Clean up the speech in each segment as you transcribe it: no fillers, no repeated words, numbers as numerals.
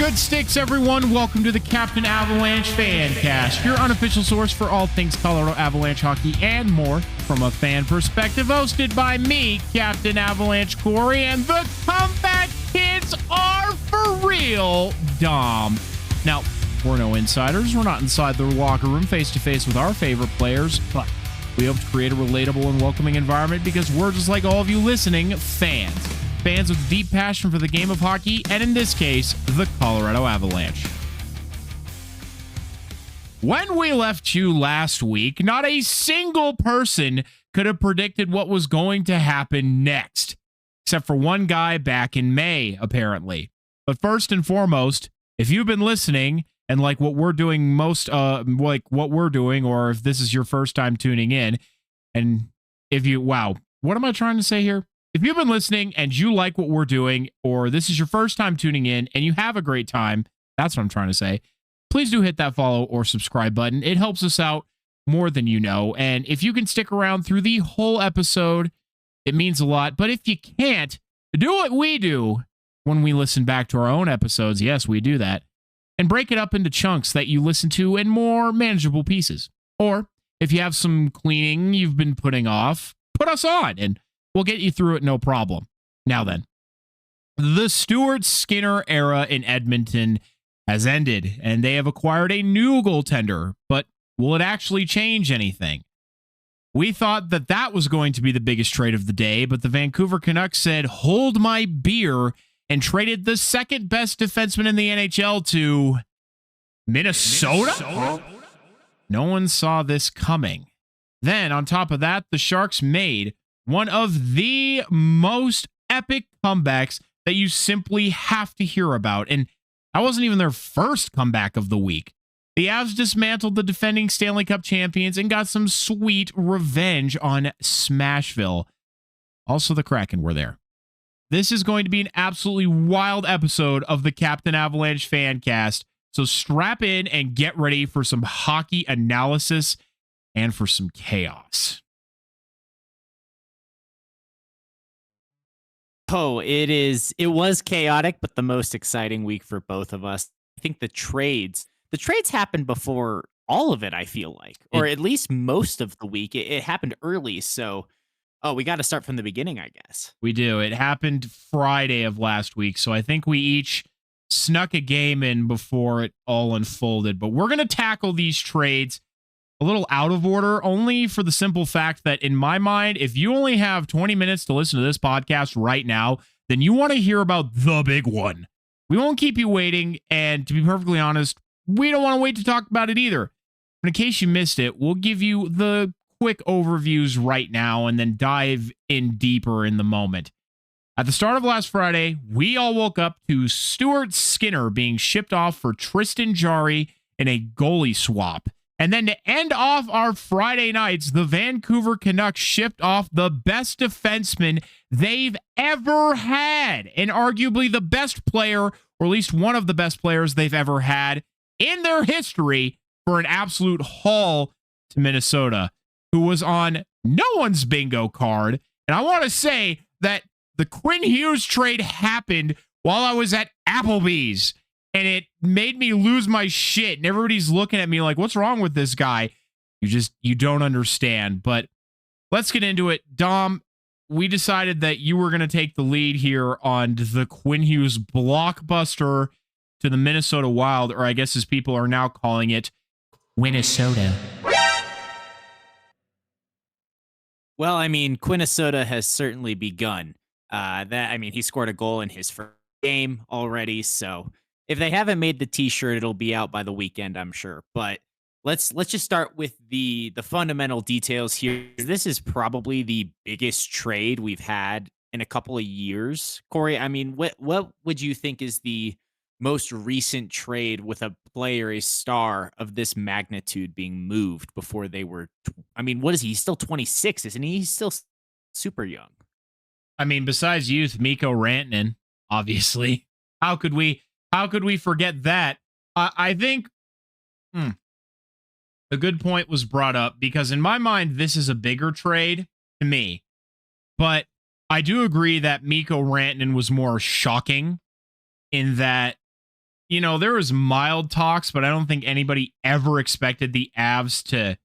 Good sticks, everyone. Welcome to the Captain Avalanche Fancast, your unofficial source for all things Colorado Avalanche hockey and more from a fan perspective, hosted by me, Captain Avalanche Corey, and the comeback kids are for real, Dom. Now, we're no insiders. We're not inside the locker room face-to-face with our favorite players, but we hope to create a relatable and welcoming environment because we're just like all of you listening, fans. Fans with deep passion for the game of hockey, and in this case, the Colorado Avalanche. When we left you last week, not a single person could have predicted what was going to happen next, except for one guy back in May, apparently. But first and foremost, if you've been listening and like what we're doing or if this is your first time tuning in, and if you, wow, what am I trying to say here? If you've been listening and you like what we're doing, or this is your first time tuning in and you have a great time, that's what I'm trying to say, please do hit that follow or subscribe button. It helps us out more than you know. And if you can stick around through the whole episode, it means a lot. But if you can't, do what we do when we listen back to our own episodes. Yes, we do that. And break it up into chunks that you listen to in more manageable pieces. Or if you have some cleaning you've been putting off, put us on and we'll get you through it, no problem. Now then, the Stuart Skinner era in Edmonton has ended, and they have acquired a new goaltender. But will it actually change anything? We thought that that was going to be the biggest trade of the day, but the Vancouver Canucks said, hold my beer, and traded the second best defenseman in the NHL to Minnesota? No one saw this coming. Then, on top of that, the Sharks made one of the most epic comebacks that you simply have to hear about. And that wasn't even their first comeback of the week. The Avs dismantled the defending Stanley Cup champions and got some sweet revenge on Smashville. Also, the Kraken were there. This is going to be an absolutely wild episode of the Captain Avalanche Fancast. So strap in and get ready for some hockey analysis and for some chaos. Oh, it was chaotic, but the most exciting week for both of us. I think the trades happened before all of it, I feel like, or at least most of the week. It happened early. So, we got to start from the beginning, I guess. We do. It happened Friday of last week. So I think we each snuck a game in before it all unfolded, but we're going to tackle these trades a little out of order, only for the simple fact that in my mind, if you only have 20 minutes to listen to this podcast right now, then you want to hear about the big one. We won't keep you waiting. And to be perfectly honest, we don't want to wait to talk about it either. But in case you missed it, we'll give you the quick overviews right now and then dive in deeper in the moment. At the start of last Friday, we all woke up to Stuart Skinner being shipped off for Tristan Jarry in a goalie swap. And then to end off our Friday nights, the Vancouver Canucks shipped off the best defenseman they've ever had, and arguably the best player, or at least one of the best players they've ever had in their history, for an absolute haul to Minnesota, who was on no one's bingo card. And I want to say that the Quinn Hughes trade happened while I was at Applebee's. And it made me lose my shit. And everybody's looking at me like, what's wrong with this guy? You don't understand. But let's get into it. Dom, we decided that you were going to take the lead here on the Quinn Hughes blockbuster to the Minnesota Wild, or I guess as people are now calling it, Minnesota. Well, I mean, Quinnesota has certainly begun. He scored a goal in his first game already, so if they haven't made the t-shirt, it'll be out by the weekend, I'm sure. But let's just start with the fundamental details here. This is probably the biggest trade we've had in a couple of years. Corey, I mean, what would you think is the most recent trade with a player, a star of this magnitude being moved before they were, what is he? He's still 26, isn't he? He's still super young. I mean, besides youth, Mikko Rantanen, obviously. How could we forget that? I think a good point was brought up because in my mind, this is a bigger trade to me. But I do agree that Mikko Rantanen was more shocking in that there was mild talks, but I don't think anybody ever expected the Avs to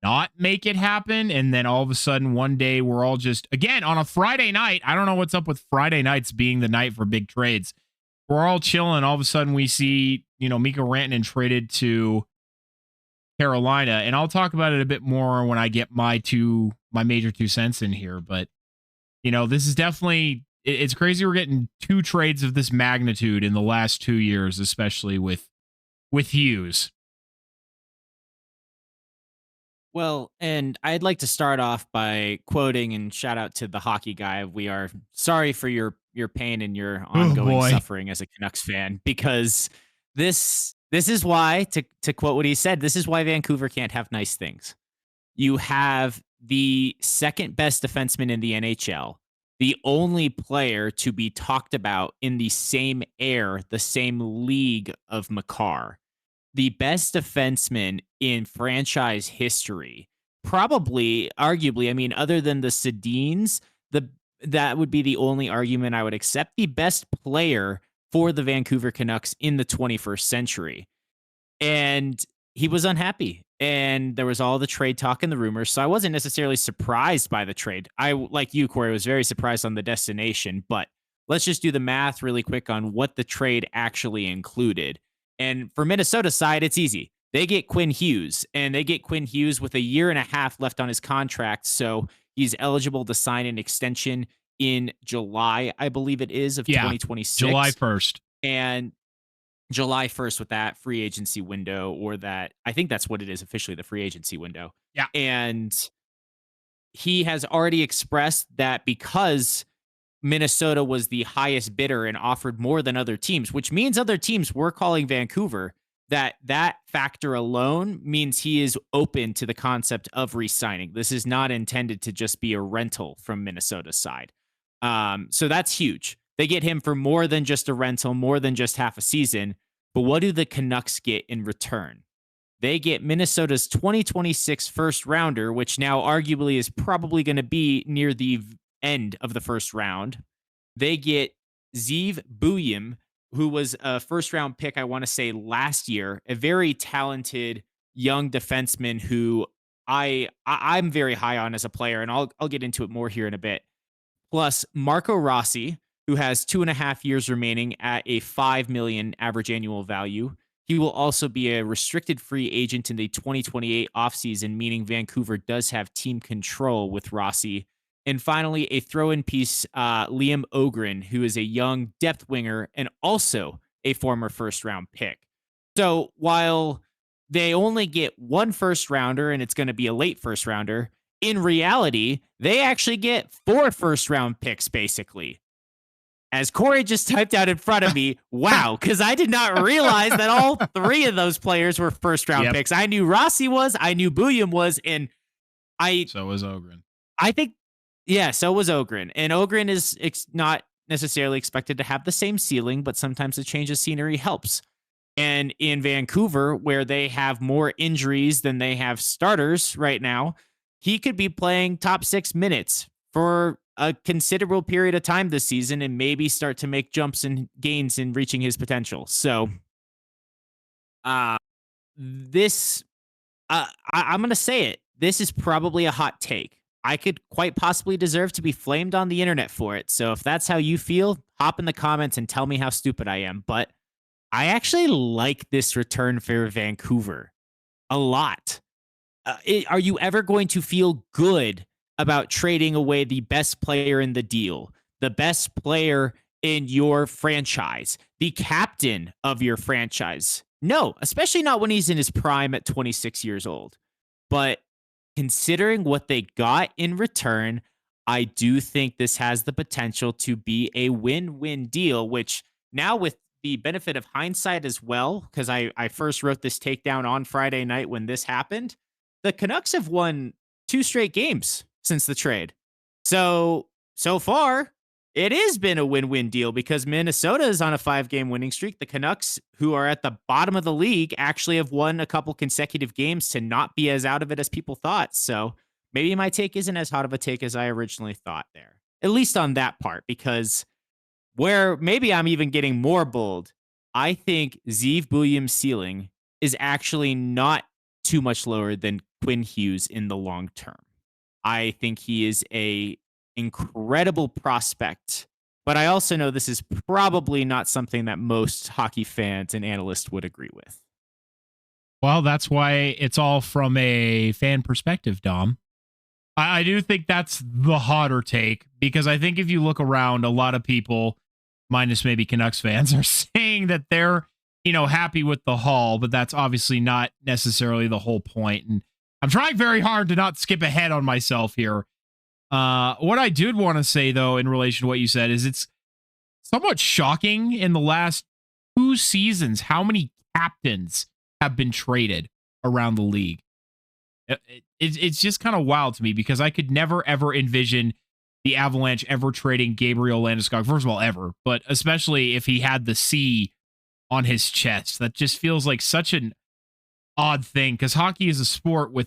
not make it happen. And then all of a sudden, one day, we're all just, again, on a Friday night. I don't know what's up with Friday nights being the night for big trades. We're all chilling. All of a sudden, we see, Mikko Rantanen traded to Carolina. And I'll talk about it a bit more when I get my major 2 cents in here. But, this is definitely, it's crazy. We're getting 2 trades of this magnitude in the last 2 years, especially with Hughes. Well, and I'd like to start off by quoting and shout out to the hockey guy. We are sorry for your pain and your ongoing suffering as a Canucks fan, because this is why, to quote what he said, this is why Vancouver can't have nice things. You have the second best defenseman in the NHL, the only player to be talked about in the same air, the same league of Makar, the best defenseman in franchise history, probably, arguably, I mean, other than the Sedins, that would be the only argument I would accept, the best player for the Vancouver Canucks in the 21st century. And he was unhappy. And there was all the trade talk and the rumors. So I wasn't necessarily surprised by the trade. I, like you, Corey, was very surprised on the destination. But let's just do the math really quick on what the trade actually included. And for Minnesota's side, it's easy. They get Quinn Hughes, and they get Quinn Hughes with a year and a half left on his contract. So he's eligible to sign an extension in July, I believe it is, of 2026. July 1st. And July 1st with that free agency window, or that, I think that's what it is officially, the free agency window. Yeah. And he has already expressed that because Minnesota was the highest bidder and offered more than other teams, which means other teams were calling Vancouver, that factor alone means he is open to the concept of re-signing. This is not intended to just be a rental from Minnesota's side. So that's huge. They get him for more than just a rental, more than just half a season. But what do the Canucks get in return? They get Minnesota's 2026 first rounder, which now arguably is probably going to be near the end of the first round. They get Zeev Buyem, who was a first round pick, I want to say last year, a very talented young defenseman who I'm very high on as a player, and I'll get into it more here in a bit. Plus Marco Rossi, who has 2.5 years remaining at a $5 million average annual value. He will also be a restricted free agent in the 2028 offseason, meaning Vancouver does have team control with Rossi. And finally, a throw-in piece, Liam Ogren, who is a young depth winger and also a former first-round pick. So while they only get one first-rounder, and it's going to be a late first-rounder, in reality, they actually get 4 first-round picks, basically. As Corey just typed out in front of me, wow, because I did not realize that all 3 of those players were first-round picks. I knew Rossi was, I knew Buyem was, and so was Ogren. I think, yeah, so was Ogren. And Ogren is not necessarily expected to have the same ceiling, but sometimes a change of scenery helps. And in Vancouver, where they have more injuries than they have starters right now, he could be playing top 6 minutes for a considerable period of time this season and maybe start to make jumps and gains in reaching his potential. So this, I'm going to say it. This is probably a hot take. I could quite possibly deserve to be flamed on the internet for it. So if that's how you feel, hop in the comments and tell me how stupid I am. But I actually like this return for Vancouver a lot. Are you ever going to feel good about trading away the best player in the deal, the best player in your franchise, the captain of your franchise? No, especially not when he's in his prime at 26 years old. But considering what they got in return, I do think this has the potential to be a win-win deal, which now with the benefit of hindsight as well, because I first wrote this takedown on Friday night when this happened, the Canucks have won 2 straight games since the trade. So far, it has been a win-win deal because Minnesota is on a 5-game winning streak. The Canucks, who are at the bottom of the league, actually have won a couple consecutive games to not be as out of it as people thought. So maybe my take isn't as hot of a take as I originally thought there, at least on that part, because where maybe I'm even getting more bold, I think Zeev Buium's ceiling is actually not too much lower than Quinn Hughes in the long term. I think he is a incredible prospect, but I also know this is probably not something that most hockey fans and analysts would agree with. Well, that's why it's all from a fan perspective, Dom. I do think that's the hotter take because I think if you look around, a lot of people, minus maybe Canucks fans, are saying that they're, happy with the haul, but that's obviously not necessarily the whole point. And I'm trying very hard to not skip ahead on myself here. What I did want to say, though, in relation to what you said, is it's somewhat shocking in the last 2 seasons how many captains have been traded around the league. It's just kind of wild to me because I could never, ever envision the Avalanche ever trading Gabriel Landeskog. First of all, ever, but especially if he had the C on his chest. That just feels like such an odd thing because hockey is a sport with,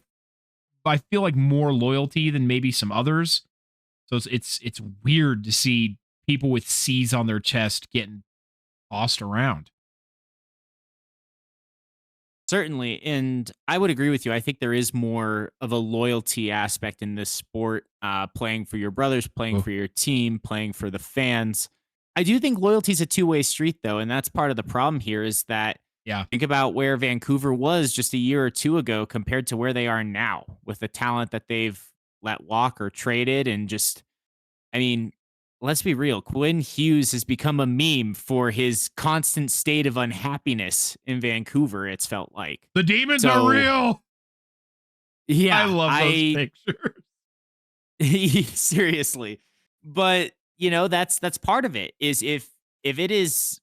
I feel like, more loyalty than maybe some others. So it's weird to see people with C's on their chest getting tossed around. Certainly. And I would agree with you. I think there is more of a loyalty aspect in this sport, playing for your brothers, playing for your team, playing for the fans. I do think loyalty is a two-way street, though. And that's part of the problem here is that think about where Vancouver was just a year or two ago compared to where they are now with the talent that they've let walk or traded. And just, I mean, let's be real. Quinn Hughes has become a meme for his constant state of unhappiness in Vancouver, it's felt like. The demons are real. Yeah. I love those pictures. Seriously. But, that's part of it is if it is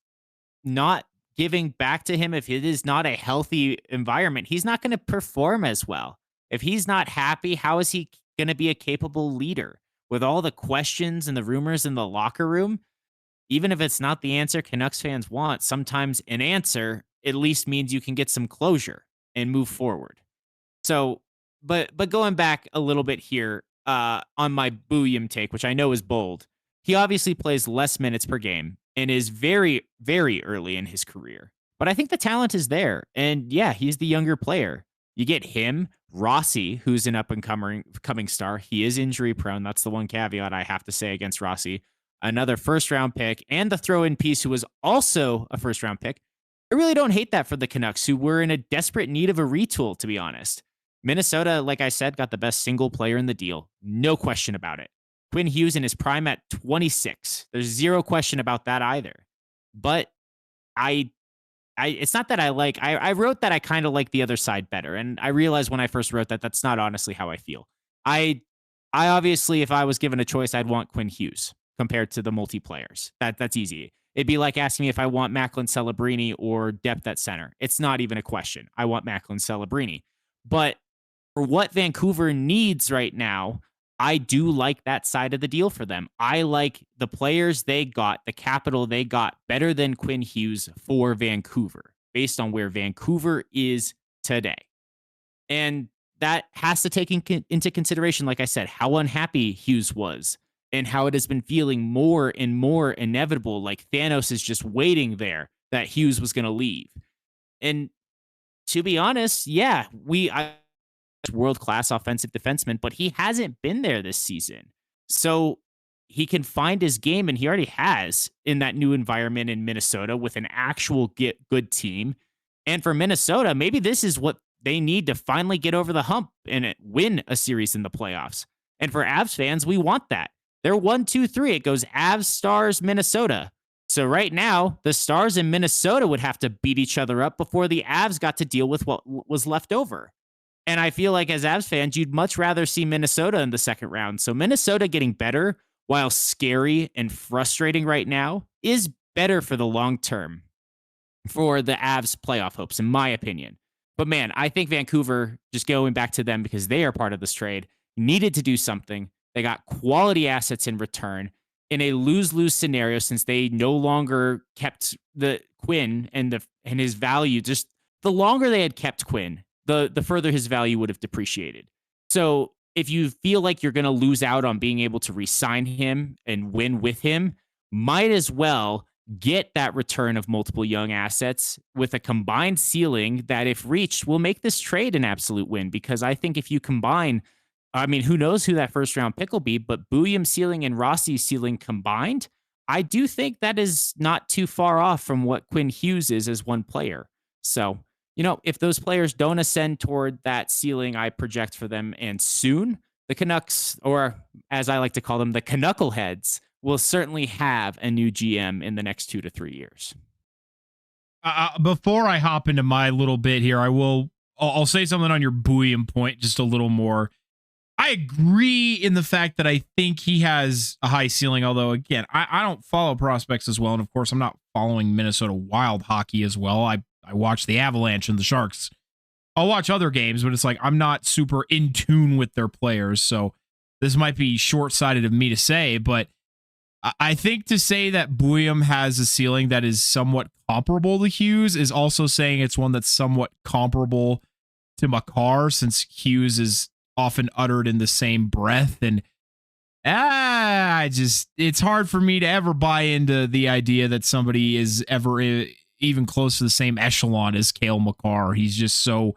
not giving back to him, if it is not a healthy environment, he's not going to perform as well. If he's not happy, how is he going to be a capable leader? With all the questions and the rumors in the locker room, even if it's not the answer Canucks fans want, sometimes an answer at least means you can get some closure and move forward. So, but going back a little bit here on my Buium take, which I know is bold, he obviously plays less minutes per game and is very, very early in his career. But I think the talent is there. And yeah, he's the younger player. You get him, Rossi, who's an up-and-coming star. He is injury-prone. That's the one caveat I have to say against Rossi. Another first-round pick, and the throw-in piece who was also a first-round pick. I really don't hate that for the Canucks, who were in a desperate need of a retool, to be honest. Minnesota, like I said, got the best single player in the deal. No question about it. Quinn Hughes in his prime at 26. There's zero question about that either. But it's not that I wrote that I kind of like the other side better. And I realized when I first wrote that, that's not honestly how I feel. I obviously, if I was given a choice, I'd want Quinn Hughes compared to the multiplayers. That's easy. It'd be like asking me if I want Macklin Celebrini or depth at center. It's not even a question. I want Macklin Celebrini. But for what Vancouver needs right now, I do like that side of the deal for them. I like the players they got, the capital they got better than Quinn Hughes for Vancouver, based on where Vancouver is today. And that has to take into consideration, like I said, how unhappy Hughes was and how it has been feeling more and more inevitable, like Thanos is just waiting there that Hughes was going to leave. And to be honest, world-class offensive defenseman, but he hasn't been there this season. So he can find his game, and he already has in that new environment in Minnesota with an actual good team. And for Minnesota, maybe this is what they need to finally get over the hump and win a series in the playoffs. And for Avs fans, we want that. They're 1-2-3. It goes Avs, Stars, Minnesota. So right now, the Stars in Minnesota would have to beat each other up before the Avs got to deal with what was left over. And I feel like as Avs fans, you'd much rather see Minnesota in the second round. So Minnesota getting better, while scary and frustrating right now, is better for the long term for the Avs playoff hopes, in my opinion. But man, I think Vancouver, just going back to them because they are part of this trade, needed to do something. They got quality assets in return in a lose-lose scenario since they no longer kept the Quinn and his value. Just the longer they had kept Quinn, the further his value would have depreciated. So if you feel like you're going to lose out on being able to re-sign him and win with him, might as well get that return of multiple young assets with a combined ceiling that, if reached, will make this trade an absolute win. Because I think if you combine, I mean, who knows who that first round pick will be, but Booyam's ceiling and Rossi's ceiling combined, I do think that is not too far off from what Quinn Hughes is as one player. So, if those players don't ascend toward that ceiling I project for them, and soon, the Canucks, or as I like to call them, the Canuckleheads, will certainly have a new GM in the next 2 to 3 years. Before I hop into my little bit here, I'll say something on your Booyam point just a little more. I agree in the fact that I think he has a high ceiling, although, again, I don't follow prospects as well. And, of course, I'm not following Minnesota Wild hockey as well. I watch the Avalanche and the Sharks. I'll watch other games, but it's like I'm not super in tune with their players. So this might be short-sighted of me to say, but I think to say that Booyam has a ceiling that is somewhat comparable to Hughes is also saying it's one that's somewhat comparable to Makar, since Hughes is often uttered in the same breath. And it's hard for me to ever buy into the idea that somebody is ever even close to the same echelon as Cale Makar. He's just so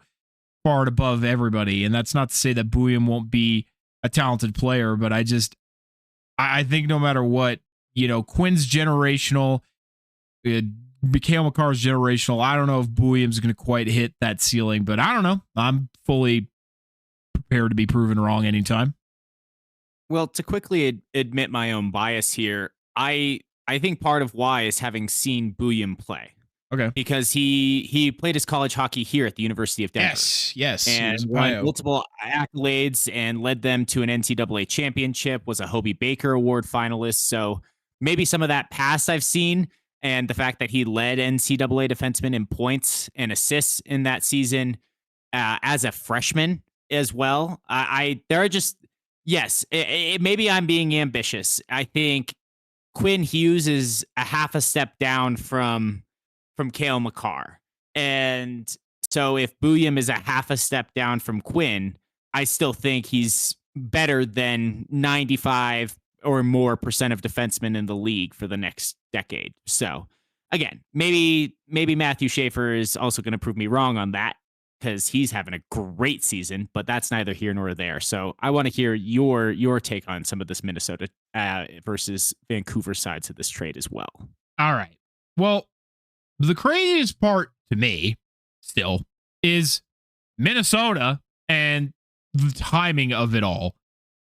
far above everybody. And that's not to say that Booyam won't be a talented player, but I think no matter what, Quinn's generational, Cale Makar's generational. I don't know if Booyam's going to quite hit that ceiling, but I don't know. I'm fully prepared to be proven wrong anytime. Well, to quickly admit my own bias here, I think part of why is having seen Booyam play. Okay. Because he played his college hockey here at the University of Denver. Yes. And won multiple accolades and led them to an NCAA championship, was a Hobie Baker Award finalist. So maybe some of that past I've seen, and the fact that he led NCAA defensemen in points and assists in that season as a freshman as well. There are just, yes, maybe I'm being ambitious. I think Quinn Hughes is a half a step down from Cale Makar. And so if Booyam is a half a step down from Quinn, I still think he's better than 95 or more percent of defensemen in the league for the next decade. So again, maybe Matthew Schaefer is also going to prove me wrong on that, because he's having a great season, but that's neither here nor there. So I want to hear your take on some of this Minnesota versus Vancouver sides of this trade as well. All right. Well, the craziest part to me still is Minnesota and the timing of it all.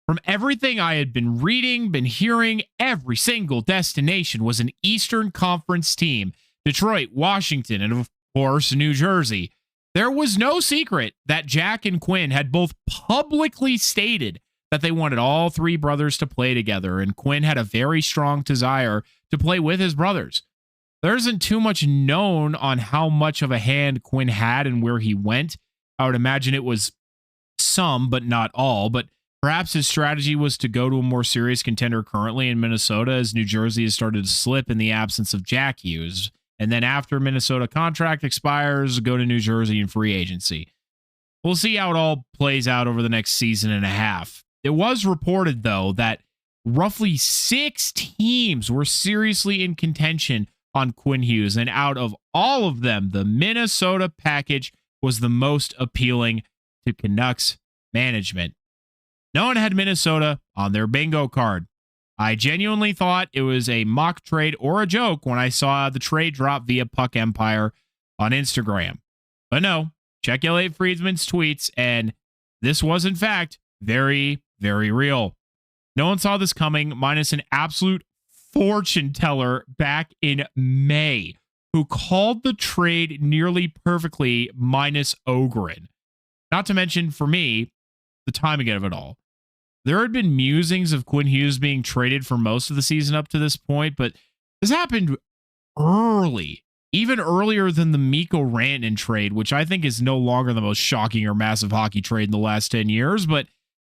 From everything I had been reading, been hearing, every single destination was an Eastern Conference team. Detroit, Washington, and of course, New Jersey. There was no secret that Jack and Quinn had both publicly stated that they wanted all three brothers to play together, and Quinn had a very strong desire to play with his brothers. There isn't too much known on how much of a hand Quinn had and where he went. I would imagine it was some, but not all. But perhaps his strategy was to go to a more serious contender currently in Minnesota, as New Jersey has started to slip in the absence of Jack Hughes. And then after Minnesota contract expires, go to New Jersey in free agency. We'll see how it all plays out over the next season and a half. It was reported, though, that roughly 6 teams were seriously in contention on Quinn Hughes, and out of all of them, the Minnesota package was the most appealing to Canucks management. No one had Minnesota on their bingo card. I genuinely thought it was a mock trade or a joke when I saw the trade drop via Puck Empire on Instagram. But no, check Elliot Friedman's tweets, and this was, in fact, very, very real. No one saw this coming, minus an absolute fortune teller back in May, who called the trade nearly perfectly, minus Ogren. Not to mention, for me, the timing of it all. There had been musings of Quinn Hughes being traded for most of the season up to this point, but this happened early, even earlier than the Mikko Rantanen trade, which I think is no longer the most shocking or massive hockey trade in the last 10 years, but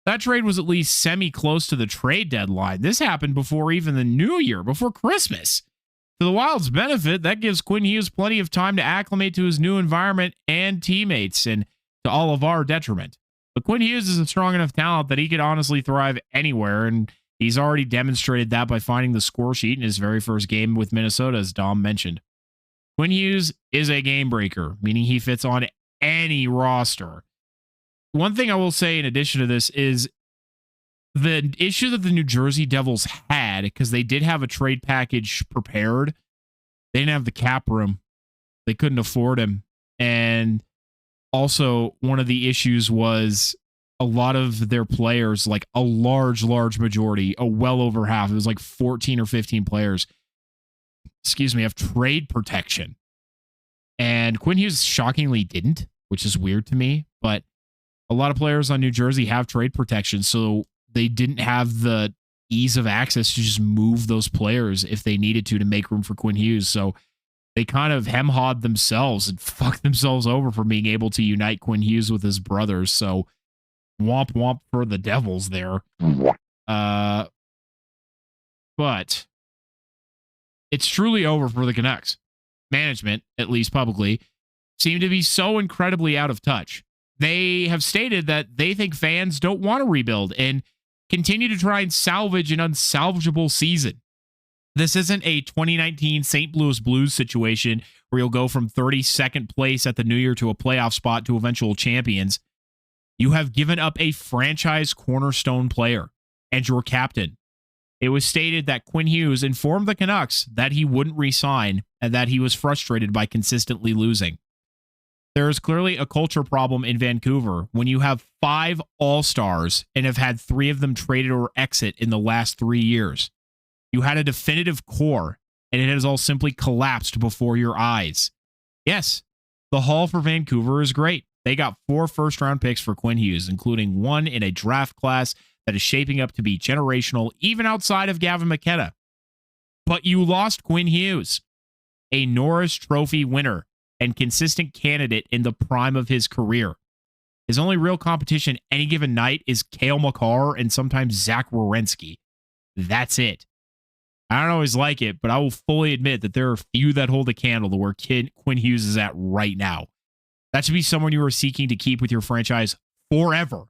that trade was at least semi-close to the trade deadline. This happened before even the new year, before Christmas. To the Wild's benefit, that gives Quinn Hughes plenty of time to acclimate to his new environment and teammates, and to all of our detriment. But Quinn Hughes is a strong enough talent that he could honestly thrive anywhere, and He's already demonstrated that by finding the score sheet in his very first game with Minnesota, as Dom mentioned. Quinn Hughes is a game breaker, meaning he fits on any roster. One thing I will say in addition to this is the issue that the New Jersey Devils had, because they did have a trade package prepared, they didn't have the cap room. They couldn't afford him. And also, one of the issues was a lot of their players, like a large majority, well over half, it was like 14 or 15 players, have trade protection. And Quinn Hughes shockingly didn't, which is weird to me. But a lot of players on New Jersey have trade protection, so they didn't have the ease of access to just move those players if they needed to make room for Quinn Hughes. So they kind of hem-hawed themselves and fucked themselves over for being able to unite Quinn Hughes with his brothers. So womp womp for the Devils there. But it's truly over for the Canucks. Management, at least publicly, seem to be so incredibly out of touch. They have stated that they think fans don't want to rebuild and continue to try and salvage an unsalvageable season. This isn't a 2019 St. Louis Blues situation where you'll go from 32nd place at the New Year to a playoff spot to eventual champions. You have given up a franchise cornerstone player and your captain. It was stated that Quinn Hughes informed the Canucks that he wouldn't re-sign and that he was frustrated by consistently losing. There is clearly a culture problem in Vancouver when you have 5 All-Stars and have had 3 of them traded or exit in the last 3 years. You had a definitive core, and it has all simply collapsed before your eyes. Yes, the haul for Vancouver is great. They got 4 first-round picks for Quinn Hughes, including 1 in a draft class that is shaping up to be generational, even outside of Gavin McKenna. But you lost Quinn Hughes, a Norris Trophy winner and consistent candidate in the prime of his career. His only real competition any given night is Cale Makar and sometimes Zach Werenski. That's it. I don't always like it, but I will fully admit that there are few that hold a candle to where Quinn Hughes is at right now. That should be someone you are seeking to keep with your franchise forever.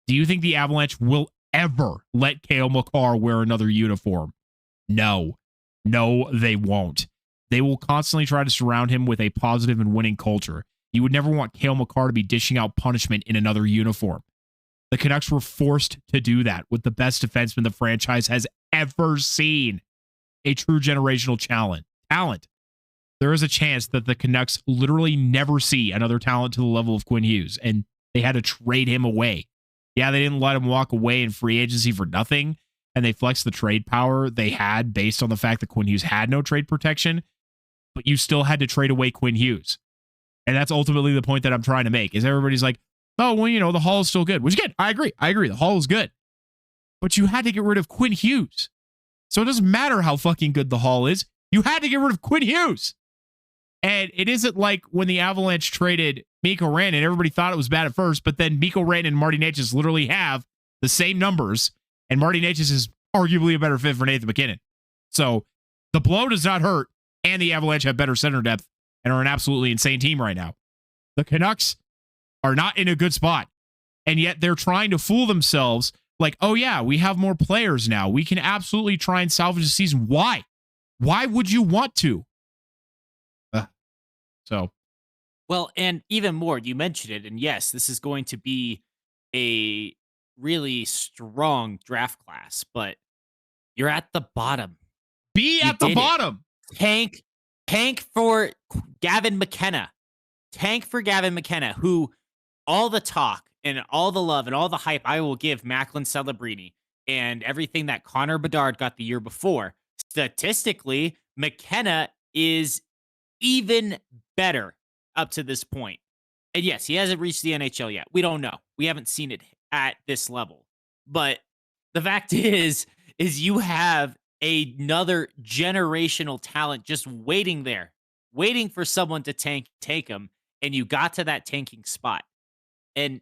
Do you think the Avalanche will ever let Cale Makar wear another uniform? No. No, they won't. They will constantly try to surround him with a positive and winning culture. You would never want Cale Makar to be dishing out punishment in another uniform. The Canucks were forced to do that with the best defenseman the franchise has ever seen. A true generational talent. There is a chance that the Canucks literally never see another talent to the level of Quinn Hughes, and they had to trade him away. Yeah, they didn't let him walk away in free agency for nothing, and they flexed the trade power they had based on the fact that Quinn Hughes had no trade protection, but you still had to trade away Quinn Hughes. And that's ultimately the point that I'm trying to make, is everybody's like, oh, well, the haul is still good, which again, I agree. The haul is good, but you had to get rid of Quinn Hughes. So it doesn't matter how fucking good the haul is. You had to get rid of Quinn Hughes. And it isn't like when the Avalanche traded Mikko Rantanen, everybody thought it was bad at first, but then Mikko Rantanen and Marty Necas literally have the same numbers, and Marty Necas is arguably a better fit for Nathan MacKinnon. So the blow does not hurt, and the Avalanche have better center depth and are an absolutely insane team right now. The Canucks are not in a good spot, and yet they're trying to fool themselves like, oh yeah, we have more players now. We can absolutely try and salvage the season. Why? Why would you want to? Well, and even more, you mentioned it, and yes, this is going to be a really strong draft class, but you're at the bottom. Be at the bottom. Tank for Gavin McKenna. Tank for Gavin McKenna, who all the talk and all the love and all the hype I will give Macklin Celebrini and everything that Connor Bedard got the year before. Statistically, McKenna is even better up to this point. And yes, he hasn't reached the NHL yet. We don't know. We haven't seen it at this level. But the fact is you have another generational talent just waiting there, waiting for someone to take him, and you got to that tanking spot. And,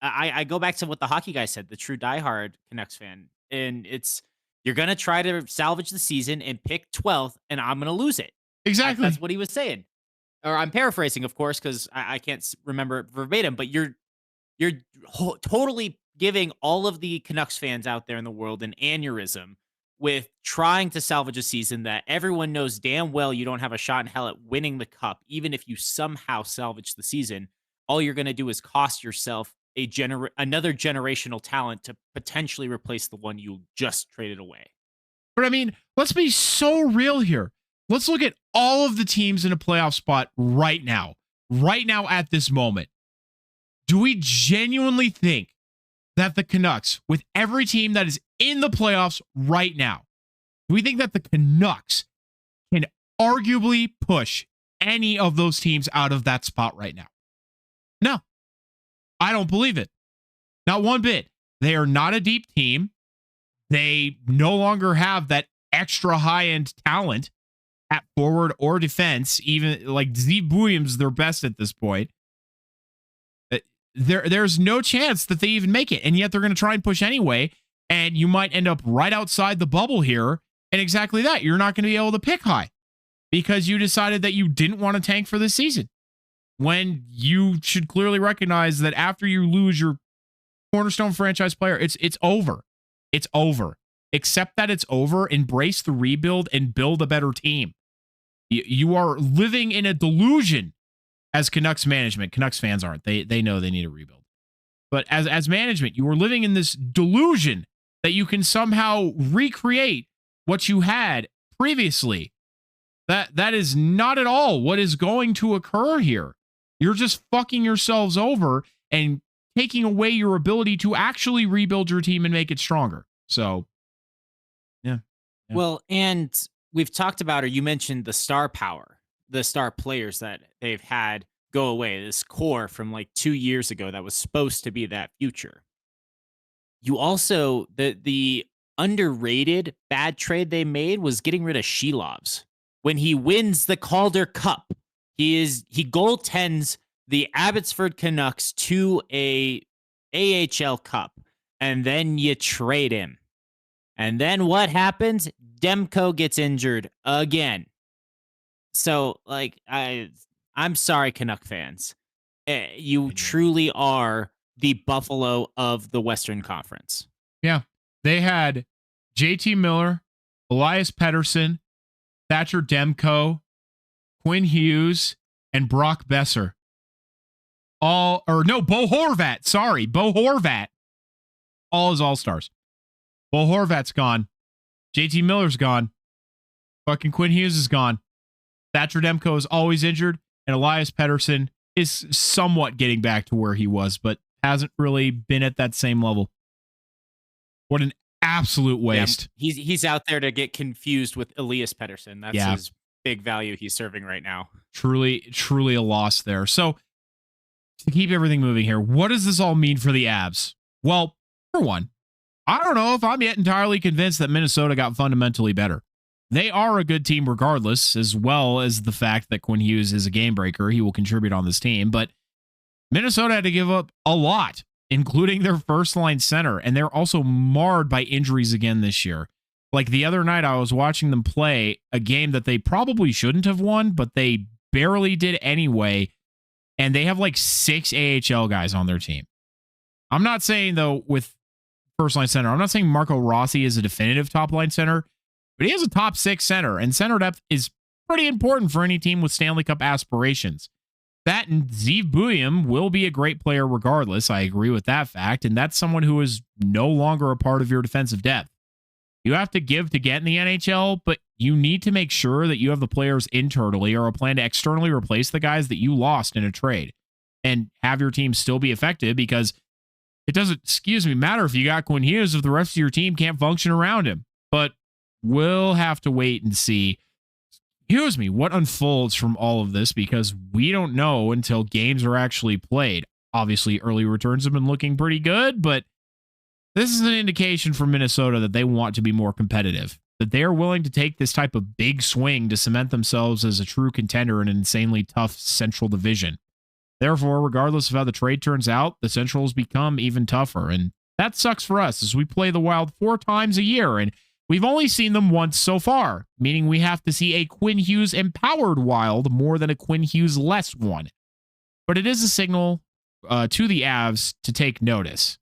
I go back to what the hockey guy said, the true diehard Canucks fan, and it's, you're going to try to salvage the season and pick 12th, and I'm going to lose it. Exactly. That's what he was saying. Or I'm paraphrasing, of course, because I can't remember it verbatim, but you're totally giving all of the Canucks fans out there in the world an aneurysm with trying to salvage a season that everyone knows damn well you don't have a shot in hell at winning the cup, even if you somehow salvage the season. All you're going to do is cost yourself another generational talent to potentially replace the one you just traded away. But I mean, let's be so real here. Let's look at all of the teams in a playoff spot right now at this moment. Do we genuinely think that the Canucks, with every team that is in the playoffs right now, do we think that the Canucks can arguably push any of those teams out of that spot right now? No, I don't believe it. Not one bit. They are not a deep team. They no longer have that extra high-end talent at forward or defense. Even like Steve Williams, their best at this point. There's no chance that they even make it, and yet they're going to try and push anyway, and you might end up right outside the bubble here, and exactly that. You're not going to be able to pick high because you decided that you didn't want to tank for this season, when you should clearly recognize that after you lose your cornerstone franchise player, it's over. It's over. Accept that it's over, embrace the rebuild, and build a better team. You are living in a delusion as Canucks management. Canucks fans aren't. They know they need a rebuild. But as management, you are living in this delusion that you can somehow recreate what you had previously. That is not at all what is going to occur here. You're just fucking yourselves over and taking away your ability to actually rebuild your team and make it stronger. So, yeah. Well, and we've talked about, or you mentioned the star power, the star players that they've had go away, this core from like 2 years ago that was supposed to be that future. You also, the underrated bad trade they made was getting rid of Shelovs. When he wins the Calder Cup, he goaltends the Abbotsford Canucks to a AHL Cup, and then you trade him. And then what happens? Demko gets injured again. So, like, I'm sorry, Canuck fans. You truly are the Buffalo of the Western Conference. Yeah. They had JT Miller, Elias Pettersson, Thatcher Demko, Quinn Hughes, and Brock Besser. Bo Horvat. Sorry, Bo Horvat. All is all-stars. Bo Horvat's gone. JT Miller's gone. Fucking Quinn Hughes is gone. Thatcher Demko is always injured, and Elias Pettersson is somewhat getting back to where he was, but hasn't really been at that same level. What an absolute waste. Yeah, he's out there to get confused with Elias Pettersson. That's his big value he's serving right now. Truly a loss there. So, to keep everything moving here, what does this all mean for the Avs? Well, for one, I don't know if I'm yet entirely convinced that Minnesota got fundamentally better. They are a good team regardless, as well as the fact that Quinn Hughes is a game breaker. He will contribute on this team, but Minnesota had to give up a lot, including their first line center, and they're also marred by injuries again this year. Like the other night, I was watching them play a game that they probably shouldn't have won, but they barely did anyway, and they have like 6 AHL guys on their team. I'm not saying, though, with first line center, I'm not saying Marco Rossi is a definitive top line center, but he has a top 6 center, and center depth is pretty important for any team with Stanley Cup aspirations. That and Steve Williams will be a great player regardless. I agree with that fact, and that's someone who is no longer a part of your defensive depth. You have to give to get in the NHL, but you need to make sure that you have the players internally or a plan to externally replace the guys that you lost in a trade and have your team still be effective, because it doesn't, matter if you got Quinn Hughes if the rest of your team can't function around him. But we'll have to wait and see, what unfolds from all of this, because we don't know until games are actually played. Obviously, early returns have been looking pretty good, but this is an indication for Minnesota that they want to be more competitive, that they are willing to take this type of big swing to cement themselves as a true contender in an insanely tough Central Division. Therefore, regardless of how the trade turns out, the Centrals become even tougher, and that sucks for us as we play the Wild 4 times a year, and we've only seen them once so far, meaning we have to see a Quinn Hughes empowered Wild more than a Quinn Hughes less one. But it is a signal to the Avs to take notice.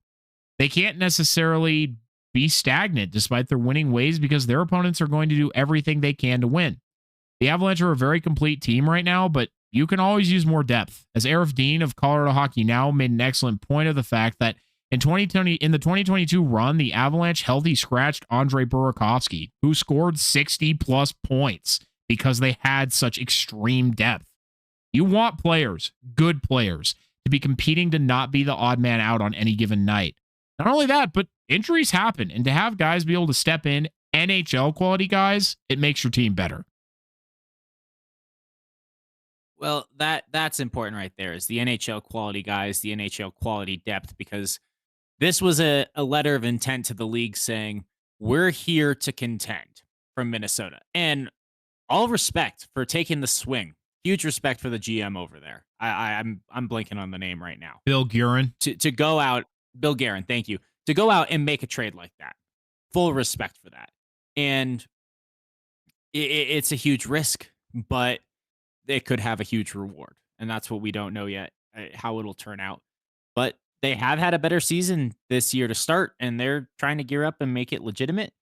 they can't necessarily be stagnant despite their winning ways because their opponents are going to do everything they can to win. The Avalanche are a very complete team right now, but you can always use more depth. As Arif Dean of Colorado Hockey Now made an excellent point of the fact that in the 2022 run, the Avalanche healthy scratched Andrei Burakovsky, who scored 60 plus points because they had such extreme depth. You want players, good players, to be competing to not be the odd man out on any given night. Not only that, but injuries happen, and to have guys be able to step in, NHL quality guys, it makes your team better. Well, that's important right there is the NHL quality guys, the NHL quality depth, because this was a letter of intent to the league saying, we're here to contend from Minnesota. And all respect for taking the swing. Huge respect for the GM over there. I'm blanking on the name right now. Bill Guerin. To go out, Bill Guerin, thank you. To go out and make a trade like that. Full respect for that. And it's a huge risk, but it could have a huge reward. And that's what we don't know yet, how it'll turn out. But they have had a better season this year to start, and they're trying to gear up and make it legitimate.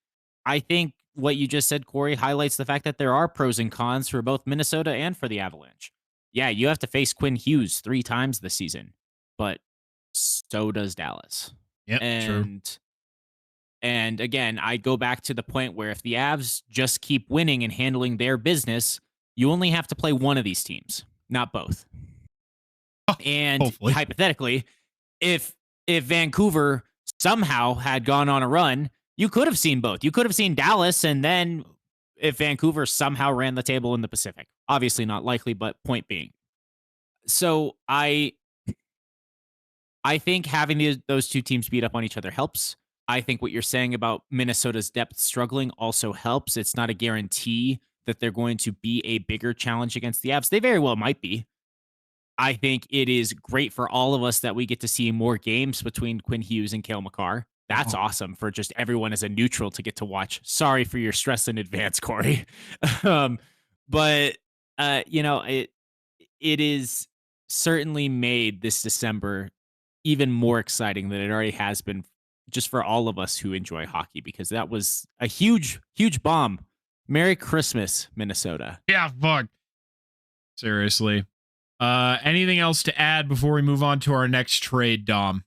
I think what you just said, Corey, highlights the fact that there are pros and cons for both Minnesota and for the Avalanche. Yeah, you have to face Quinn Hughes 3 times this season, but so does Dallas. Yeah, true. And again, I go back to the point where if the Avs just keep winning and handling their business, you only have to play one of these teams, not both. And hopefully. Hypothetically, if Vancouver somehow had gone on a run, you could have seen both. You could have seen Dallas, and then if Vancouver somehow ran the table in the Pacific. Obviously not likely, but point being. So I think having those two teams beat up on each other helps. I think what you're saying about Minnesota's depth struggling also helps. It's not a guarantee that they're going to be a bigger challenge against the Avs. They very well might be. I think it is great for all of us that we get to see more games between Quinn Hughes and Cale Makar. That's awesome for just everyone as a neutral to get to watch. Sorry for your stress in advance, Corey. But it is certainly made this December even more exciting than it already has been just for all of us who enjoy hockey, because that was a huge, huge bomb. Merry Christmas, Minnesota. Yeah, fuck. Seriously. Anything else to add before we move on to our next trade, Dom?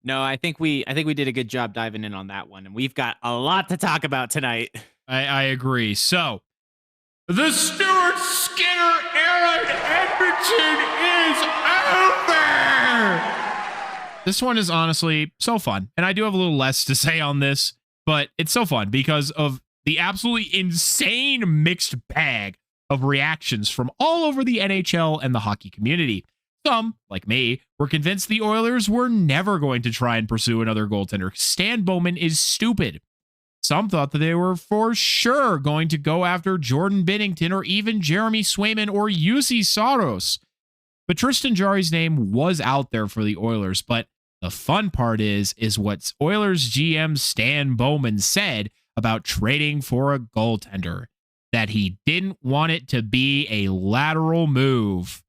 No, I think we did a good job diving in on that one, and we've got a lot to talk about tonight. I agree. So, the Stuart Skinner era in Edmonton is over! This one is honestly so fun, and I do have a little less to say on this, but it's so fun because of the absolutely insane mixed bag of reactions from all over the NHL and the hockey community. Some, like me, were convinced the Oilers were never going to try and pursue another goaltender. Stan Bowman is stupid. Some thought that they were for sure going to go after Jordan Binnington or even Jeremy Swayman or UC Saros. But Tristan Jarry's name was out there for the Oilers, but the fun part is what Oilers GM Stan Bowman said about trading for a goaltender, that he didn't want it to be a lateral move.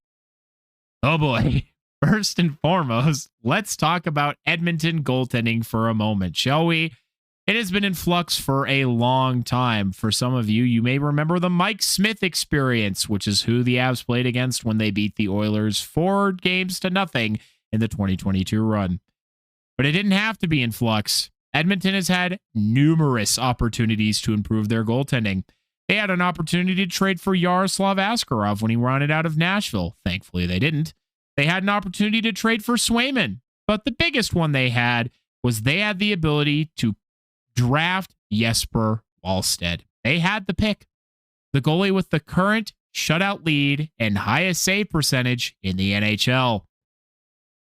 Oh boy. First and foremost, let's talk about Edmonton goaltending for a moment, shall we? It has been in flux for a long time. For some of you, you may remember the Mike Smith experience, which is who the Avs played against when they beat the Oilers 4-0 in the 2022 run. But it didn't have to be in flux. Edmonton has had numerous opportunities to improve their goaltending. They had an opportunity to trade for Yaroslav Askarov when he wanted out of Nashville. Thankfully, they didn't. They had an opportunity to trade for Swayman, but the biggest one they had was they had the ability to draft Jesper Wallstedt. They had the pick. The goalie with the current shutout lead and highest save percentage in the NHL.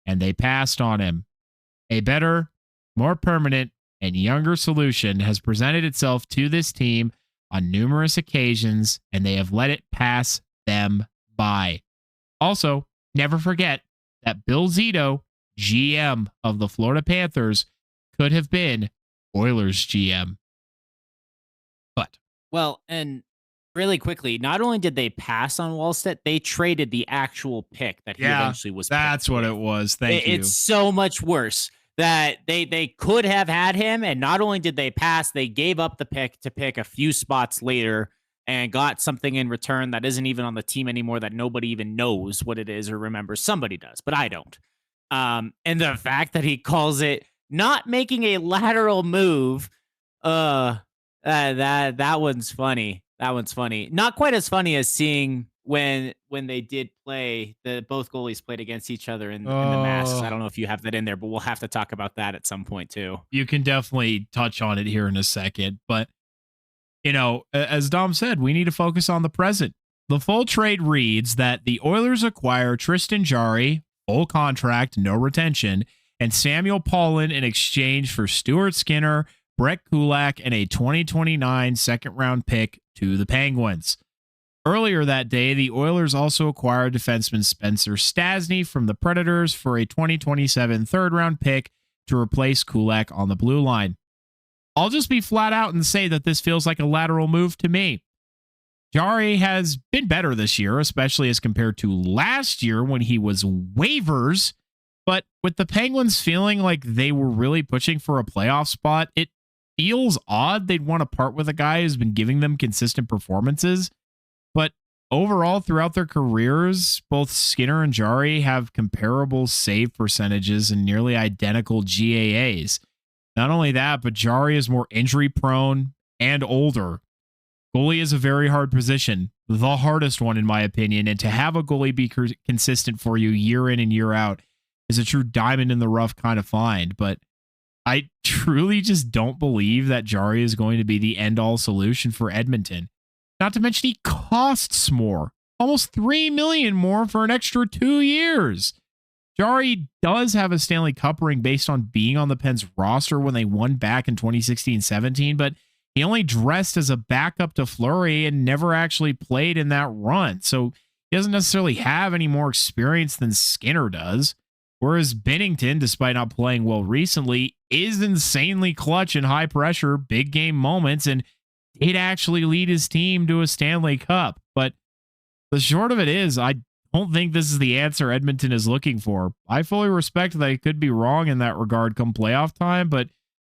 And they passed on him. A better, more permanent, and younger solution has presented itself to this team on numerous occasions, and they have let it pass them by. Also, never forget that Bill Zito, GM of the Florida Panthers, could have been Oilers GM. But, well, and really quickly, not only did they pass on Wallstedt, they traded the actual pick that he eventually was. That's what it was. Thank you. It's so much worse. that they could have had him, and not only did they pass, they gave up the pick to pick a few spots later and got something in return that isn't even on the team anymore, that nobody even knows what it is or remembers. Somebody does, but I don't. And the fact that he calls it not making a lateral move, that one's funny. That one's funny. Not quite as funny as seeing when they did play, the both goalies played against each other in the masks. I Oh, don't know if you have that in there, but we'll have to talk about that at some point too. you can definitely touch on it here in a second. But, as Dom said, we need to focus on the present. The full trade reads that the Oilers acquire Tristan Jarry, full contract, no retention, and Samuel Paulin in exchange for Stuart Skinner, Brett Kulak, and a 2029 second round pick to the Penguins. Earlier that day, the Oilers also acquired defenseman Spencer Stastny from the Predators for a 2027 third round pick to replace Kulak on the blue line. I'll just be flat out and say that this feels like a lateral move to me. Jarry has been better this year, especially as compared to last year when he was waivers. But with the Penguins feeling like they were really pushing for a playoff spot, it feels odd they'd want to part with a guy who's been giving them consistent performances. But overall, throughout their careers, both Skinner and Jarry have comparable save percentages and nearly identical GAAs. Not only that, but Jarry is more injury prone and older. Goalie is a very hard position, the hardest one in my opinion, and to have a goalie be consistent for you year in and year out is a true diamond in the rough kind of find. But I truly just don't believe that Jarry is going to be the end-all solution for Edmonton. Not to mention he costs more, almost $3 million more for an extra 2 years. Jarry does have a Stanley Cup ring based on being on the Pens roster when they won back in 2016-17, but he only dressed as a backup to Fleury and never actually played in that run. So he doesn't necessarily have any more experience than Skinner does. Whereas Binnington, despite not playing well recently, is insanely clutch in high pressure, big game moments, and did actually lead his team to a Stanley Cup. But the short of it is, I don't think this is the answer Edmonton is looking for. I fully respect that I could be wrong in that regard come playoff time, but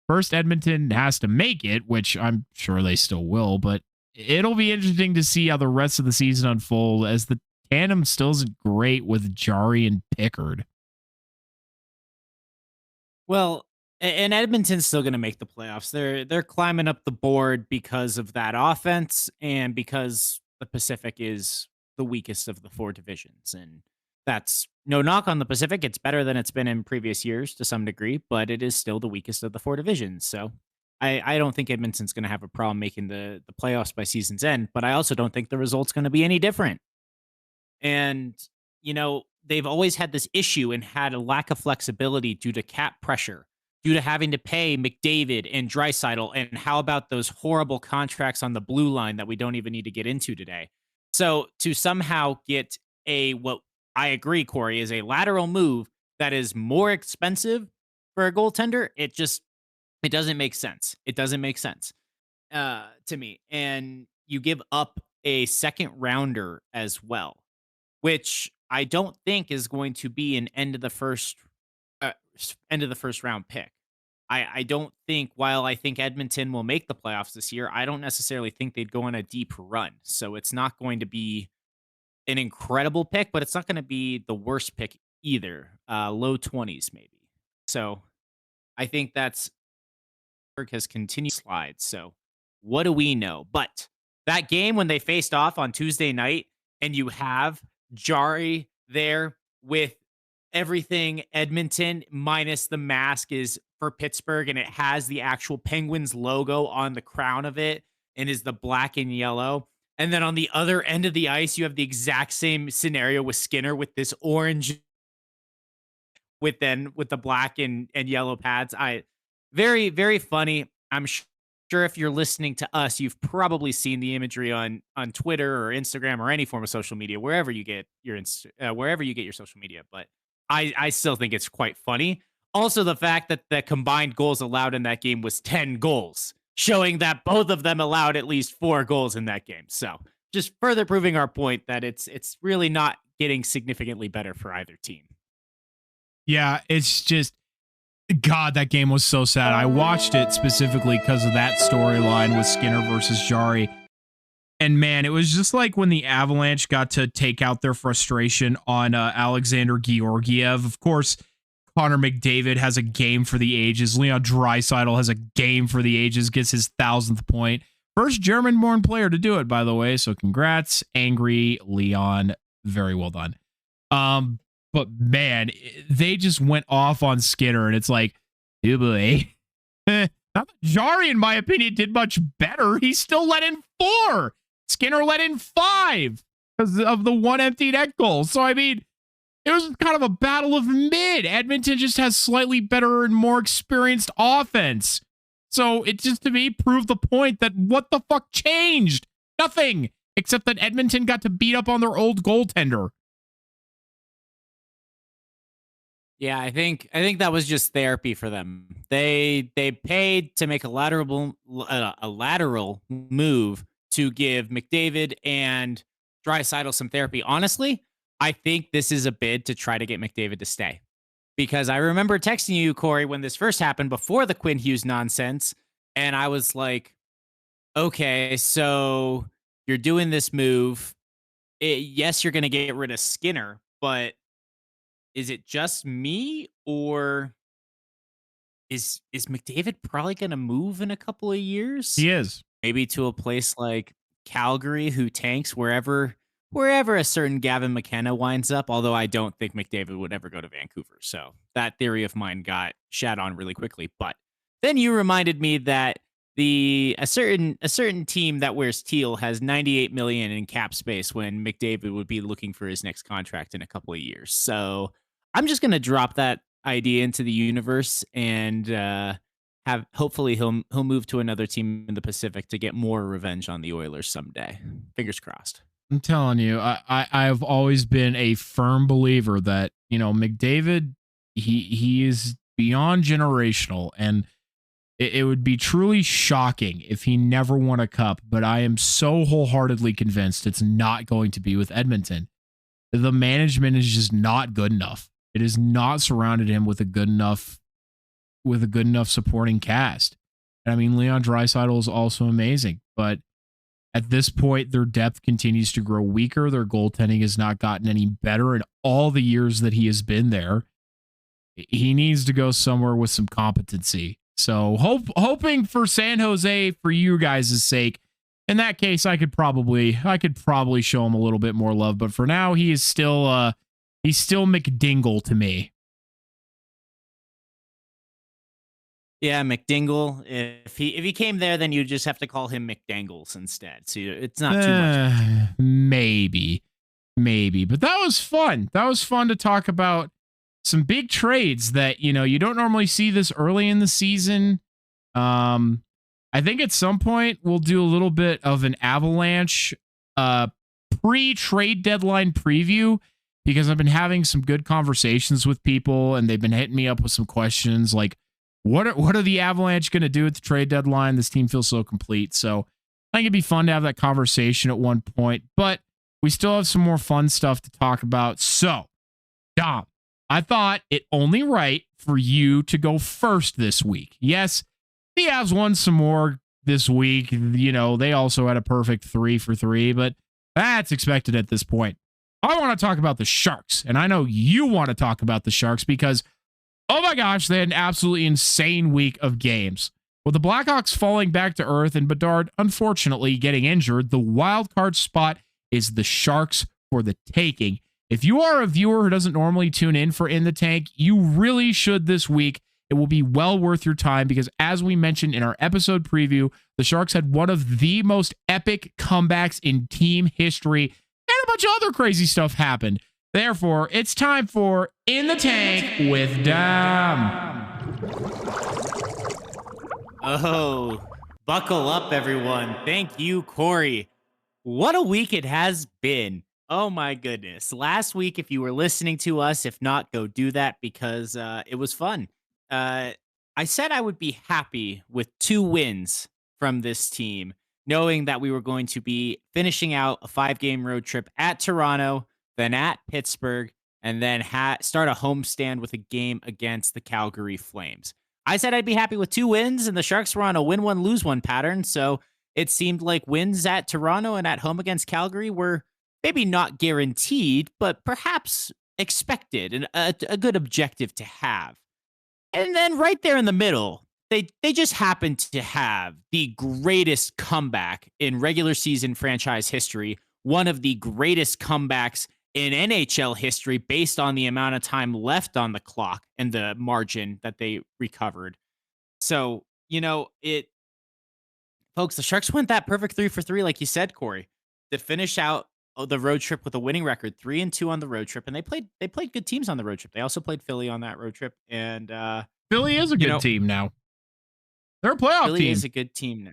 first Edmonton has to make it, which I'm sure they still will, but it'll be interesting to see how the rest of the season unfold as the tandem still isn't great with Jarry and Pickard. Well, and Edmonton's still going to make the playoffs. They're climbing up the board because of that offense and because the Pacific is the weakest of the four divisions. And that's no knock on the Pacific. It's better than it's been in previous years to some degree, but it is still the weakest of the four divisions. So I don't think Edmonton's going to have a problem making the playoffs by season's end, but I also don't think the result's going to be any different. And, they've always had this issue and had a lack of flexibility due to cap pressure, due to having to pay McDavid and Draisaitl. And how about those horrible contracts on the blue line that we don't even need to get into today? So to somehow get what I agree, Corey, is a lateral move that is more expensive for a goaltender, it doesn't make sense. It doesn't make sense to me. And you give up a second rounder as well, which I don't think is going to be an end of the first round pick. I don't think, while I think Edmonton will make the playoffs this year, I don't necessarily think they'd go on a deep run. So it's not going to be an incredible pick, but it's not going to be the worst pick either. Low 20s maybe. So I think that's has continued slides. So what do we know? But that game when they faced off on Tuesday night and you have Jarry there with everything Edmonton minus the mask is for Pittsburgh, and it has the actual Penguins logo on the crown of it and is the black and yellow. And then on the other end of the ice, you have the exact same scenario with Skinner with this orange with the black and yellow pads. Very, very funny. I'm sure if you're listening to us, you've probably seen the imagery on Twitter or Instagram or any form of social media, wherever you get your social media. But I still think it's quite funny. Also, the fact that the combined goals allowed in that game was 10 goals, showing that both of them allowed at least 4 goals in that game. So just further proving our point that it's really not getting significantly better for either team. Yeah, it's just God, that game was so sad. I watched it specifically because of that storyline with Skinner versus Jari. And man, it was just like when the Avalanche got to take out their frustration on Alexander Georgiev. Of course, Connor McDavid has a game for the ages. Leon Draisaitl has a game for the ages, gets his 1,000th point. First German-born player to do it, by the way. So congrats, angry Leon. Very well done. But man, they just went off on Skinner, and it's like, oh boy. Not that Jari, in my opinion, did much better. He still let in 4. Skinner let in 5 because of the one empty net goal. So, I mean, it was kind of a battle of mid. Edmonton just has slightly better and more experienced offense. So, it just, to me, proved the point that what the fuck changed? Nothing, except that Edmonton got to beat up on their old goaltender. Yeah, I think that was just therapy for them. They paid to make a lateral move to give McDavid and Draisaitl some therapy. Honestly, I think this is a bid to try to get McDavid to stay. Because I remember texting you, Corey, when this first happened before the Quinn Hughes nonsense, and I was like, okay, so you're doing this move. Yes, you're going to get rid of Skinner, but is it just me, or is McDavid probably going to move in a couple of years? He is. Maybe to a place like Calgary, who tanks wherever a certain Gavin McKenna winds up, although I don't think McDavid would ever go to Vancouver. So that theory of mine got shat on really quickly. But then you reminded me that a certain team that wears teal has 98 million in cap space when McDavid would be looking for his next contract in a couple of years. So I'm just going to drop that idea into the universe and hopefully he'll move to another team in the Pacific to get more revenge on the Oilers someday. Fingers crossed. I'm telling you, I've always been a firm believer that, McDavid, he is beyond generational, and it would be truly shocking if he never won a cup, but I am so wholeheartedly convinced it's not going to be with Edmonton. The management is just not good enough. It has not surrounded him with a good enough supporting cast. And I mean, Leon Draisaitl is also amazing, but at this point, their depth continues to grow weaker. Their goaltending has not gotten any better in all the years that he has been there. He needs to go somewhere with some competency. So hoping for San Jose for you guys' sake. In that case, I could probably show him a little bit more love, but for now, he is still he's still McDingle to me. Yeah, McDingle. If he came there, then you just have to call him McDangles instead. So it's not too much. Maybe. But that was fun. That was fun to talk about some big trades that, you don't normally see this early in the season. I think at some point we'll do a little bit of an Avalanche pre-trade deadline preview, because I've been having some good conversations with people and they've been hitting me up with some questions like, what are the Avalanche going to do at the trade deadline? This team feels so complete. So I think it'd be fun to have that conversation at one point, but we still have some more fun stuff to talk about. So, Dom, I thought it only right for you to go first this week. Yes, the Avs won some more this week. They also had a perfect 3 for 3, but that's expected at this point. I want to talk about the Sharks, and I know you want to talk about the Sharks because, oh my gosh, they had an absolutely insane week of games. With the Blackhawks falling back to earth and Bedard unfortunately getting injured, the wild card spot is the Sharks for the taking. If you are a viewer who doesn't normally tune in for In the Tank, you really should this week. It will be well worth your time because, as we mentioned in our episode preview, the Sharks had one of the most epic comebacks in team history, and a bunch of other crazy stuff happened. Therefore, it's time for In the Tank with Dom. Oh, buckle up, everyone. Thank you, Corey. What a week it has been. Oh, my goodness. Last week, if you were listening to us, if not, go do that because it was fun. I said I would be happy with 2 wins from this team, knowing that we were going to be finishing out a 5-game road trip at Toronto, then at Pittsburgh, and then start a homestand with a game against the Calgary Flames. I said I'd be happy with 2 wins, and the Sharks were on a win one, lose one pattern. So it seemed like wins at Toronto and at home against Calgary were maybe not guaranteed, but perhaps expected and a good objective to have. And then right there in the middle, they just happened to have the greatest comeback in regular season franchise history, one of the greatest comebacks in NHL history based on the amount of time left on the clock and the margin that they recovered. So, folks, the Sharks went that perfect 3-for-3, like you said, Corey, to finish out the road trip with a winning record, 3-2 on the road trip, and they played good teams on the road trip. They also played Philly on that road trip, and Philly is a good team now. They're a playoff Philly team. is a good team now.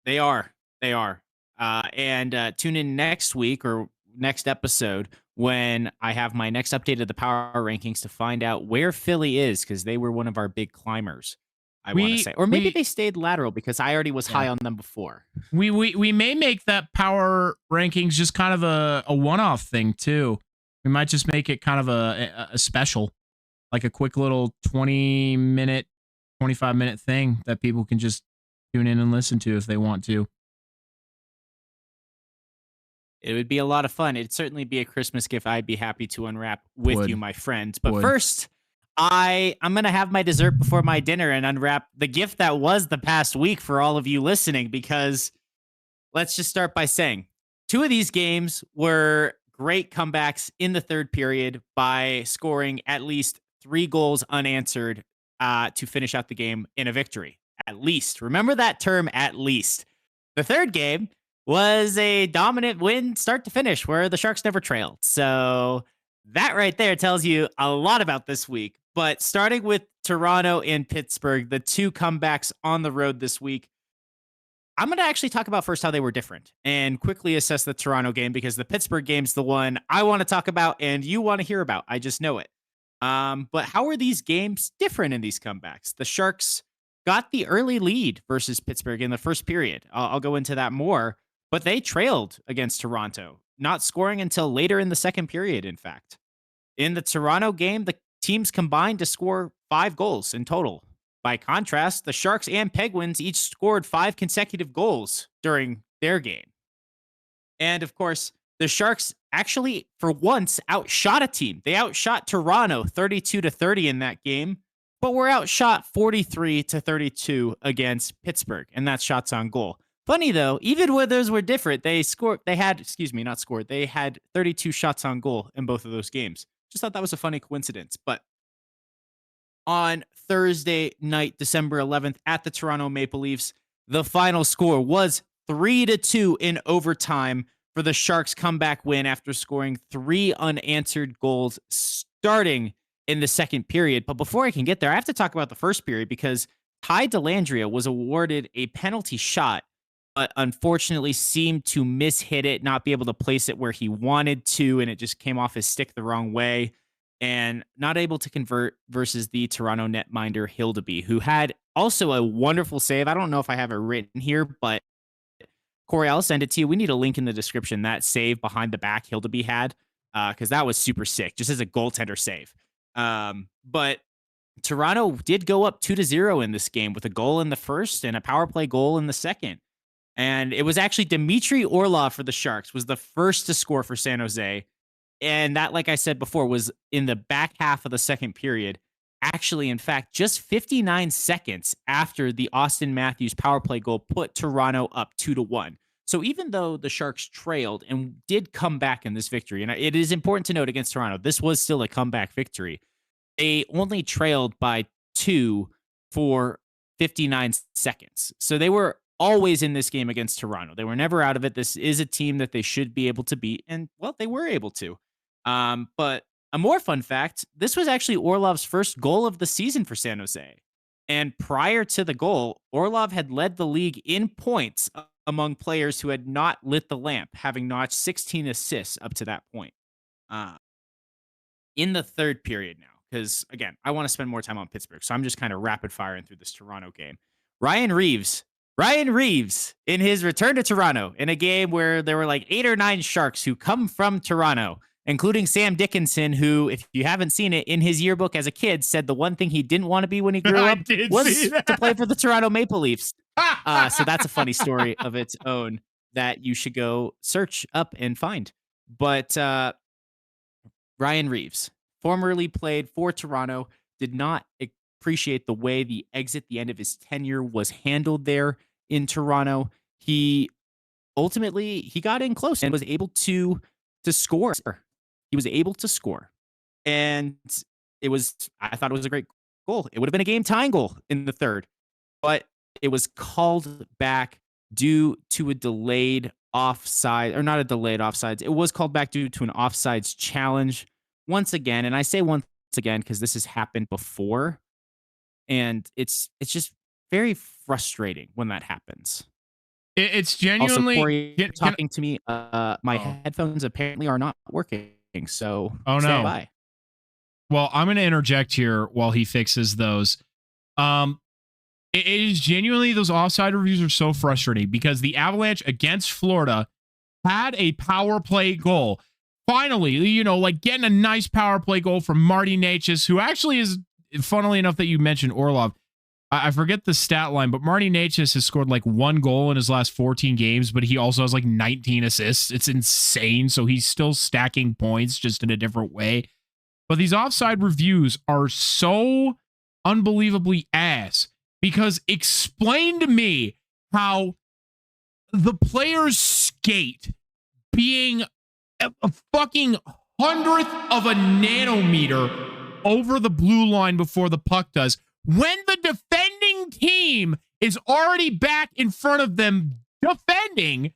They are. And tune in next week or next episode when I have my next update of the power rankings to find out where Philly is, because they were one of our big climbers. I want to say, or maybe they stayed lateral because I already was high on them before. We may make that power rankings just kind of a one-off thing too. We might just make it kind of a special, like a quick little 20-minute, 25-minute thing that people can just tune in and listen to if they want to. It would be a lot of fun. It'd certainly be a Christmas gift I'd be happy to unwrap with you, my friends. But first, I'm going to have my dessert before my dinner and unwrap the gift that was the past week for all of you listening, because let's just start by saying 2 of these games were great comebacks in the third period by scoring at least 3 goals unanswered to finish out the game in a victory. At least. Remember that term, at least. The third game was a dominant win start to finish where the Sharks never trailed. So that right there tells you a lot about this week. But starting with Toronto and Pittsburgh, the 2 comebacks on the road this week, I'm going to actually talk about first how they were different and quickly assess the Toronto game, because the Pittsburgh game's the one I want to talk about and you want to hear about. I just know it. But how are these games different in these comebacks? The Sharks got the early lead versus Pittsburgh in the first period. I'll go into that more. But they trailed against Toronto, not scoring until later in the second period, in fact. In the Toronto game, the teams combined to score 5 goals in total. By contrast, the Sharks and Penguins each scored 5 consecutive goals during their game. And of course, the Sharks actually, for once, outshot a team. They outshot Toronto 32-30 in that game, but were outshot 43-32 against Pittsburgh, and that's shots on goal. Funny though, even when those were different, they had 32 shots on goal in both of those games. Just thought that was a funny coincidence. But on Thursday night, December 11th, at the Toronto Maple Leafs, the final score was 3-2 in overtime for the Sharks' comeback win after scoring 3 unanswered goals starting in the second period. But before I can get there, I have to talk about the first period, because Ty Dellandrea was awarded a penalty shot, but unfortunately seemed to mishit it, not be able to place it where he wanted to, and it just came off his stick the wrong way, and not able to convert versus the Toronto netminder Hildeby, who had also a wonderful save. I don't know if I have it written here, but Corey, I'll send it to you. We need a link in the description. That save behind the back Hildeby had, because that was super sick, just as a goaltender save. But Toronto did go up 2-0 in this game with a goal in the first and a power play goal in the second. And it was actually Dmitry Orlov for the Sharks was the first to score for San Jose. And that, like I said before, was in the back half of the second period. Actually, in fact, just 59 seconds after the Austin Matthews power play goal put Toronto up 2-1. So even though the Sharks trailed and did come back in this victory, and it is important to note against Toronto, this was still a comeback victory. They only trailed by 2 for 59 seconds. So they were always in this game against Toronto. They were never out of it. This is a team that they should be able to beat, and, well, they were able to. But a more fun fact, this was actually Orlov's first goal of the season for San Jose. And prior to the goal, Orlov had led the league in points among players who had not lit the lamp, having notched 16 assists up to that point. In the third period now, because, again, I want to spend more time on Pittsburgh, so I'm just kind of rapid firing through this Toronto game. Ryan Reeves, in his return to Toronto in a game where there were like 8 or 9 Sharks who come from Toronto including Sam Dickinson, who, if you haven't seen it, in his yearbook as a kid, said the one thing he didn't want to be when he grew up was to play for the Toronto Maple Leafs. So that's a funny story of its own that you should go search up and find. But Ryan Reeves, formerly played for Toronto, did not appreciate the way the end of his tenure was handled there in Toronto. He ultimately got in close and was able to score. He was able to score. And I thought it was a great goal. It would have been a game tying goal in the third, but it was called back due to a delayed offside, or not a delayed offsides. It was called back due to an offsides challenge once again. And I say once again because this has happened before, and it's just very frustrating when that happens. It's genuinely also, Corey, talking to me. My headphones apparently are not working, so stand by. Well, I'm going to interject here while he fixes those. It is genuinely, those offside reviews are so frustrating because the Avalanche against Florida had a power play goal. Finally, like getting a nice power play goal from Marty Necas, who actually is, funnily enough that you mentioned Orlov. I forget the stat line, but Marty Necas has scored like 1 goal in his last 14 games, but he also has like 19 assists. It's insane. So he's still stacking points just in a different way. But these offside reviews are so unbelievably ass, because explain to me how the player's skate being a fucking 100th of a nanometer over the blue line before the puck does, when the defending team is already back in front of them defending.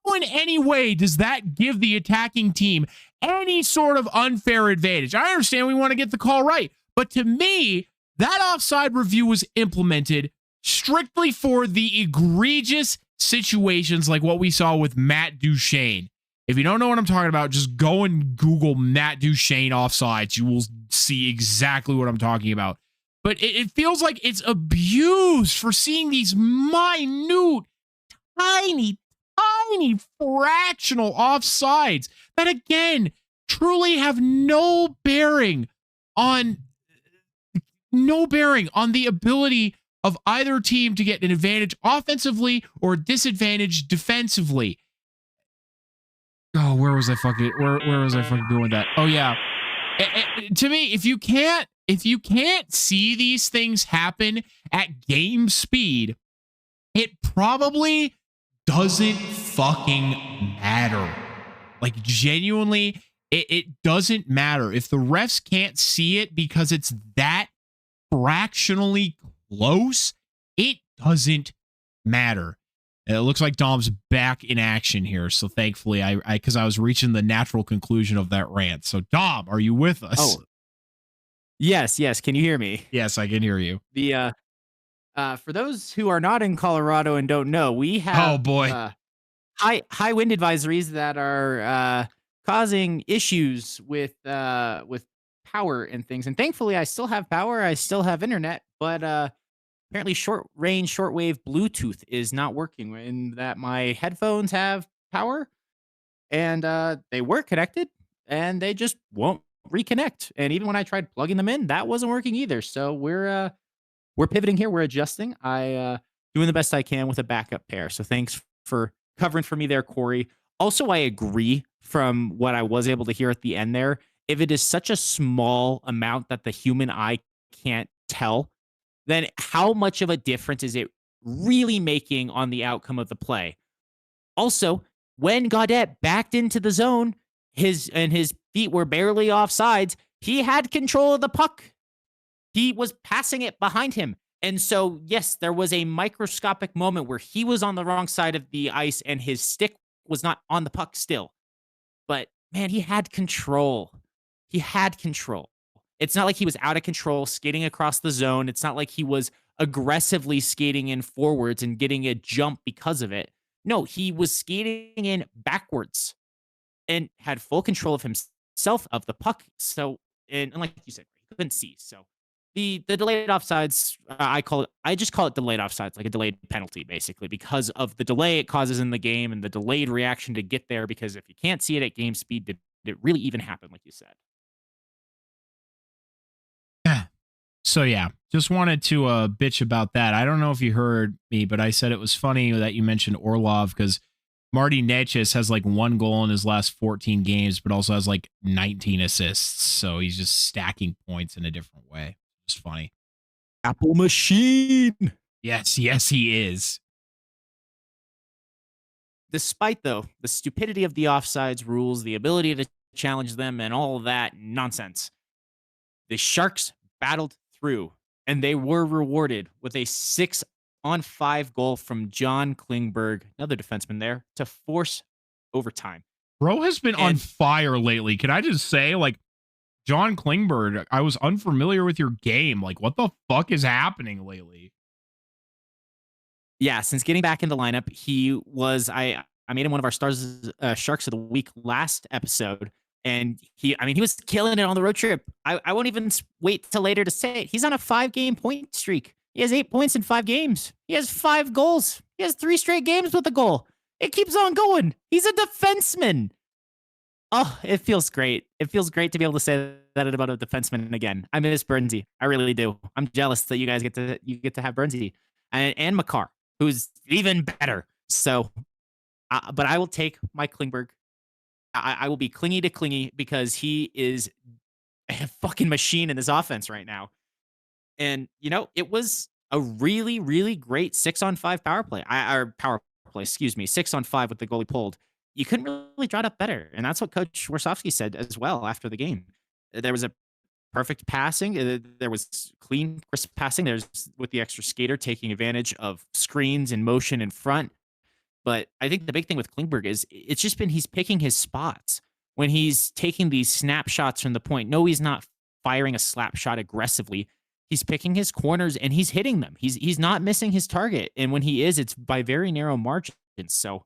How in any way does that give the attacking team any sort of unfair advantage? I understand we want to get the call right, but to me, that offside review was implemented strictly for the egregious situations like what we saw with Matt Duchene. If you don't know what I'm talking about, just go and Google Matt Duchene offsides. You will see exactly what I'm talking about. But it feels like it's abused for seeing these minute, tiny fractional offsides that, again, truly have no bearing on the ability of either team to get an advantage offensively or disadvantage defensively. Oh, where was I fucking going with that? Oh yeah. To me, if you can't see these things happen at game speed, it probably doesn't fucking matter. Like, genuinely, it doesn't matter. If the refs can't see it because it's that fractionally close, it doesn't matter. It looks like Dom's back in action here, so thankfully, because I was reaching the natural conclusion of that rant. So, Dom, are you with us? Oh, yes. Can you hear me? Yes, I can hear you. The for those who are not in Colorado and don't know, we have high wind advisories that are causing issues with power and things. And thankfully, I still have power. I still have internet, but apparently shortwave Bluetooth is not working, in that my headphones have power and they were connected and they just won't reconnect. And even when I tried plugging them in, that wasn't working either. So we're pivoting here. We're adjusting. Doing the best I can with a backup pair. So thanks for covering for me there, Corey. Also, I agree from what I was able to hear at the end there. If it is such a small amount that the human eye can't tell, then how much of a difference is it really making on the outcome of the play? Also, when Gaudette backed into the zone, his feet were barely offsides, he had control of the puck. He was passing it behind him. And so, yes, there was a microscopic moment where he was on the wrong side of the ice and his stick was not on the puck still. But, man, he had control. He had control. It's not like he was out of control skating across the zone. It's not like he was aggressively skating in forwards and getting a jump because of it. No, he was skating in backwards and had full control of himself, of the puck. So, and like you said, he couldn't see. So the delayed offsides, I just call it delayed offsides, like a delayed penalty, basically, because of the delay it causes in the game and the delayed reaction to get there. Because if you can't see it at game speed, the it really even happen, like you said. So yeah, just wanted to bitch about that. I don't know if you heard me, but I said it was funny that you mentioned Orlov because Marty Necas has like 1 goal in his last 14 games, but also has like 19 assists. So he's just stacking points in a different way. Just funny. Apple machine. Yes, yes, he is. Despite, though, the stupidity of the offsides rules, the ability to challenge them, and all that nonsense, the Sharks battled through, and they were rewarded with a 6-on-5 goal from John Klingberg, another defenseman there, to force overtime. Bro has been on fire lately. Can I just say, like, John Klingberg, I was unfamiliar with your game. Like, what the fuck is happening lately? Yeah, since getting back in the lineup, he was I made him one of our stars Sharks of the week last episode, and he was killing it on the road trip. I won't even wait till later to say it. He's on a 5-game point streak. He has 8 points in 5 games. He has 5 goals. He has 3 straight games with a goal. It keeps on going. He's a defenseman. Oh, it feels great. It feels great to be able to say that about a defenseman again. I miss Bernsey. I really do. I'm jealous that you guys get to have Bernsey and Makar, who's even better. So, but I will take Mike Klingberg. I will be clingy to clingy because he is a fucking machine in this offense right now. And it was a really, really great 6-on-5 power play. Excuse me, 6-on-5 with the goalie pulled. You couldn't really draw it up better, and that's what Coach Warsofsky said as well after the game. There was a perfect passing. There was clean, crisp passing. There's with the extra skater taking advantage of screens and motion in front. But I think the big thing with Klingberg is it's just been he's picking his spots when he's taking these snapshots from the point. No, he's not firing a slap shot aggressively. He's picking his corners and he's hitting them. He's not missing his target, and when he is, it's by very narrow margins. So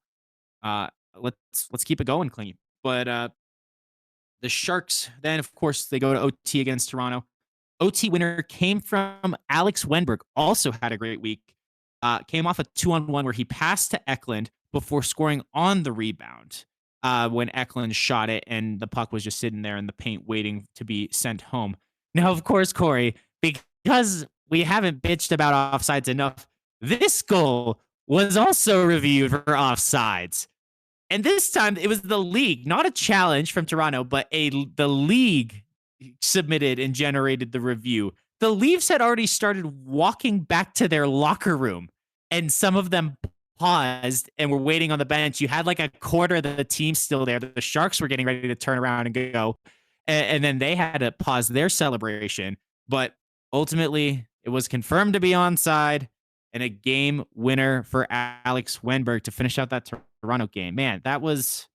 let's keep it going, Clingy. But the Sharks, then, of course, they go to OT against Toronto. OT winner came from Alex Wenberg, also had a great week. Came off a 2-on-1 where he passed to Eklund before scoring on the rebound when Eklund shot it, and the puck was just sitting there in the paint waiting to be sent home. Now, of course, Corey, because we haven't bitched about offsides enough, this goal was also reviewed for offsides. And this time it was the league, not a challenge from Toronto, but the league submitted and generated the review. The Leafs had already started walking back to their locker room, and some of them paused and were waiting on the bench. You had like a quarter of the team still there. The Sharks were getting ready to turn around and go, and then they had to pause their celebration. But ultimately, it was confirmed to be onside, and a game winner for Alex Wenberg to finish out that Toronto game. Man, that was,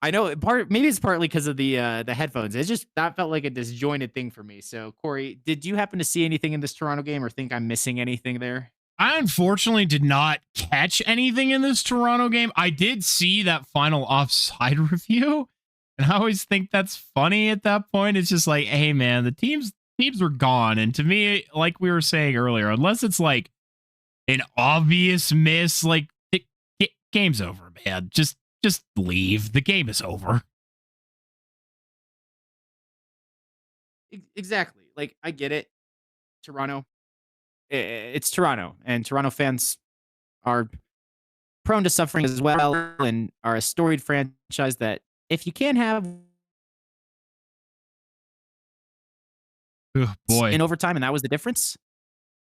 I know maybe it's partly because of the headphones. It's just that felt like a disjointed thing for me. So, Corey, did you happen to see anything in this Toronto game or think I'm missing anything there? I unfortunately did not catch anything in this Toronto game. I did see that final offside review, and I always think that's funny at that point. It's just like, hey man, the teams were gone. And to me, like we were saying earlier, unless it's like an obvious miss, like game's over, man. Just leave. The game is over. Exactly. Like, I get it. Toronto. It's Toronto, and Toronto fans are prone to suffering as well and are a storied franchise that if you can't have in overtime, and that was the difference,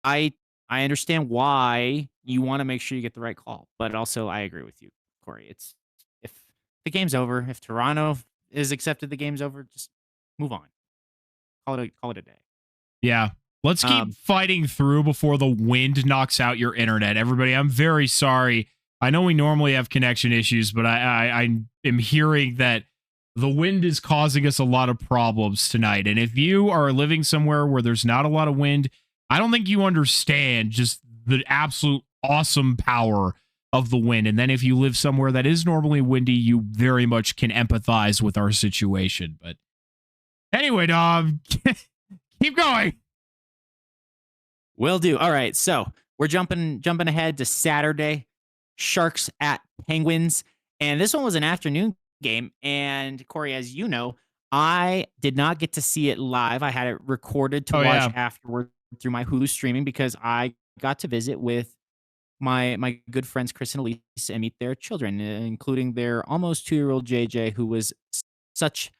I understand why you want to make sure you get the right call. But also, I agree with you, Corey. It's if the game's over, if Toronto is accepted the game's over, just move on. Call it a day. Yeah. Let's keep fighting through before the wind knocks out your internet. Everybody, I'm very sorry. I know we normally have connection issues, but I am hearing that the wind is causing us a lot of problems tonight. And if you are living somewhere where there's not a lot of wind, I don't think you understand just the absolute awesome power of the wind. And then if you live somewhere that is normally windy, you very much can empathize with our situation. But anyway, dog, keep going. Will do. All right, so we're jumping ahead to Saturday. Sharks at Penguins, and this one was an afternoon game. And Corey, as you know, I did not get to see it live. I had it recorded to Oh watch yeah. afterward through my Hulu streaming because I got to visit with my good friends Chris and Elise and meet their children, including their almost 2-year-old JJ, who was such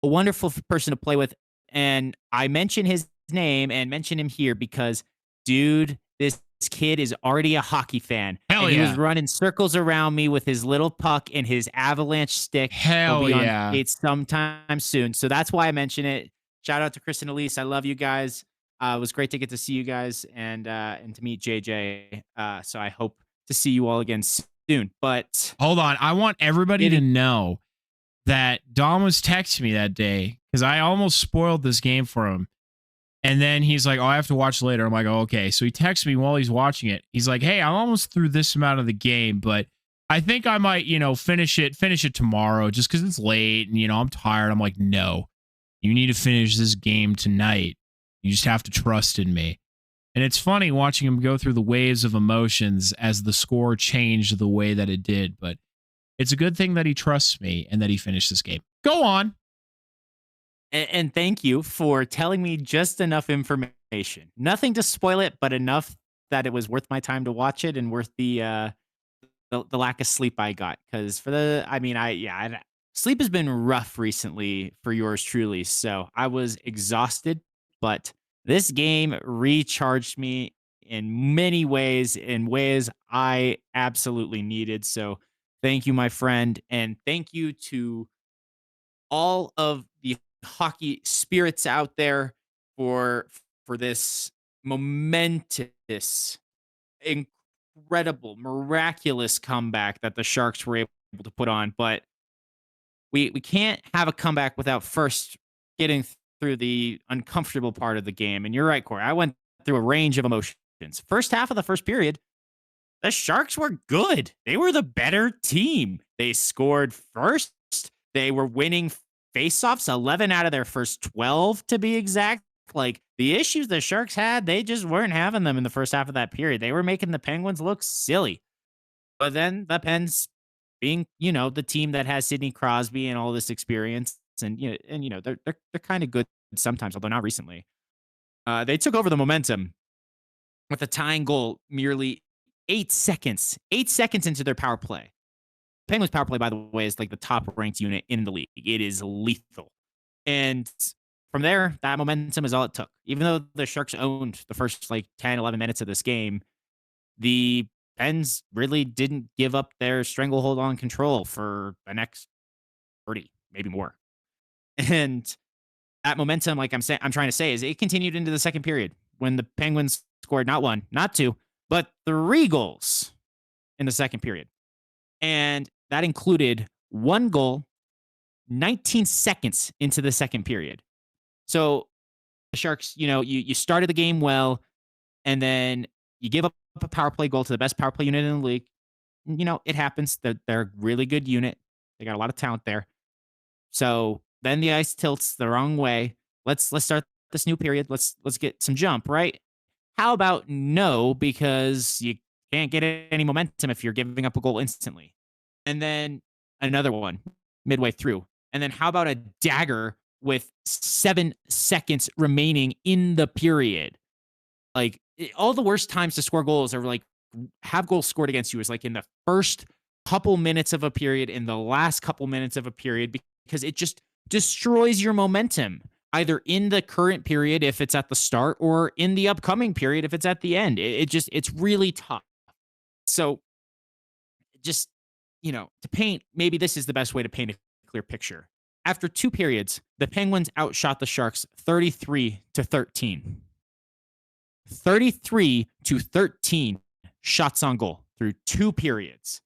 a wonderful person to play with. And I mention his name and mention him here because, dude, this kid is already a hockey fan. Hell And he was yeah. running circles around me with his little puck and his avalanche stick. He'll Hell be on yeah. skates sometime soon. So that's why I mention it. Shout out to Chris and Elise. I love you guys. It was great to get to see you guys and to meet JJ. So I hope to see you all again soon. But Hold on. I want everybody to getting know that Dom was texting me that day because I almost spoiled this game for him. And then he's like, oh, I have to watch later. I'm like, oh, okay. So he texts me while he's watching it. He's like, hey, I'm almost through this amount of the game, but I think I might, finish it tomorrow just because it's late and, I'm tired. I'm like, no, you need to finish this game tonight. You just have to trust in me. And it's funny watching him go through the waves of emotions as the score changed the way that it did. But it's a good thing that he trusts me and that he finished this game. Go on. And thank you for telling me just enough information. Nothing to spoil it, but enough that it was worth my time to watch it and worth the lack of sleep I got. Because sleep has been rough recently for yours truly. So I was exhausted, but this game recharged me in many ways, in ways I absolutely needed. So thank you, my friend, and thank you to all of the hockey spirits out there for this momentous, incredible, miraculous comeback that the Sharks were able to put on. But we can't have a comeback without first getting through the uncomfortable part of the game. And you're right, Corey. I went through a range of emotions. First half of the first period, the Sharks were good. They were the better team. They scored first. They were winning faceoffs, 11 out of their first 12 to be exact. Like, the issues the Sharks had, they just weren't having them in the first half of that period. They were making the Penguins look silly. But then the Pens being, the team that has Sidney Crosby and all this experience, and they're kind of good sometimes, although not recently. They took over the momentum with a tying goal merely 8 seconds into their power play. Penguins power play, by the way, is like the top ranked unit in the league. It is lethal. And from there, that momentum is all it took. Even though the Sharks owned the first 10, 11 minutes of this game, the Pens really didn't give up their stranglehold on control for the next 30, maybe more. And that momentum, like I'm trying to say, is it continued into the second period when the Penguins scored not one, not two, but 3 goals in the second period. And that included 1 goal 19 seconds into the second period. So the Sharks, you started the game well, and then you give up a power play goal to the best power play unit in the league. It happens. They're a really good unit. They got a lot of talent there. So then the ice tilts the wrong way. Let's start this new period. Let's get some jump, right? How about no, because you can't get any momentum if you're giving up a goal instantly. And then another one midway through. And then how about a dagger with 7 seconds remaining in the period? All the worst times to score goals are have goals scored against you is in the first couple minutes of a period, in the last couple minutes of a period, because it just destroys your momentum, either in the current period if it's at the start or in the upcoming period if it's at the end. It's really tough. So just, to paint, maybe this is the best way to paint a clear picture. After 2 periods, the Penguins outshot the Sharks 33-13. 33-13 shots on goal through 2 periods.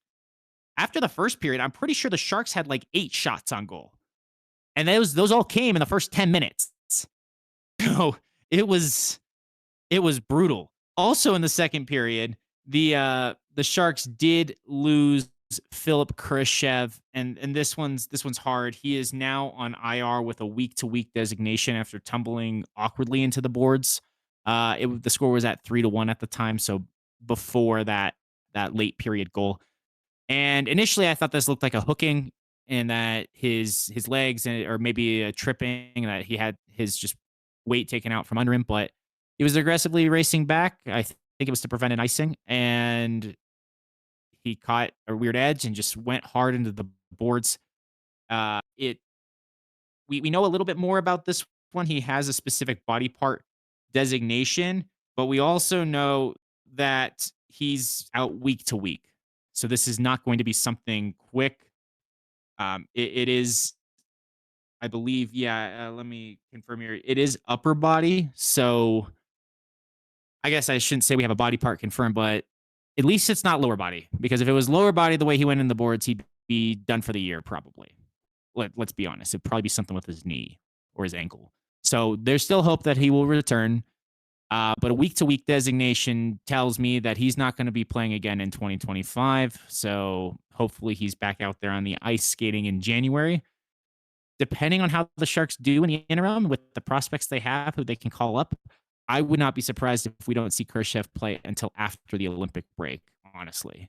After the first period, I'm pretty sure the Sharks had 8 shots on goal. And those all came in the first 10 minutes. So it was brutal. Also in the second period, the Sharks did lose Philip Khrushchev, and this one's hard. He is now on IR with a week-to-week designation after tumbling awkwardly into the boards. The score was at 3-1 at the time, so before that late period goal. And initially, I thought this looked like a hooking and that his legs or maybe a tripping, that he had his just weight taken out from under him, but he was aggressively racing back. I think it was to prevent an icing, and he caught a weird edge and just went hard into the boards. It we know a little bit more about this one. He has a specific body part designation, but we also know that he's out week to week. So this is not going to be something quick. It is, I believe, yeah. Let me confirm here. It is upper body, so I guess I shouldn't say we have a body part confirmed, but at least it's not lower body. Because if it was lower body, the way he went in the boards, he'd be done for the year probably. Let's be honest. It'd probably be something with his knee or his ankle. So there's still hope that he will return. But a week-to-week designation tells me that he's not going to be playing again in 2025. So hopefully he's back out there on the ice skating in January. Depending on how the Sharks do in the interim with the prospects they have who they can call up, I would not be surprised if we don't see Khrushchev play until after the Olympic break, honestly.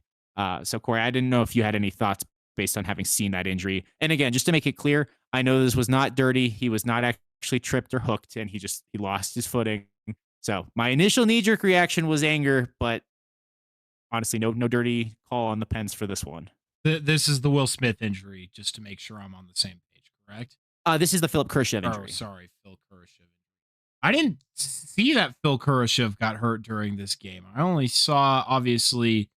So, Corey, I didn't know if you had any thoughts based on having seen that injury. And again, just to make it clear, I know this was not dirty. He was not actually tripped or hooked, and he lost his footing. So my initial knee-jerk reaction was anger, but honestly, no dirty call on the Pens for this one. This is the Will Smith injury, just to make sure I'm on the same page, correct? This is the Philip Khrushchev injury. Oh, sorry, Phil Khrushchev. I didn't see that Phil Khrushchev got hurt during this game. I only saw, obviously,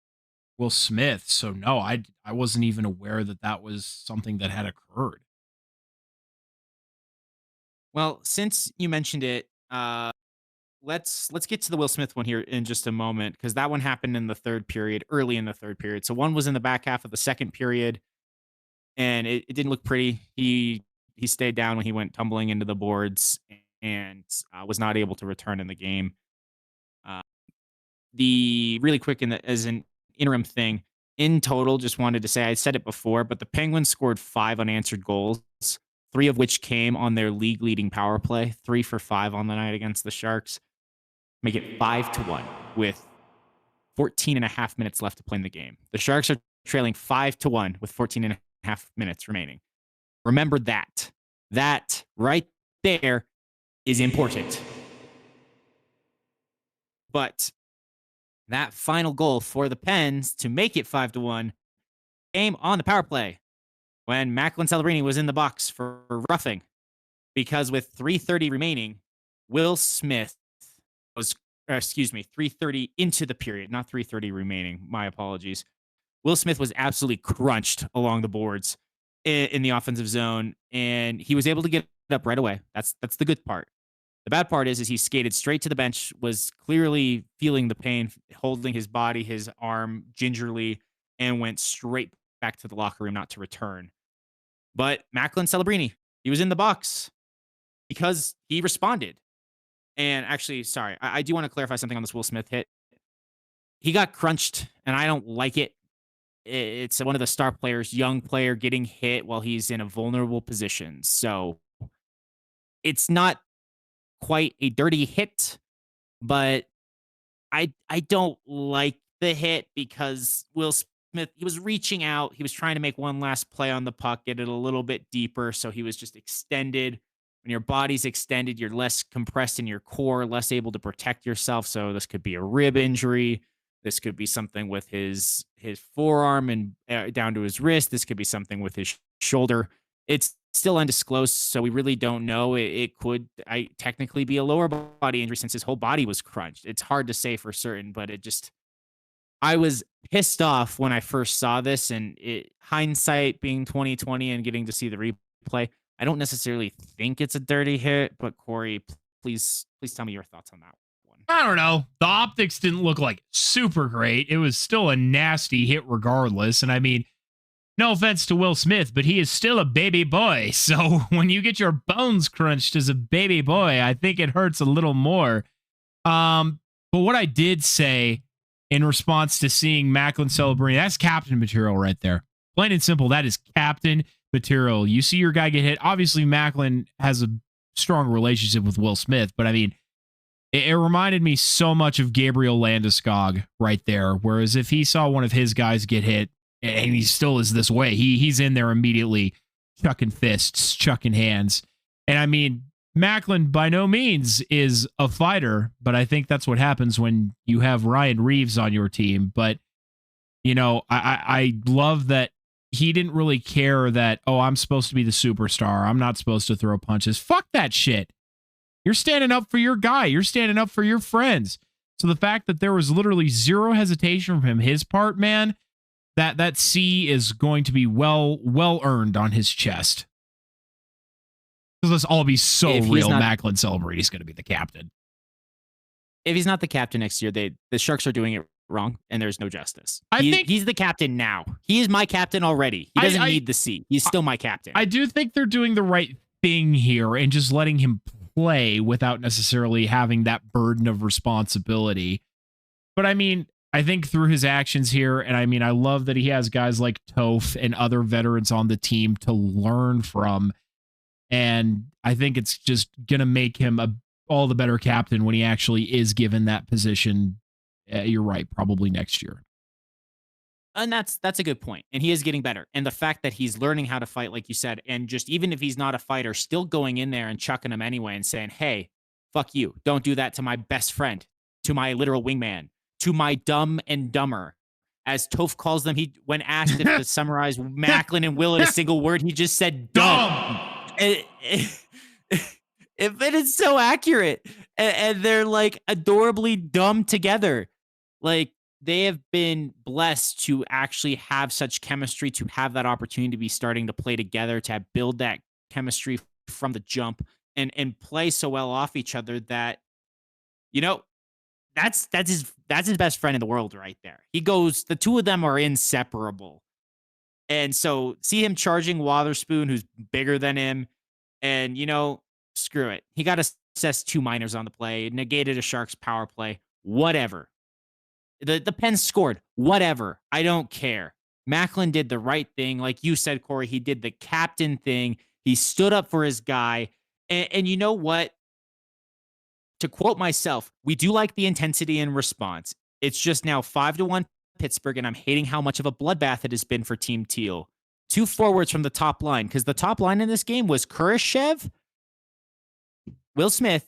Will Smith. So, no, I wasn't even aware that was something that had occurred. Well, since you mentioned it, let's get to the Will Smith one here in just a moment, because that one happened in the third period, early in the third period. So one was in the back half of the second period, and it didn't look pretty. He stayed down when he went tumbling into the boards and was not able to return in the game. The really quick as an interim thing, in total, just wanted to say, I said it before, but the Penguins scored 5 unanswered goals, 3 of which came on their league leading power play, 3 for 5 on the night against the Sharks. Make it 5-1 with 14 and a half minutes left to play in the game. The Sharks are trailing 5-1 with 14 and a half minutes remaining. Remember that. That right there is important. But that final goal for the Pens to make it 5-1 came on the power play when MacLeod Celebrini was in the box for roughing, because with 3:30 remaining, Will Smith was, 3:30 into the period, not 3:30 remaining. My apologies. Will Smith was absolutely crunched along the boards in the offensive zone, and he was able to get up right away. That's the good part. The bad part is he skated straight to the bench, was clearly feeling the pain, holding his body, his arm gingerly, and went straight back to the locker room, not to return. But MacLeod Celebrini, he was in the box because he responded. And actually, sorry, I do want to clarify something on this Will Smith hit. He got crunched, and I don't like it. It's one of the star players, young player, getting hit while he's in a vulnerable position. So it's not quite a dirty hit, but I don't like the hit because Will Smith, he was reaching out. He was trying to make one last play on the puck, get it a little bit deeper. So he was just extended. When your body's extended, you're less compressed in your core, less able to protect yourself. So this could be a rib injury. This could be something with his forearm and down to his wrist. This could be something with his shoulder. It's still undisclosed, so we really don't know. It could technically be a lower body injury since his whole body was crunched. It's hard to say for certain, but I was pissed off when I first saw this, and hindsight being 2020 and getting to see the replay, I don't necessarily think it's a dirty hit, but Corey, please tell me your thoughts on that one. I don't know. The optics didn't look like super great. It was still a nasty hit regardless. And I mean, no offense to Will Smith, but he is still a baby boy. So when you get your bones crunched as a baby boy, I think it hurts a little more. But what I did say in response to seeing MacLeod Celebrini, that's captain material right there. Plain and simple, that is captain material. You see your guy get hit. Obviously, MacLeod has a strong relationship with Will Smith, but I mean, it reminded me so much of Gabriel Landeskog right there. Whereas if he saw one of his guys get hit, and he still is this way. He's in there immediately, chucking fists, chucking hands. And I mean, Macklin by no means is a fighter, but I think that's what happens when you have Ryan Reeves on your team. But, you know, I love that he didn't really care that, oh, I'm supposed to be the superstar. I'm not supposed to throw punches. Fuck that shit. You're standing up for your guy. You're standing up for your friends. So the fact that there was literally zero hesitation from him, his part, man, that C is going to be well earned on his chest. Because let's all be so real. Macklin celebrate. He's going to be the captain. If he's not the captain next year, the Sharks are doing it wrong, and there's no justice. I think he's the captain now. He is my captain already. He doesn't need the C. He's still my captain. I do think they're doing the right thing here and just letting him play without necessarily having that burden of responsibility. But I mean, I think through his actions here, and I mean, I love that he has guys like Toph and other veterans on the team to learn from. And I think it's just going to make him all the better captain when he actually is given that position. You're right, probably next year. And that's a good point. And he is getting better. And the fact that he's learning how to fight, like you said, and just even if he's not a fighter, still going in there and chucking him anyway and saying, hey, fuck you. Don't do that to my best friend, to my literal wingman, to my dumb and dumber. As Toph calls them, when asked to summarize Macklin and Will in a single word, he just said dumb. If it is so accurate, and they're like adorably dumb together. Like, they have been blessed to actually have such chemistry, to have that opportunity to be starting to play together, to build that chemistry from the jump and play so well off each other that, you know, that's his best friend in the world right there. The two of them are inseparable. And so see him charging Wotherspoon, who's bigger than him, and, you know, screw it. He got assessed 2 minors on the play, negated a Sharks power play, whatever. The Pens scored, whatever. I don't care. Macklin did the right thing. Like you said, Corey, he did the captain thing. He stood up for his guy. And you know what? To quote myself, we do like the intensity and response. It's just now 5-1 Pittsburgh, and I'm hating how much of a bloodbath it has been for Team Teal. 2 forwards from the top line, because the top line in this game was Kurashev, Will Smith,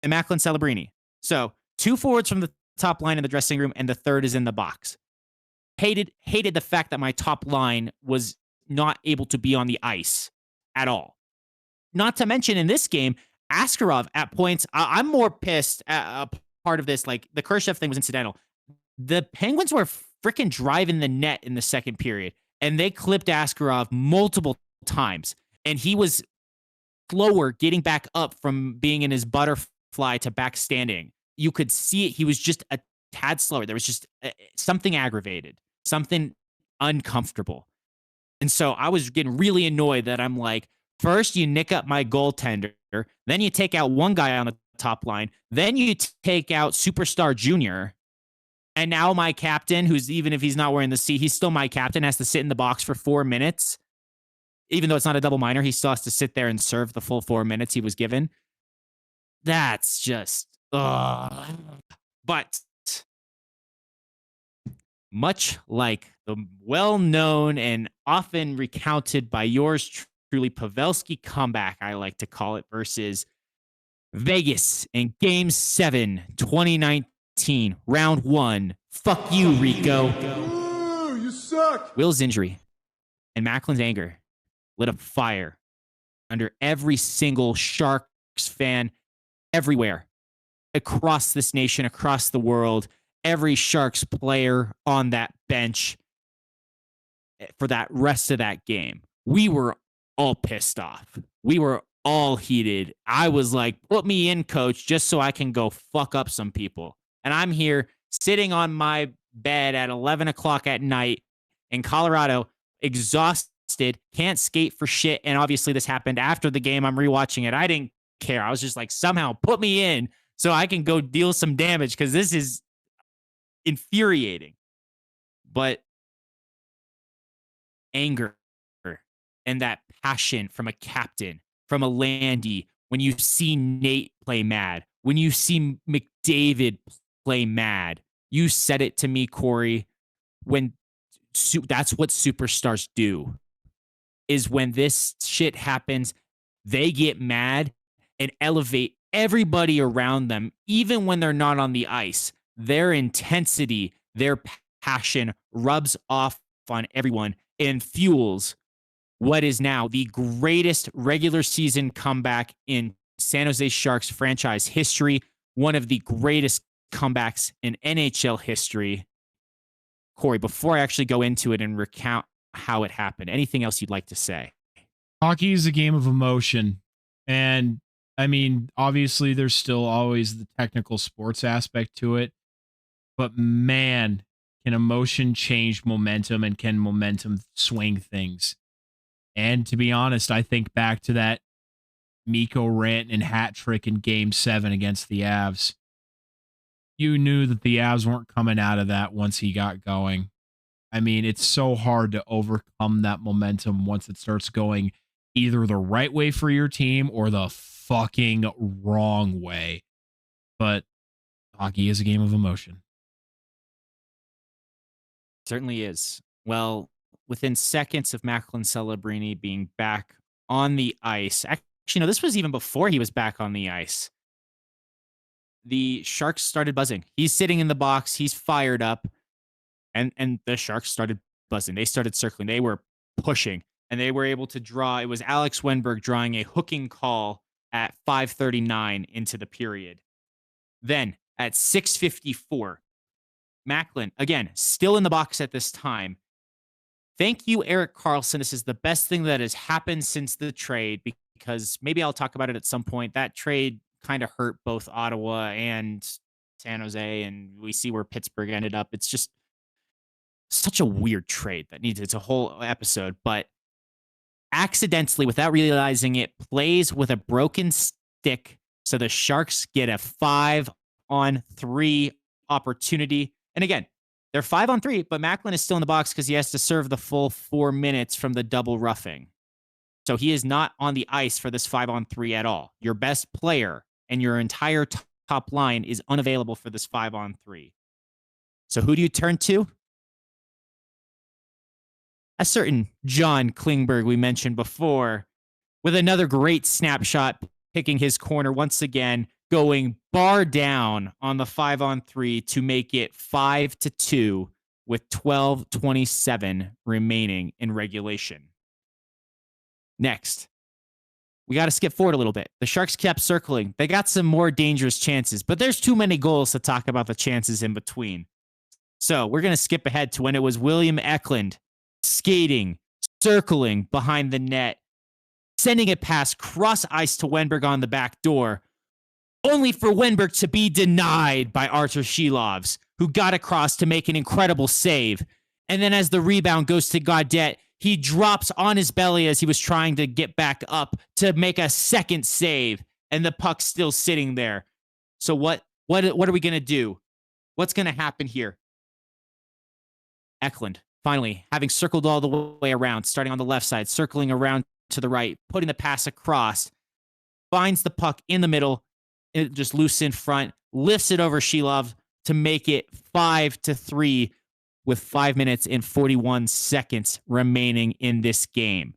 and Macklin Celebrini. So 2 forwards from the top line in the dressing room, and the third is in the box. Hated the fact that my top line was not able to be on the ice at all. Not to mention in this game, Askarov at points, I'm more pissed at a part of this. Like, the Kurashev thing was incidental. The Penguins were freaking driving the net in the second period, and they clipped Askarov multiple times, and he was slower getting back up from being in his butterfly to back standing. You could see it. He was just a tad slower. There was just something aggravated, something uncomfortable. And so I was getting really annoyed that I'm like, first you nick up my goaltender, then you take out one guy on the top line, then you take out Superstar Junior, and now my captain, who's, even if he's not wearing the C, he's still my captain, has to sit in the box for 4 minutes. Even though it's not a double minor, he still has to sit there and serve the full 4 minutes he was given. That's just, but much like the well-known and often recounted by yours truly Pavelski comeback, I like to call it, versus Vegas in Game 7, 2019, Round 1. Fuck you, Rico. Ooh, you suck. Will's injury and Macklin's anger lit a fire under every single Sharks fan everywhere, across this nation, across the world, every Sharks player on that bench for that rest of that game. We were all pissed off. We were all heated. I was like, put me in, coach, just so I can go fuck up some people. And I'm here sitting on my bed at 11 o'clock at night in Colorado, exhausted, can't skate for shit. And obviously this happened after the game. I'm rewatching it. I didn't care. I was just like, somehow put me in so I can go deal some damage, because this is infuriating. But anger and that passion from a captain, from a Landy, when you see Nate play mad, when you see McDavid play mad, you said it to me, Corey, when that's what superstars do. Is when this shit happens, they get mad and elevate everybody around them, even when they're not on the ice. Their intensity, their passion rubs off on everyone and fuels what is now the greatest regular season comeback in San Jose Sharks franchise history, one of the greatest comebacks in NHL history. Corey, before I actually go into it and recount how it happened, anything else you'd like to say? Hockey is a game of emotion. And I mean, obviously, there's still always the technical sports aspect to it. But man, can emotion change momentum and can momentum swing things? And to be honest, I think back to that Mikko Rantanen hat trick in Game 7 against the Avs. You knew that the Avs weren't coming out of that once he got going. I mean, it's so hard to overcome that momentum once it starts going either the right way for your team or the fucking wrong way. But hockey is a game of emotion. Certainly is. Well, within seconds of Macklin Celebrini being back on the ice, actually, no, this was even before he was back on the ice. The Sharks started buzzing. He's sitting in the box. He's fired up. And the Sharks started buzzing. They started circling. They were pushing. And they were able to draw. It was Alex Wenberg drawing a hooking call at 5:39 into the period. Then at 6:54, Macklin, again, still in the box at this time. Thank you, Erik Karlsson. This is the best thing that has happened since the trade, because maybe I'll talk about it at some point. That trade kind of hurt both Ottawa and San Jose, and we see where Pittsburgh ended up. It's just such a weird trade that needs its a whole episode, but accidentally, without realizing it, plays with a broken stick. So the Sharks get a 5-on-3 opportunity. And again, they're 5-on-3, but Macklin is still in the box because he has to serve the full 4 minutes from the double roughing. So he is not on the ice for this 5-on-3 at all. Your best player and your entire top line is unavailable for this 5-on-3. So who do you turn to? A certain John Klingberg we mentioned before, with another great snapshot, picking his corner once again, going bar down on the 5-on-3 to make it 5-2 with 12:27 remaining in regulation. Next, we got to skip forward a little bit. The Sharks kept circling. They got some more dangerous chances, but there's too many goals to talk about the chances in between. So we're going to skip ahead to when it was William Eklund skating, circling behind the net, sending it past cross ice to Wenberg on the back door, only for Wenberg to be denied by Artur Shilovs, who got across to make an incredible save. And then as the rebound goes to Gaudette, he drops on his belly as he was trying to get back up to make a second save, and the puck's still sitting there. So what are we going to do? What's going to happen here? Eklund, finally, having circled all the way around, starting on the left side, circling around to the right, putting the pass across, finds the puck in the middle, just loose in front, lifts it over Shilov to make it 5-3 with 5 minutes and 41 seconds remaining in this game.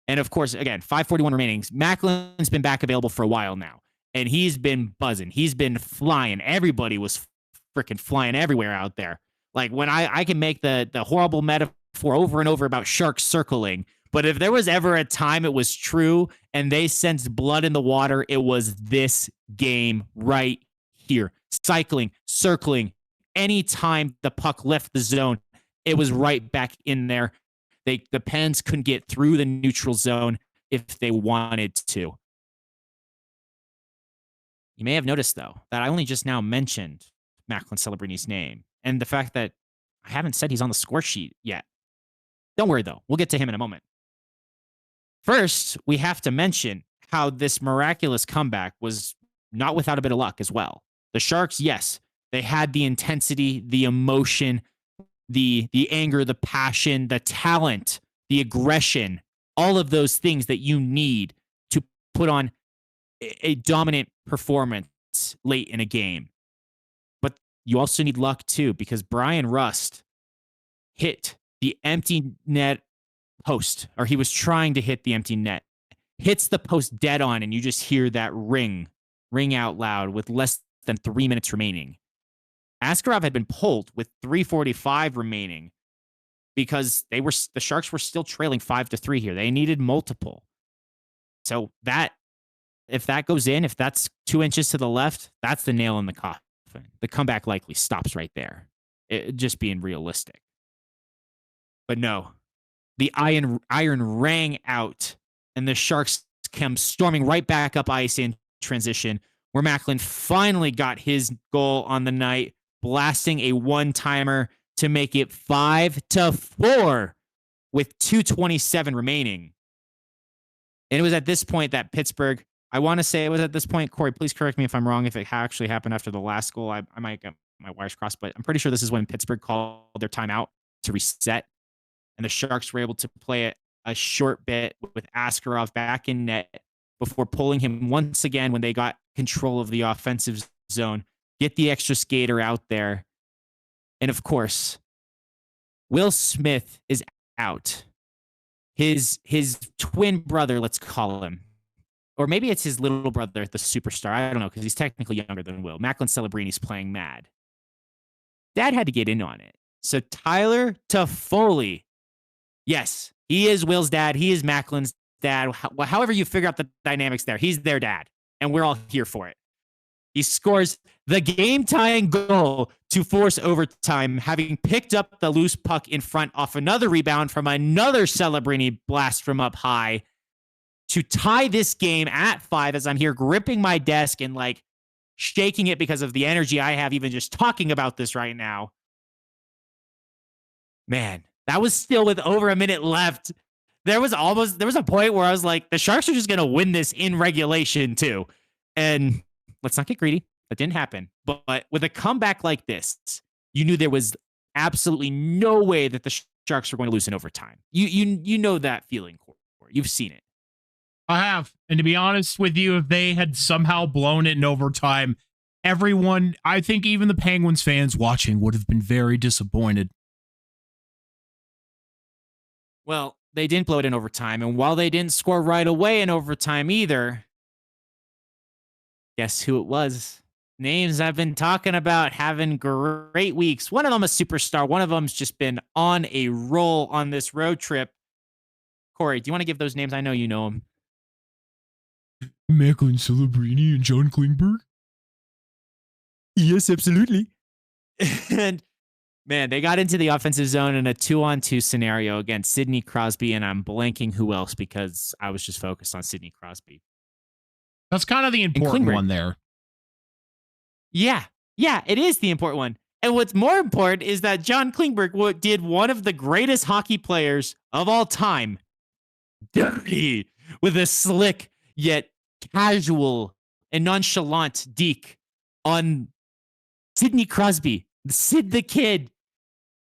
And of course, again, 5:41 remaining. Macklin's been back available for a while now, and he's been buzzing. He's been flying. Everybody was freaking flying everywhere out there. Like when I can make the horrible metaphor over and over about sharks circling, but if there was ever a time it was true and they sensed blood in the water, it was this game right here. Cycling, circling. Anytime the puck left the zone, it was right back in there. The Pens couldn't get through the neutral zone if they wanted to. You may have noticed, though, that I only just now mentioned Macklin Celebrini's name and the fact that I haven't said he's on the score sheet yet. Don't worry, though. We'll get to him in a moment. First, we have to mention how this miraculous comeback was not without a bit of luck as well. The Sharks, yes, they had the intensity, the emotion, the anger, the passion, the talent, the aggression, all of those things that you need to put on a dominant performance late in a game. But you also need luck too, because Brian Rust hit the empty net post, or he was trying to hit the empty net, hits the post dead on, and you just hear that ring out loud with less than 3 minutes remaining. Askarov had been pulled with 3:45 remaining because the Sharks were still trailing 5-3 here. They needed multiple. So if that goes in, if that's 2 inches to the left, that's the nail in the coffin. The comeback likely stops right there. Just being realistic. But no, the iron rang out, and the Sharks came storming right back up ice in transition, where MacLeod finally got his goal on the night, blasting a one-timer to make it 5-4 with 2:27 remaining. And it was at this point that Pittsburgh, I want to say it was at this point, Corey, please correct me if I'm wrong, if it actually happened after the last goal. I might get my wires crossed, but I'm pretty sure this is when Pittsburgh called their timeout to reset, and the Sharks were able to play it a short bit with Askarov back in net before pulling him once again when they got control of the offensive zone, get the extra skater out there. And of course, Will Smith is out. His twin brother, let's call him, or maybe it's his little brother, the superstar. I don't know, because he's technically younger than Will. MacLeod Celebrini's playing mad. Dad had to get in on it. So Tyler Toffoli, yes, he is Will's dad. He is MacLeod's dad. However you figure out the dynamics there, he's their dad, and we're all here for it. He scores the game-tying goal to force overtime, having picked up the loose puck in front off another rebound from another Celebrini blast from up high to tie this game at 5 as I'm here gripping my desk and like shaking it because of the energy I have even just talking about this right now. Man, that was still with over a minute left. There was a point where I was like, the Sharks are just going to win this in regulation too. And let's not get greedy. That didn't happen. But with a comeback like this, you knew there was absolutely no way that the Sharks were going to lose in overtime. You know that feeling, Corey. You've seen it. I have. And to be honest with you, if they had somehow blown it in overtime, everyone, I think even the Penguins fans watching would have been very disappointed. Well, they didn't blow it in overtime. And while they didn't score right away in overtime either, guess who it was? Names I've been talking about having great weeks. One of them a superstar. One of them's just been on a roll on this road trip. Corey, do you want to give those names? I know you know them. MacLeod Celebrini and John Klingberg? Yes, absolutely. And man, they got into the offensive zone in a 2-on-2 scenario against Sidney Crosby, and I'm blanking who else because I was just focused on Sidney Crosby. That's kind of the important one there. Yeah, it is the important one. And what's more important is that John Klingberg did one of the greatest hockey players of all time dirty with a slick yet casual and nonchalant deke on Sidney Crosby, Sid the Kid.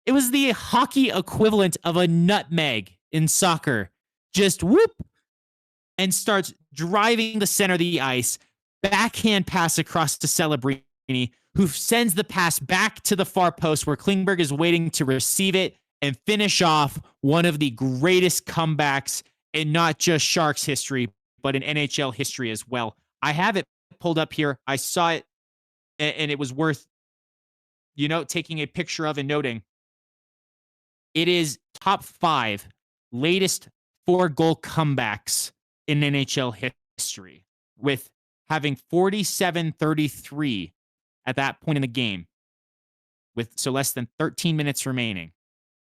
It was the hockey equivalent of a nutmeg in soccer. Just whoop and starts driving the center of the ice. Backhand pass across to Celebrini, who sends the pass back to the far post where Klingberg is waiting to receive it and finish off one of the greatest comebacks in not just Sharks history, but in NHL history as well. I have it pulled up here. I saw it, and it was worth, taking a picture of and noting. It is top 5 latest 4-goal comebacks in NHL history, with having 47-33 at that point in the game, with less than 13 minutes remaining.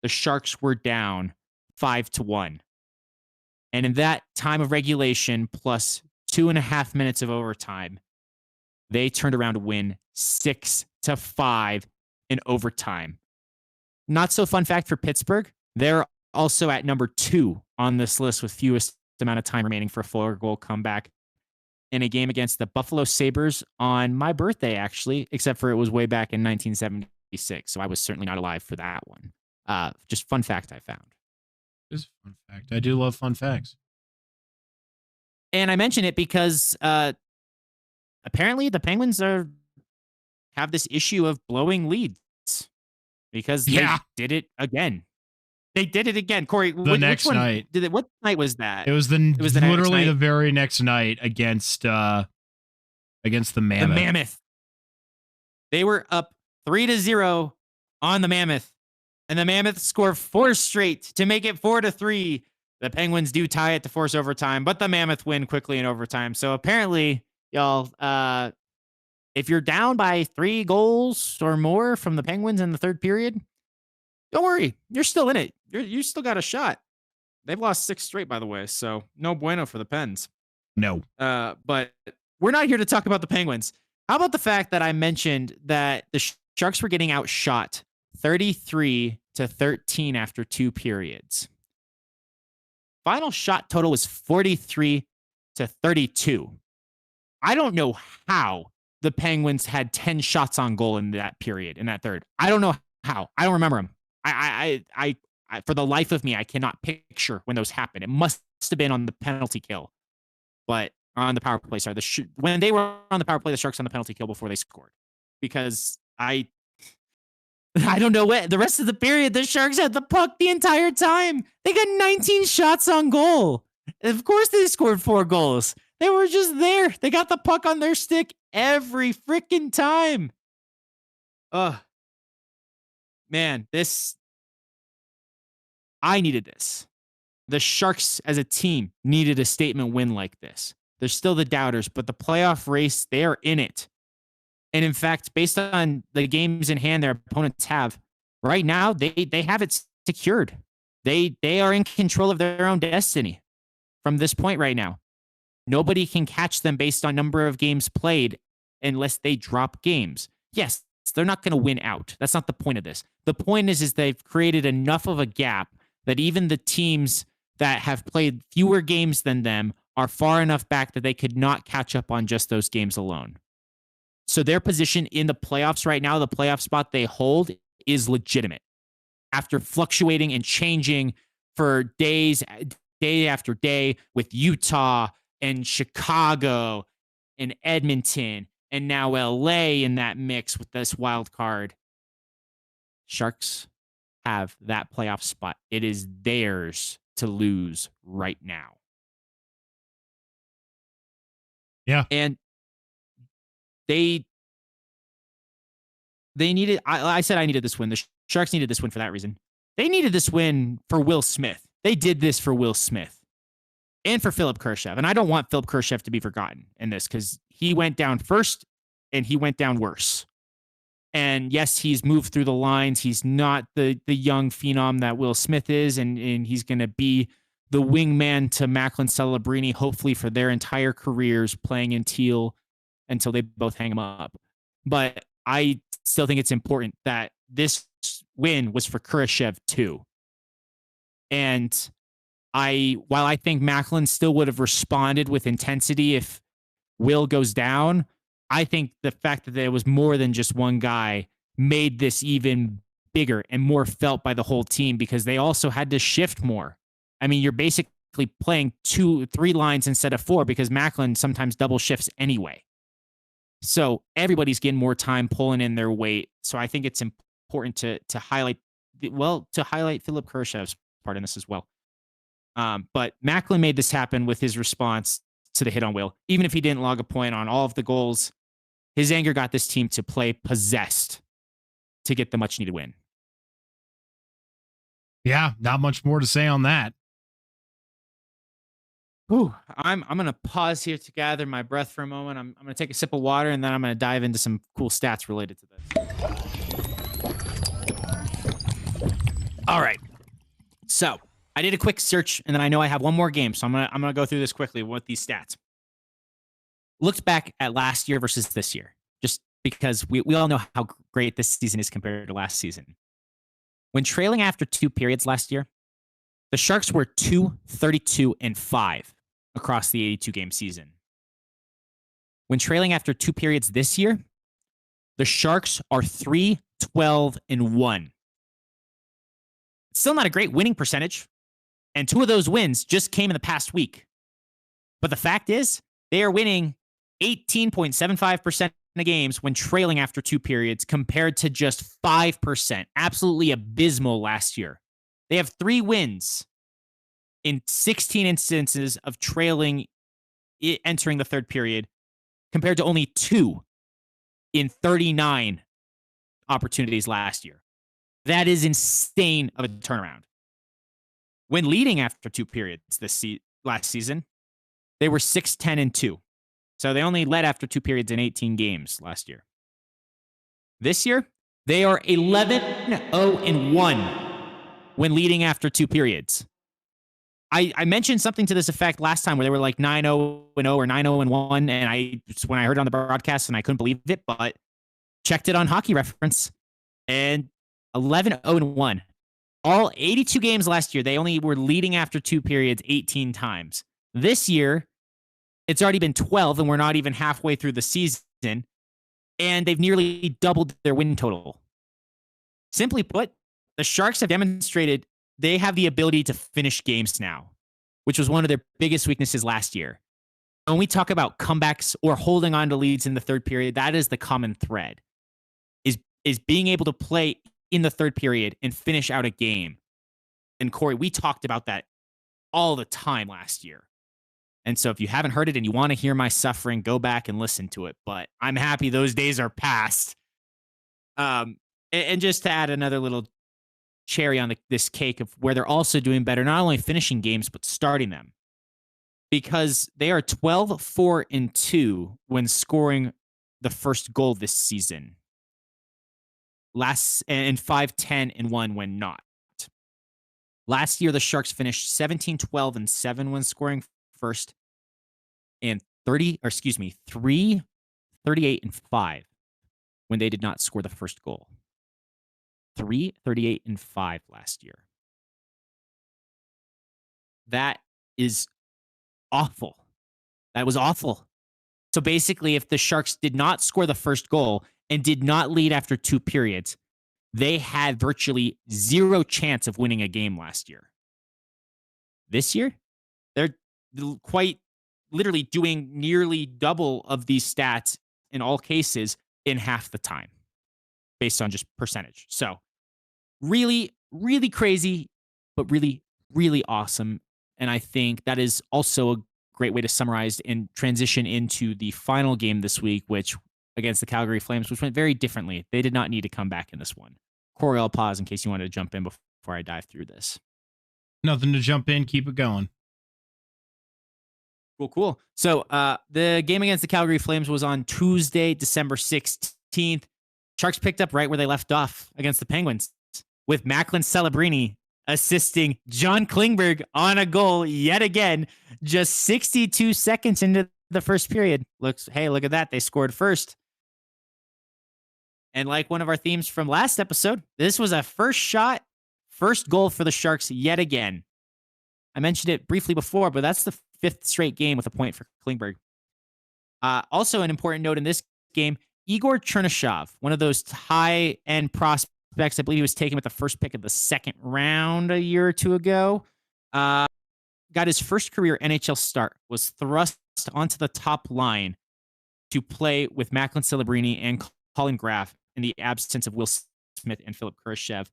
The Sharks were down 5-1. And in that time of regulation, plus 2.5 minutes of overtime, they turned around to win 6-5 in overtime. Not so fun fact for Pittsburgh. They're also at number 2 on this list with fewest amount of time remaining for a 4-goal comeback in a game against the Buffalo Sabres on my birthday, actually, except for it was way back in 1976. So I was certainly not alive for that one. Just fun fact I found. This is a fun fact. I do love fun facts. And I mention it because apparently the Penguins have this issue of blowing leads because they did it again. They did it again, Corey. The next night. What night was that? It was the literally the very next night against the Mammoth. The Mammoth. They were up 3-0 on the Mammoth, and the Mammoth scored 4 straight to make it 4-3. The Penguins do tie it to force overtime, but the Mammoth win quickly in overtime. So apparently, y'all, if you're down by 3 goals or more from the Penguins in the third period, don't worry. You're still in it. You still got a shot. They've lost 6 straight, by the way, so no bueno for the Pens. No. But we're not here to talk about the Penguins. How about the fact that I mentioned that the Sharks were getting outshot 33-13 after 2 periods? Final shot total was 43-32. I don't know how the Penguins had 10 shots on goal in that period, in that third. I don't know how. I don't remember them. I for the life of me, I cannot picture when those happened. It must have been on the penalty kill, but on the power play. Sorry, when they were on the power play, the Sharks on the penalty kill before they scored, because I don't know what the rest of the period. The Sharks had the puck the entire time. They got 19 shots on goal. Of course, they scored 4 goals. They were just there. They got the puck on their stick every freaking time. Man, I needed this. The Sharks as a team needed a statement win like this. They're still the doubters, but the playoff race, they are in it. And in fact, based on the games in hand their opponents have, right now, they have it secured. They are in control of their own destiny from this point right now. Nobody can catch them based on number of games played unless they drop games. Yes, they're not going to win out. That's not the point of this. The point is they've created enough of a gap that even the teams that have played fewer games than them are far enough back that they could not catch up on just those games alone. So their position in the playoffs right now, the playoff spot they hold, is legitimate. After fluctuating and changing for days, day after day, with Utah and Chicago and Edmonton and now LA in that mix with this wild card, Sharks have that playoff spot. It is theirs to lose right now. Yeah. And they needed, I said I needed this win. The Sharks needed this win for that reason. They needed this win for Will Smith. They did this for Will Smith and for Philip Kurashev. And I don't want Philip Kurashev to be forgotten in this because he went down first and he went down worse. And yes, he's moved through the lines. He's not the young phenom that Will Smith is, and he's going to be the wingman to Macklin Celebrini, hopefully for their entire careers, playing in teal until they both hang him up. But I still think it's important that this win was for Kurashev too. And while I think Macklin still would have responded with intensity if Will goes down, I think the fact that there was more than just one guy made this even bigger and more felt by the whole team because they also had to shift more. I mean, you're basically playing 2-3 lines instead of 4 because Macklin sometimes double shifts anyway. So everybody's getting more time pulling in their weight. So I think it's important to highlight Philip Kurashev's part in this as well. But Macklin made this happen with his response to the hit on Will. Even if he didn't log a point on all of the goals, his anger got this team to play possessed to get the much needed win. Yeah, not much more to say on that. Ooh, I'm going to pause here to gather my breath for a moment. I'm going to take a sip of water, and then I'm going to dive into some cool stats related to this. All right. So I did a quick search, and then I know I have one more game, so I'm gonna go through this quickly with these stats. Looked back at last year versus this year, just because we all know how great this season is compared to last season. When trailing after 2 periods last year, the Sharks were 2-32-5 across the 82-game season. When trailing after 2 periods this year, the Sharks are 3-12-1. It's still not a great winning percentage, and 2 of those wins just came in the past week. But the fact is, they are winning 18.75% of games when trailing after 2 periods compared to just 5%. Absolutely abysmal last year. They have 3 wins in 16 instances of trailing entering the third period, compared to only 2 in 39 opportunities last year. That is insane of a turnaround. When leading after 2 periods last season, they were 6-10-2. So they only led after 2 periods in 18 games last year. This year, they are 11-0-1 when leading after 2 periods. I mentioned something to this effect last time where they were like 9-0-0 or 9-0-1, and when I heard it on the broadcast and I couldn't believe it, but checked it on Hockey Reference, and 11-0-1. All 82 games last year, they only were leading after 2 periods 18 times. This year, it's already been 12, and we're not even halfway through the season, and they've nearly doubled their win total. Simply put, the Sharks have demonstrated they have the ability to finish games now, which was one of their biggest weaknesses last year. When we talk about comebacks or holding on to leads in the third period, that is the common thread, is being able to play in the third period and finish out a game. And Corey, we talked about that all the time last year. And so if you haven't heard it and you want to hear my suffering, go back and listen to it. But I'm happy those days are past. And just to add another little cherry on this cake of where they're also doing better, not only finishing games, but starting them. Because they are 12-4-2 when scoring the first goal this season. And 5-10-1 when not. Last year, the Sharks finished 17-12-7 when scoring first, and 3-38-5 when they did not score the first goal. 3-38-5 last year. That is awful. That was awful. So basically, if the Sharks did not score the first goal and did not lead after 2 periods, they had virtually zero chance of winning a game last year. This year, they're quite literally doing nearly double of these stats in all cases in half the time, based on just percentage. So really, really crazy, but really, really awesome. And I think that is also a great way to summarize and transition into the final game this week, which against the Calgary Flames, which went very differently. They did not need to come back in this one. Corey, I'll pause in case you wanted to jump in before I dive through this. Nothing to jump in. Keep it going. Cool. So the game against the Calgary Flames was on Tuesday, December 16th. Sharks picked up right where they left off against the Penguins, with Macklin Celebrini assisting John Klingberg on a goal yet again, just 62 seconds into the first period. Look at that. They scored first. And like one of our themes from last episode, this was a first goal for the Sharks yet again. I mentioned it briefly before, but that's the 5th straight game with a point for Klingberg. Also, an important note in this game, Igor Chernyshov, one of those high-end prospects, I believe he was taken with the first pick of the 2nd round a year or two ago, got his first career NHL start, was thrust onto the top line to play with Macklin Celebrini and Colin Graf in the absence of Will Smith and Philip Kurashev.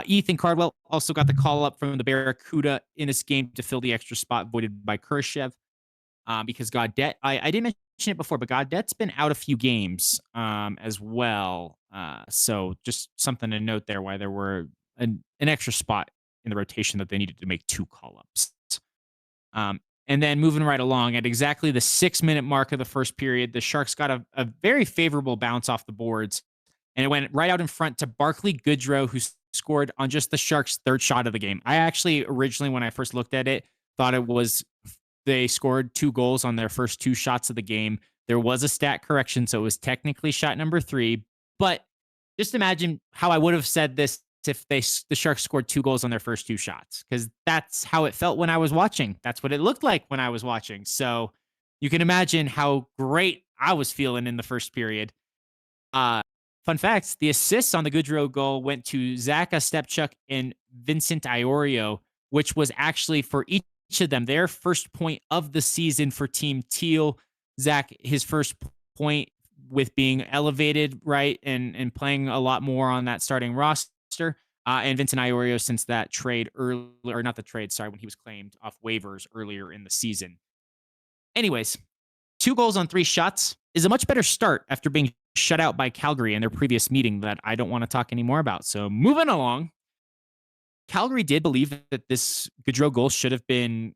Ethan Cardwell also got the call up from the Barracuda in this game to fill the extra spot voided by Kurashev, because Gaudette, I didn't mention it before, but Gaudette's been out a few games as well. So just something to note there, why there were an extra spot in the rotation that they needed to make 2 call-ups. And then moving right along, at exactly the 6-minute mark of the first period, the Sharks got a very favorable bounce off the boards, and it went right out in front to Barclay Goodrow, who scored on just the Sharks' 3rd shot of the game. I actually originally, when I first looked at it, thought it was they scored 2 goals on their first 2 shots of the game. There was a stat correction, so it was technically shot number 3. But just imagine how I would have said this if the Sharks scored 2 goals on their first 2 shots, because that's how it felt when I was watching. That's what it looked like when I was watching. So you can imagine how great I was feeling in the first period. Fun facts, the assists on the Goodrow goal went to Zach Ostapchuk and Vincent Iorio, which was actually for each of them their first point of the season for Team Teal. Zach, his first point with being elevated, right, and playing a lot more on that starting roster. And Vincent Iorio since that trade or not the trade, sorry, when he was claimed off waivers earlier in the season. Anyways, 2 goals on 3 shots is a much better start after being shut out by Calgary in their previous meeting that I don't want to talk anymore about. So moving along, Calgary did believe that this Gaudreau goal should have been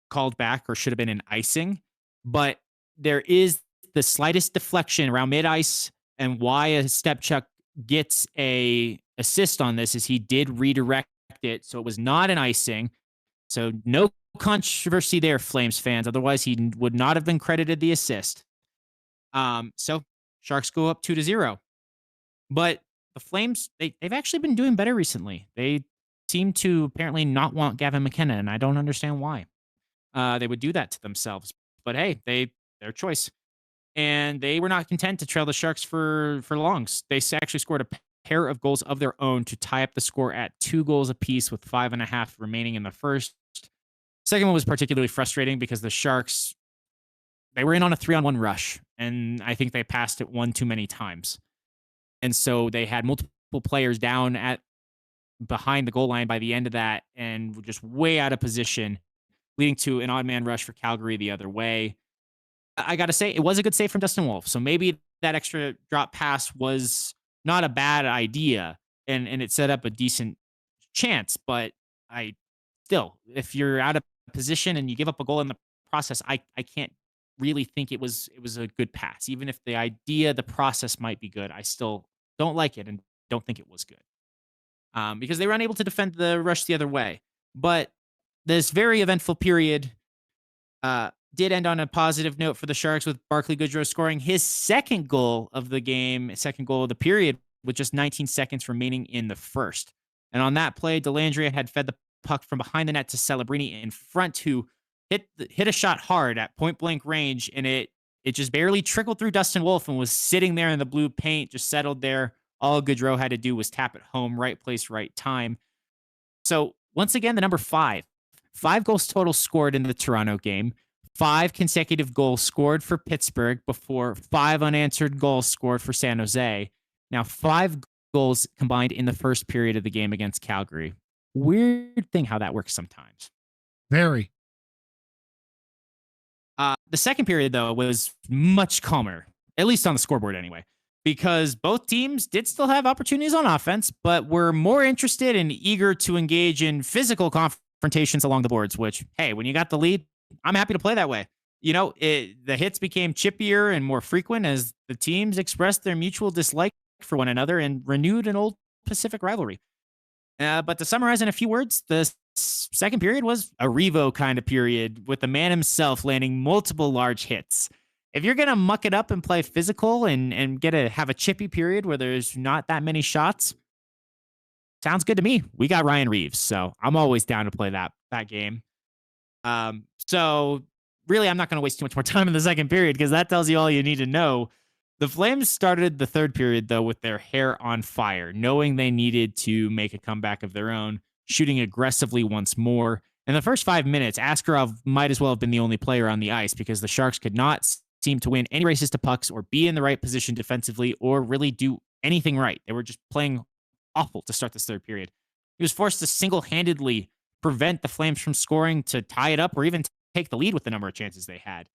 called back or should have been an icing, but there is the slightest deflection around mid ice, and why a Stepchuk gets a assist on this is he did redirect it, so it was not an icing. So no controversy there, Flames fans. Otherwise, he would not have been credited the assist. So Sharks go up 2-0. But the Flames, they've actually been doing better recently. They seem to apparently not want Gavin McKenna, and I don't understand why. They would do that to themselves. But hey, their choice. And they were not content to trail the Sharks for longs. They actually scored a pair of goals of their own to tie up the score at 2 goals apiece with 5.5 remaining in the first. Second one was particularly frustrating because the Sharks, they were in on a 3-on-1 rush, and I think they passed it one too many times. And so they had multiple players down at behind the goal line by the end of that and were just way out of position, leading to an odd man rush for Calgary the other way. I got to say, it was a good save from Dustin Wolf. So maybe that extra drop pass was not a bad idea, and it set up a decent chance. But if you're out of position and you give up a goal in the process, I can't really think it was a good pass. Even if the idea, the process might be good, I still don't like it and don't think it was good. Because they were unable to defend the rush the other way. But this very eventful period did end on a positive note for the Sharks, with Barclay Goodrow scoring his second goal of the game, second goal of the period, with just 19 seconds remaining in the first. And on that play, Dellandrea had fed the puck from behind the net to Celebrini in front, who hit a shot hard at point blank range, and it just barely trickled through Dustin Wolf and was sitting there in the blue paint, just settled there. All Goodrow had to do was tap it home, right place, right time. So once again, the number 5 goals total scored in the Toronto game. 5 consecutive goals scored for Pittsburgh before 5 unanswered goals scored for San Jose. Now 5 goals combined in the first period of the game against Calgary. Weird thing how that works sometimes. Very. The second period, though, was much calmer, at least on the scoreboard anyway, because both teams did still have opportunities on offense, but were more interested and eager to engage in physical confrontations along the boards, which, hey, when you got the lead, I'm happy to play that way. The hits became chippier and more frequent as the teams expressed their mutual dislike for one another and renewed an old Pacific rivalry. But to summarize in a few words, the second period was a Revo kind of period, with the man himself landing multiple large hits. If you're going to muck it up and play physical and have a chippy period where there's not that many shots, sounds good to me. We got Ryan Reeves, so I'm always down to play that game. So really, I'm not going to waste too much more time in the second period because that tells you all you need to know. The Flames started the third period, though, with their hair on fire, knowing they needed to make a comeback of their own, shooting aggressively once more. In the first 5 minutes, Askarov might as well have been the only player on the ice because the Sharks could not seem to win any races to pucks or be in the right position defensively or really do anything right. They were just playing awful to start this third period. He was forced to single-handedly prevent the Flames from scoring to tie it up or even take the lead with the number of chances they had.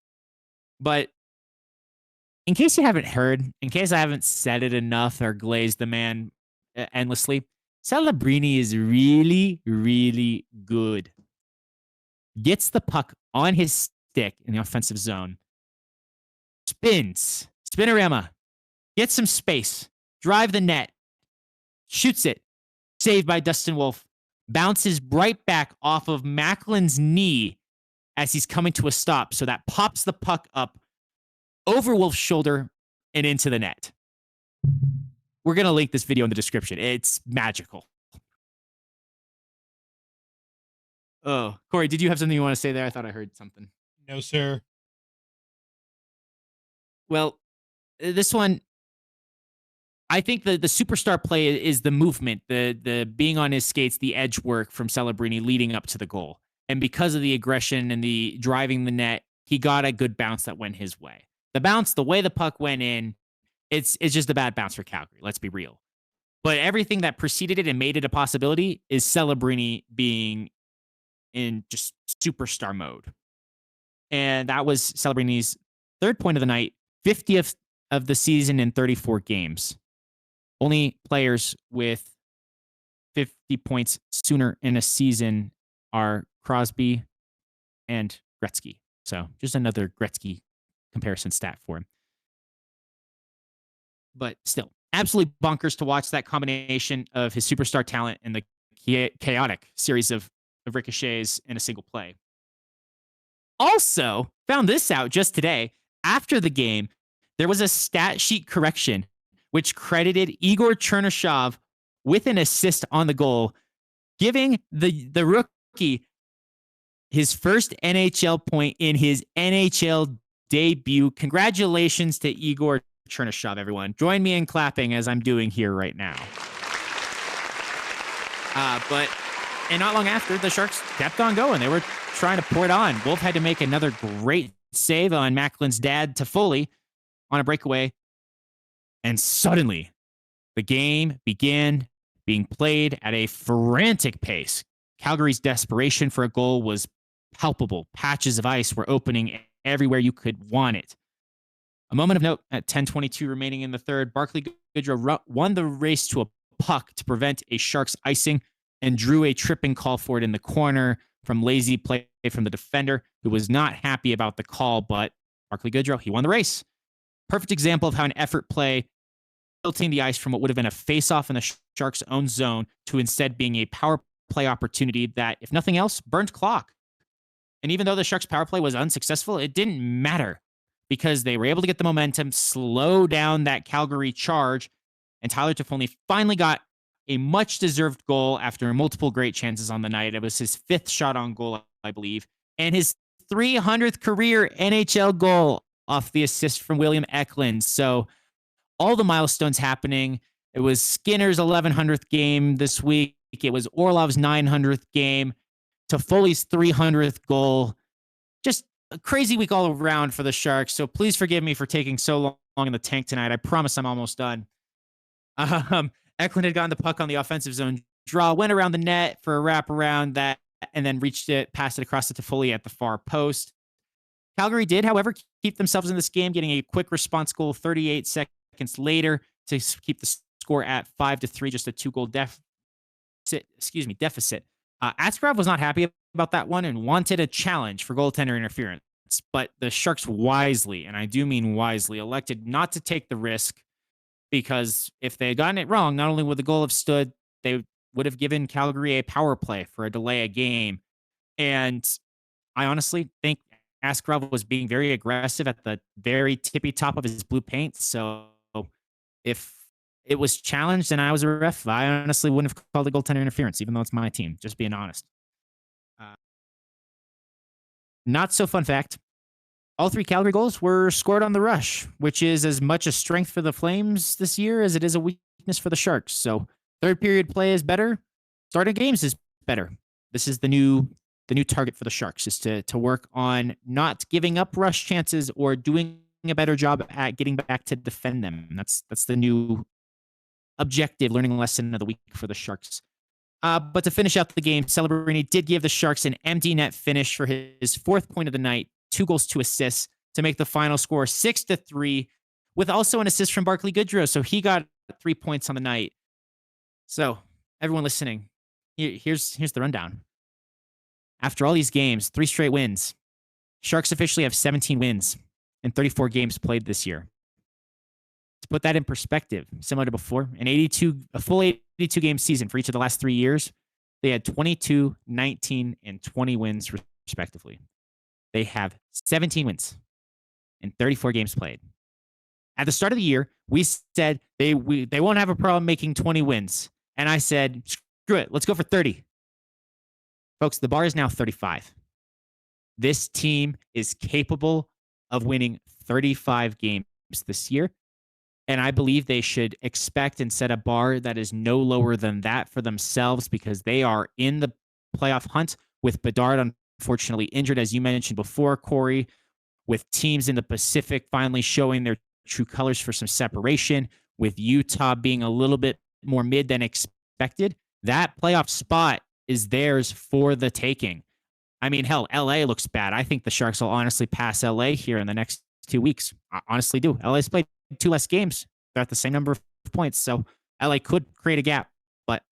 But in case you haven't heard, in case I haven't said it enough or glazed the man endlessly, Celebrini is really, really good. Gets the puck on his stick in the offensive zone. Spins. Spinorama. Gets some space. Drive the net. Shoots it. Saved by Dustin Wolf. Bounces right back off of Macklin's knee as he's coming to a stop. So that pops the puck up over Wolf's shoulder and into the net. We're going to link this video in the description. It's magical. Oh, Corey, did you have something you want to say there? I thought I heard something. No, sir. Well, this one, I think the superstar play is the movement, the being on his skates, the edge work from Celebrini leading up to the goal. And because of the aggression and the driving the net, he got a good bounce that went his way. The bounce, the way the puck went in, it's just a bad bounce for Calgary. Let's be real. But everything that preceded it and made it a possibility is Celebrini being in just superstar mode. And that was Celebrini's third point of the night, 50th of the season in 34 games. Only players with 50 points sooner in a season are Crosby and Gretzky. So just another Gretzky comparison stat for him. But still, absolutely bonkers to watch that combination of his superstar talent and the chaotic series of ricochets in a single play. Also, found this out just today. After the game, there was a stat sheet correction which credited Igor Chernyshov with an assist on the goal, giving the rookie his first NHL point in his NHL debut. Congratulations to Igor Chernyshov, everyone. Join me in clapping as I'm doing here right now. And not long after, the Sharks kept on going. They were trying to pour it on. Wolf had to make another great save on Macleod's dad to Foley on a breakaway. And suddenly, the game began being played at a frantic pace. Calgary's desperation for a goal was palpable. Patches of ice were opening everywhere you could want it. A moment of note, at 10:22 remaining in the third, Barclay Goodrow won the race to a puck to prevent a Sharks icing and drew a tripping call for it in the corner from lazy play from the defender, who was not happy about the call, but Barclay Goodrow, he won the race. Perfect example of how an effort play tilting the ice from what would have been a face-off in the Sharks' own zone to instead being a power play opportunity that, if nothing else, burned clock. And even though the Sharks' power play was unsuccessful, it didn't matter because they were able to get the momentum, slow down that Calgary charge, and Tyler Toffoli finally got a much-deserved goal after multiple great chances on the night. It was his 5th shot on goal, I believe, and his 300th career NHL goal off the assist from William Eklund. So all the milestones happening. It was Skinner's 1100th game this week. It was Orlov's 900th game. Toffoli's 300th goal. Just a crazy week all around for the Sharks. So please forgive me for taking so long in the tank tonight. I promise I'm almost done. Eklund had gotten the puck on the offensive zone draw, went around the net for a wraparound that, and then passed it across to Toffoli at the far post. Calgary did, however, keep themselves in this game, getting a quick response goal 38 seconds later to keep the score at 5-3, just a 2-goal deficit. Askarov was not happy about that one and wanted a challenge for goaltender interference, but the Sharks wisely, and I do mean wisely, elected not to take the risk, because if they had gotten it wrong, not only would the goal have stood, they would have given Calgary a power play for a delay of game. And I honestly think Askarov was being very aggressive at the very tippy top of his blue paint. So if it was challenged and I was a ref, I honestly wouldn't have called it goaltender interference, even though it's my team, just being honest. Not so fun fact. All 3 Calgary goals were scored on the rush, which is as much a strength for the Flames this year as it is a weakness for the Sharks. So third period play is better. Starting games is better. This is the new target for the Sharks, is to work on not giving up rush chances or doing a better job at getting back to defend them. That's the new objective, learning lesson of the week for the Sharks. But to finish out the game, Celebrini did give the Sharks an empty net finish for his 4th point of the night, 2 goals, 2 assists to make the final score 6-3, with also an assist from Barclay Goodrow. So he got 3 points on the night. So everyone listening, here's the rundown. After all these games, 3 straight wins, Sharks officially have 17 wins in 34 games played this year. To put that in perspective, similar to before, a full 82 game season for each of the last 3 years, they had 22, 19, and 20 wins respectively. They have 17 wins in 34 games played. At the start of the year, we said they won't have a problem making 20 wins. And I said, screw it, let's go for 30. Folks, the bar is now 35. This team is capable of winning 35 games this year. And I believe they should expect and set a bar that is no lower than that for themselves, because they are in the playoff hunt with Bedard unfortunately injured, as you mentioned before, Corey, with teams in the Pacific finally showing their true colors for some separation, with Utah being a little bit more mid than expected, that playoff spot is theirs for the taking. I mean, hell, LA looks bad. I think the Sharks will honestly pass LA here in the next 2 weeks. I honestly do. LA's played 2 less games. They're at the same number of points. So LA could create a gap. But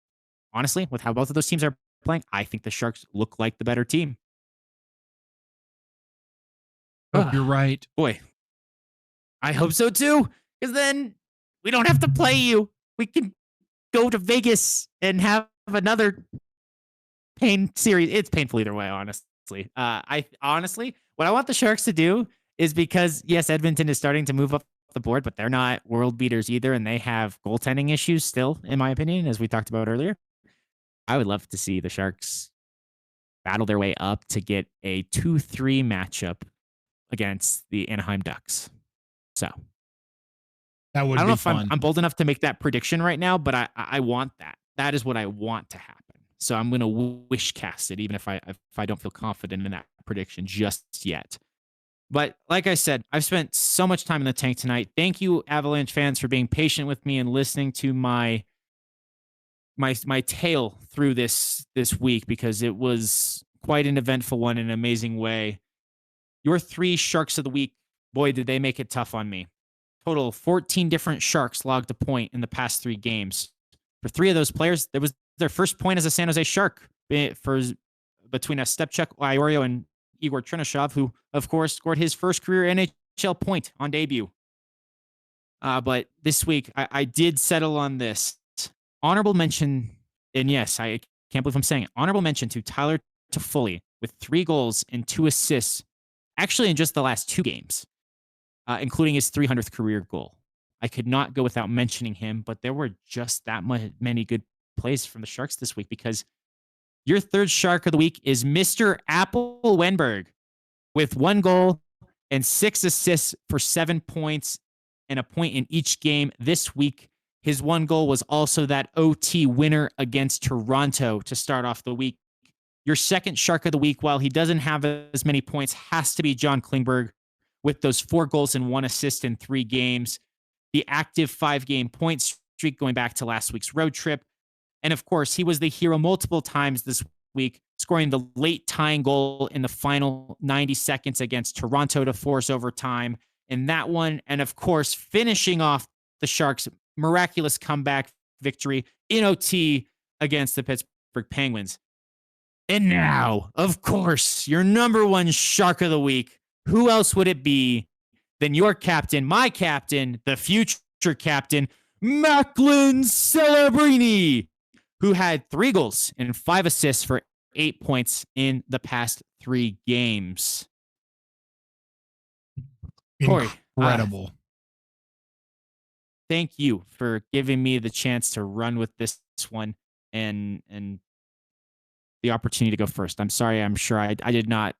honestly, with how both of those teams are playing, I think the Sharks look like the better team. Hope you're right. Boy, I hope so too. Because then we don't have to play you. We can go to Vegas and have another pain series. It's painful either way, honestly. What I want the Sharks to do is, because yes, Edmonton is starting to move up the board, but they're not world beaters either, and they have goaltending issues still, in my opinion, as we talked about earlier. I would love to see the Sharks battle their way up to get a 2-3 matchup against the Anaheim Ducks. So that would I don't be know if fun. I'm bold enough to make that prediction right now, but I want that. That is what I want to happen. So I'm going to wish cast it, even if I don't feel confident in that prediction just yet. But like I said, I've spent so much time in the tank tonight. Thank you, Avalanche fans, for being patient with me and listening to my tale through this week, because it was quite an eventful one in an amazing way. Your 3 Sharks of the week, boy, did they make it tough on me. Total 14 different Sharks logged a point in the past 3 games. For 3 of those players, there was their first point as a San Jose Shark between a Stepchuk, Iorio, and Igor Trinashov, who, of course, scored his first career NHL point on debut. But this week, I did settle on this. Honorable mention, and yes, I can't believe I'm saying it, honorable mention to Tyler Toffoli with 3 goals and 2 assists, actually in just the last 2 games, including his 300th career goal. I could not go without mentioning him, but there were just that many good plays from the Sharks this week, because your 3rd Shark of the week is Mr. Apple Wenberg with 1 goal and 6 assists for 7 points and a point in each game this week. His 1 goal was also that OT winner against Toronto to start off the week. Your 2nd Shark of the week, while he doesn't have as many points, has to be John Klingberg with those 4 goals and 1 assist in 3 games. The active 5-game point streak going back to last week's road trip. And of course, he was the hero multiple times this week, scoring the late tying goal in the final 90 seconds against Toronto to force overtime in that one. And of course, finishing off the Sharks' miraculous comeback victory in OT against the Pittsburgh Penguins. And now, of course, your number 1 Shark of the week. Who else would it be than your captain, my captain, the future captain, Macklin Celebrini, who had 3 goals and 5 assists for 8 points in the past 3 games. Corey, incredible. Thank you for giving me the chance to run with this one and the opportunity to go first. I'm sorry. I'm sure I did not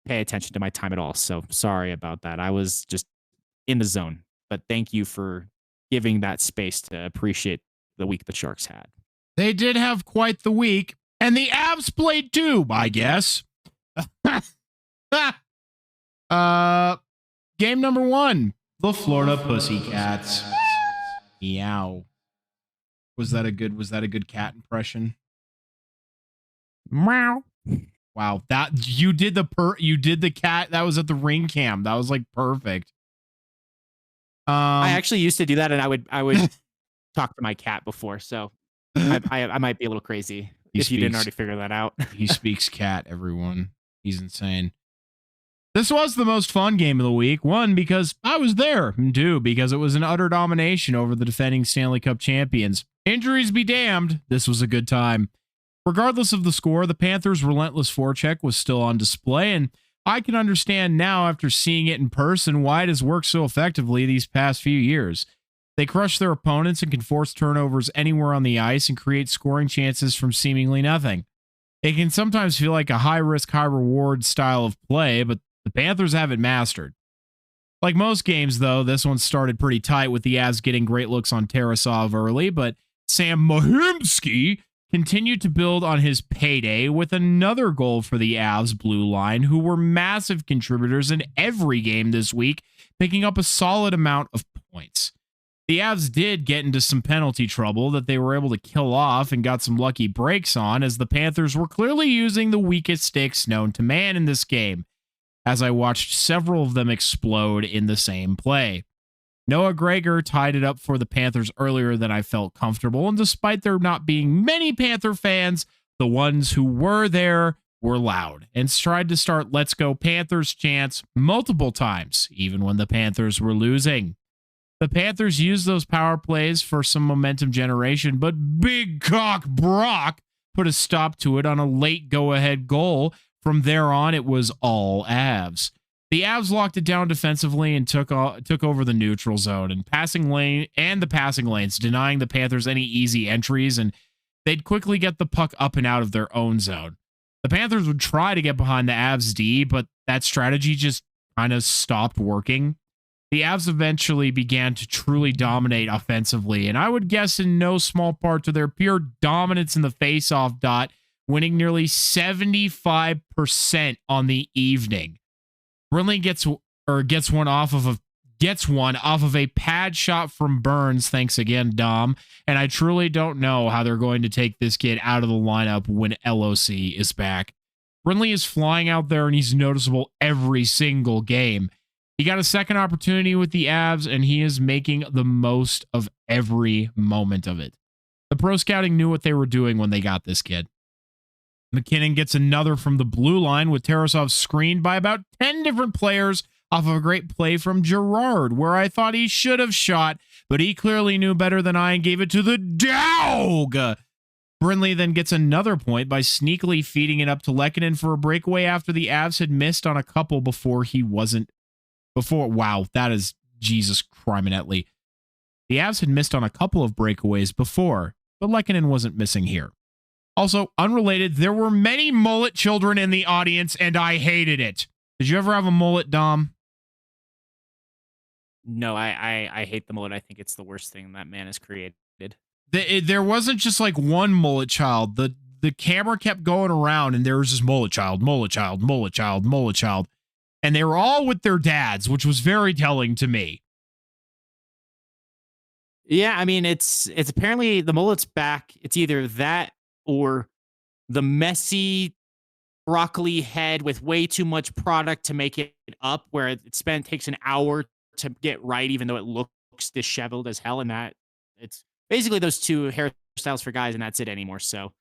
pay attention to my time at all. So sorry about that. I was just in the zone. But thank you for giving that space to appreciate the week the Sharks had. They did have quite the week, and the Avs played too, I guess. Game number 1, the Florida Pussycats. Meow. Was that a good cat impression? Meow. Wow, that you did the cat. That was at the ring cam. That was like perfect. I actually used to do that, and I would talk to my cat before, so I might be a little crazy if you didn't already figure that out. He speaks cat, everyone. He's insane. This was the most fun game of the week. 1, because I was there. And 2, because it was an utter domination over the defending Stanley Cup champions. Injuries be damned. This was a good time. Regardless of the score, the Panthers' relentless forecheck was still on display, and I can understand now, after seeing it in person, why it has worked so effectively these past few years. They crush their opponents and can force turnovers anywhere on the ice and create scoring chances from seemingly nothing. It can sometimes feel like a high-risk, high-reward style of play, but the Panthers have it mastered. Like most games, though, this one started pretty tight with the Avs getting great looks on Tarasov early, but Sam Mahimski continued to build on his payday with another goal for the Avs blue line, who were massive contributors in every game this week, picking up a solid amount of points. The Avs did get into some penalty trouble that they were able to kill off and got some lucky breaks on, as the Panthers were clearly using the weakest sticks known to man in this game, as I watched several of them explode in the same play. Noah Gregor tied it up for the Panthers earlier than I felt comfortable, and despite there not being many Panther fans, the ones who were there were loud and tried to start "Let's Go Panthers" chants multiple times, even when the Panthers were losing. The Panthers used those power plays for some momentum generation, but Big Cock Brock put a stop to it on a late go-ahead goal. From there on, it was all Avs. The Avs locked it down defensively and took over the neutral zone and the passing lanes, denying the Panthers any easy entries, and they'd quickly get the puck up and out of their own zone. The Panthers would try to get behind the Avs D, but that strategy just kind of stopped working. The Avs eventually began to truly dominate offensively, and I would guess in no small part to their pure dominance in the faceoff dot, winning nearly 75% on the evening. Brindley gets one off of a pad shot from Burns. Thanks again, Dom. And I truly don't know how they're going to take this kid out of the lineup when LOC is back. Brindley is flying out there, and he's noticeable every single game. He got a second opportunity with the Avs, and he is making the most of every moment of it. The pro scouting knew what they were doing when they got this kid. McKinnon gets another from the blue line with Tarasov screened by about 10 different players off of a great play from Gerard, where I thought he should have shot, but he clearly knew better than I and gave it to the dog. Brindley then gets another point by sneakily feeding it up to Lehkonen for a breakaway after the Avs had missed on a couple wow, that is Jesus criminally. The Avs had missed on a couple of breakaways before, but Lehkonen wasn't missing here. Also, unrelated, there were many mullet children in the audience, and I hated it. Did you ever have a mullet, Dom? No, I hate the mullet. I think it's the worst thing that man has created. There wasn't just like one mullet child. The camera kept going around, and there was just mullet child, mullet child, mullet child, mullet child. And they were all with their dads, which was very telling to me. Yeah, I mean, it's apparently the mullet's back. It's either that or the messy broccoli head with way too much product to make it up, where it takes an hour to get right, even though it looks disheveled as hell. And that it's basically those two hairstyles for guys, and that's it anymore. So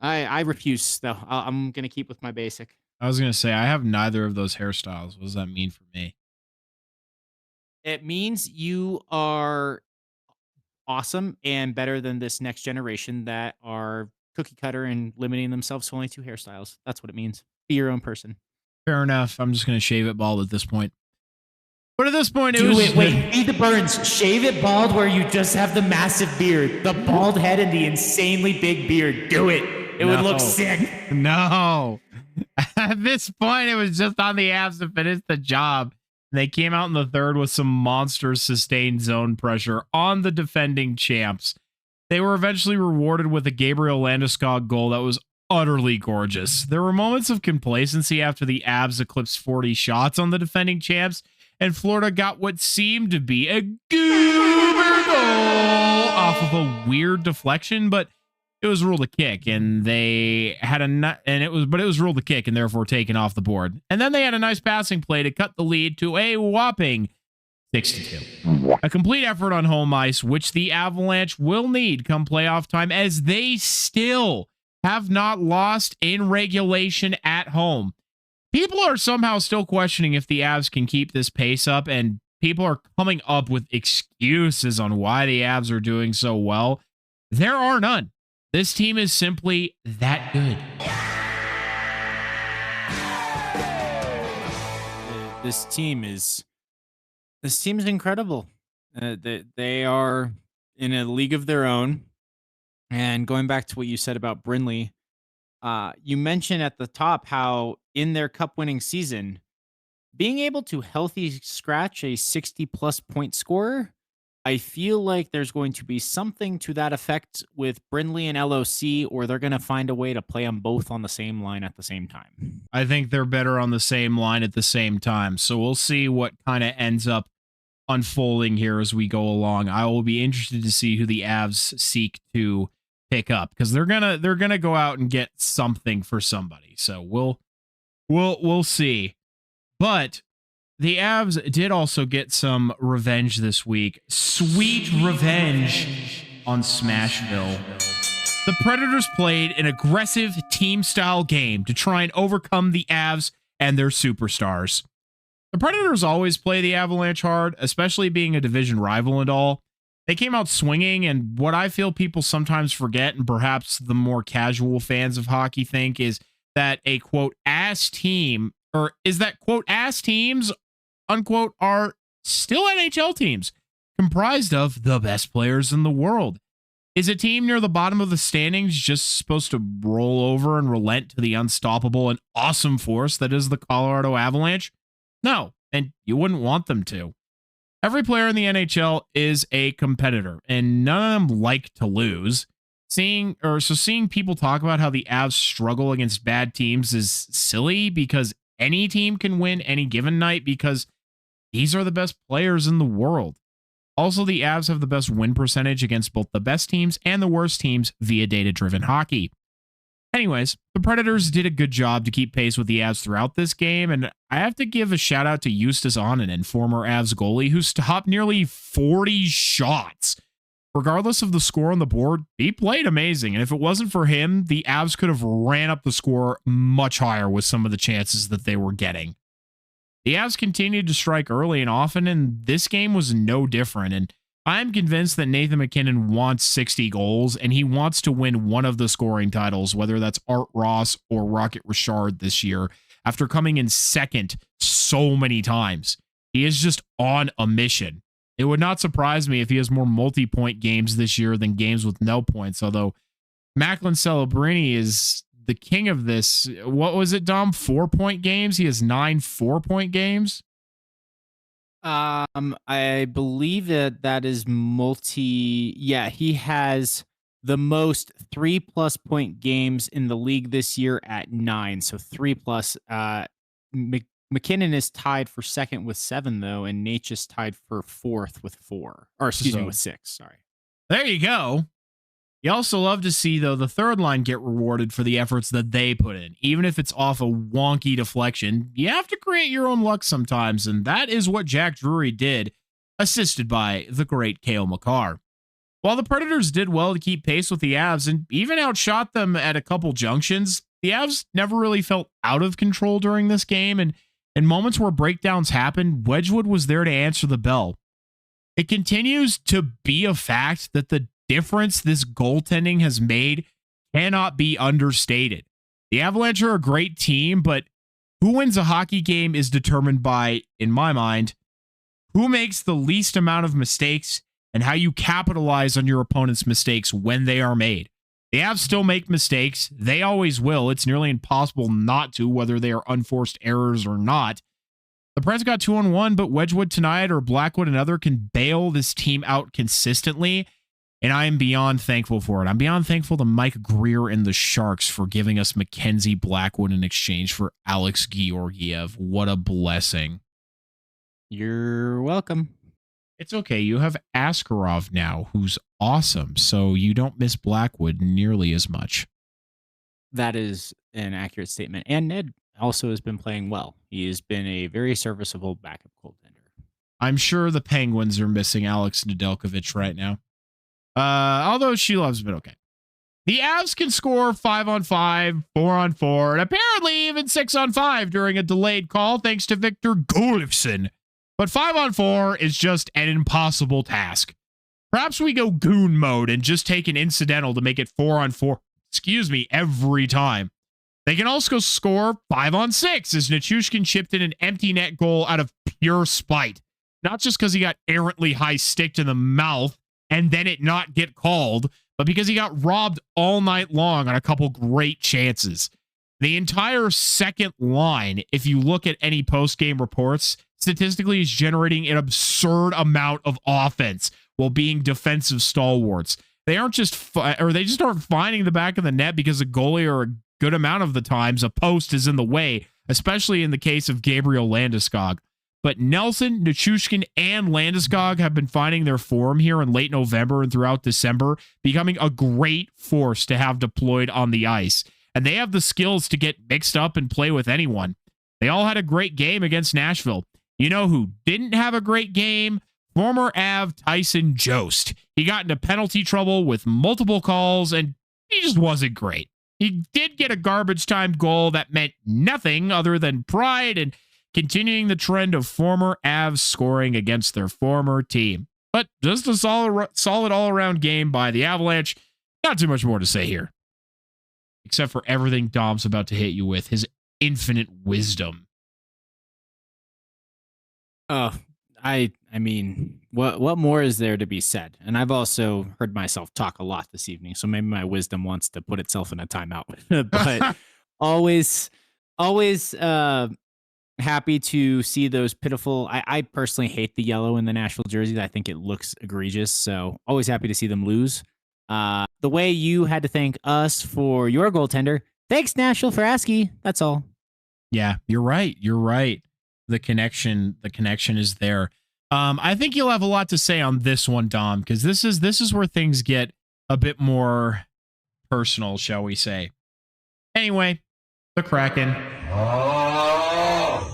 I refuse, though. I'm going to keep with my basic. I was going to say, I have neither of those hairstyles. What does that mean for me? It means you are awesome and better than this next generation that are cookie cutter and limiting themselves to only two hairstyles. That's what it means. Be your own person. Fair enough. I'm just going to shave it bald at this point. But at this point, Wait, be the Burns. Shave it bald where you just have the massive beard, the bald head and the insanely big beard. Do it. It would look sick. No. At this point, it was just on the Avs to finish the job. They came out in the third with some monster sustained zone pressure on the defending champs. They were eventually rewarded with a Gabriel Landeskog goal that was utterly gorgeous. There were moments of complacency after the Avs eclipsed 40 shots on the defending champs, and Florida got what seemed to be a goober goal off of a weird deflection, but it was ruled a kick, and it was ruled a kick and therefore taken off the board. And then they had a nice passing play to cut the lead to a whopping 6-2. A complete effort on home ice, which the Avalanche will need come playoff time, as they still have not lost in regulation at home. People are somehow still questioning if the Avs can keep this pace up, and people are coming up with excuses on why the Avs are doing so well. There are none. This team is simply that good. This team is incredible. They are in a league of their own. And going back to what you said about Brindley, you mentioned at the top how in their cup-winning season, being able to healthy scratch a 60-plus point scorer, I feel like there's going to be something to that effect with Brindley and LOC, or they're going to find a way to play them both on the same line at the same time. I think they're better on the same line at the same time. So we'll see what kind of ends up unfolding here as we go along. I will be interested to see who the Avs seek to pick up, because they're gonna go out and get something for somebody. So we'll see. But the Avs did also get some revenge this week. Sweet revenge on Smashville. The Predators played an aggressive team-style game to try and overcome the Avs and their superstars. The Predators always play the Avalanche hard, especially being a division rival and all. They came out swinging, and what I feel people sometimes forget, and perhaps the more casual fans of hockey think, is that a quote ass team, or is that quote ass teams, unquote, are still NHL teams comprised of the best players in the world. Is a team near the bottom of the standings just supposed to roll over and relent to the unstoppable and awesome force that is the Colorado Avalanche? No, and you wouldn't want them to. Every player in the NHL is a competitor, and none of them like to lose. Seeing people talk about how the Avs struggle against bad teams is silly, because any team can win any given night because these are the best players in the world. Also, the Avs have the best win percentage against both the best teams and the worst teams via data-driven hockey. Anyways, the Predators did a good job to keep pace with the Avs throughout this game, and I have to give a shout out to Justus Onanen, former Avs goalie, who stopped nearly 40 shots. Regardless of the score on the board, he played amazing, and if it wasn't for him, the Avs could have ran up the score much higher with some of the chances that they were getting. The Avs continued to strike early and often, and this game was no different, and I'm convinced that Nathan MacKinnon wants 60 goals, and he wants to win one of the scoring titles, whether that's Art Ross or Rocket Richard this year, after coming in second so many times. He is just on a mission. It would not surprise me if he has more multi-point games this year than games with no points, although Macklin Celebrini is the king of this. What was it, Dom? 4-point games? He has 9 4-point games? I believe that is multi. Yeah, he has the most 3+ point games in the league this year at 9. So 3+. McKinnon is tied for second with 7, though, and Nate is tied for fourth with 4. Or excuse me, with 6. Sorry. There you go. You also love to see, though, the third line get rewarded for the efforts that they put in. Even if it's off a wonky deflection, you have to create your own luck sometimes, and that is what Jack Drury did, assisted by the great Cale Makar. While the Predators did well to keep pace with the Avs and even outshot them at a couple junctions, the Avs never really felt out of control during this game, and in moments where breakdowns happened, Wedgwood was there to answer the bell. It continues to be a fact that the difference this goaltending has made cannot be understated. The Avalanche are a great team, but who wins a hockey game is determined by, in my mind, who makes the least amount of mistakes and how you capitalize on your opponent's mistakes when they are made. The Avs still make mistakes. They always will. It's nearly impossible not to, whether they are unforced errors or not. The Preds got 2-on-1, but Wedgwood tonight or Blackwood another can bail this team out consistently. And I am beyond thankful for it. I'm beyond thankful to Mike Greer and the Sharks for giving us Mackenzie Blackwood in exchange for Alex Georgiev. What a blessing. You're welcome. It's okay. You have Askarov now, who's awesome, so you don't miss Blackwood nearly as much. That is an accurate statement. And Ned also has been playing well. He has been a very serviceable backup goaltender. I'm sure the Penguins are missing Alex Nedeljkovic right now. Although Shelov's been okay. The Avs can score 5-on-5, 4-on-4, and apparently even 6-on-5 during a delayed call thanks to Victor Golifson. But 5-on-4 is just an impossible task. Perhaps we go goon mode and just take an incidental to make it 4-on-4, every time. They can also score 5-on-6 as Nichushkin chipped in an empty net goal out of pure spite. Not just because he got errantly high sticked in the mouth and then it not get called, but because he got robbed all night long on a couple great chances. The entire second line, if you look at any post-game reports, statistically is generating an absurd amount of offense while being defensive stalwarts. They aren't just they just aren't finding the back of the net because a goalie, or a good amount of the times, a post is in the way, especially in the case of Gabriel Landeskog. but Nelson, Nichushkin, and Landeskog have been finding their form here in late November and throughout December, becoming a great force to have deployed on the ice. And they have the skills to get mixed up and play with anyone. They all had a great game against Nashville. You know who didn't have a great game? Former Av Tyson Jost. He got into penalty trouble with multiple calls, and he just wasn't great. He did get a garbage time goal that meant nothing other than pride and continuing the trend of former Avs scoring against their former team. But just a solid all-around game by the Avalanche. Not too much more to say here, except for everything Dom's about to hit you with, his infinite wisdom. Oh, I mean, what more is there to be said? And I've also heard myself talk a lot this evening, so maybe my wisdom wants to put itself in a timeout. But always happy to see those pitiful. I personally hate the yellow in the Nashville jerseys. I think it looks egregious. So always happy to see them lose. The way you had to thank us for your goaltender. Thanks, Nashville, for asking. That's all. Yeah, you're right. You're right. The connection is there. I think you'll have a lot to say on this one, Dom, because this is where things get a bit more personal, shall we say. Anyway, the Kraken.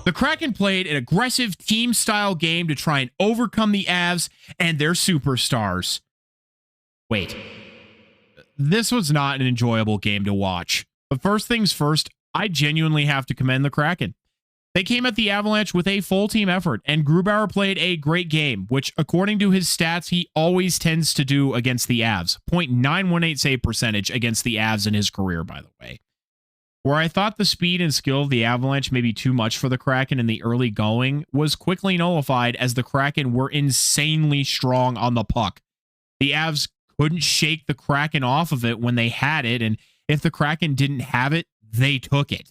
The Kraken played an aggressive team-style game to try and overcome the Avs and their superstars. Wait. This was not an enjoyable game to watch. But first things first, I genuinely have to commend the Kraken. They came at the Avalanche with a full team effort, and Grubauer played a great game, which, according to his stats, he always tends to do against the Avs. .918 save percentage against the Avs in his career, by the way. Where I thought the speed and skill of the Avalanche may be too much for the Kraken in the early going was quickly nullified as the Kraken were insanely strong on the puck. The Avs couldn't shake the Kraken off of it when they had it, and if the Kraken didn't have it, they took it.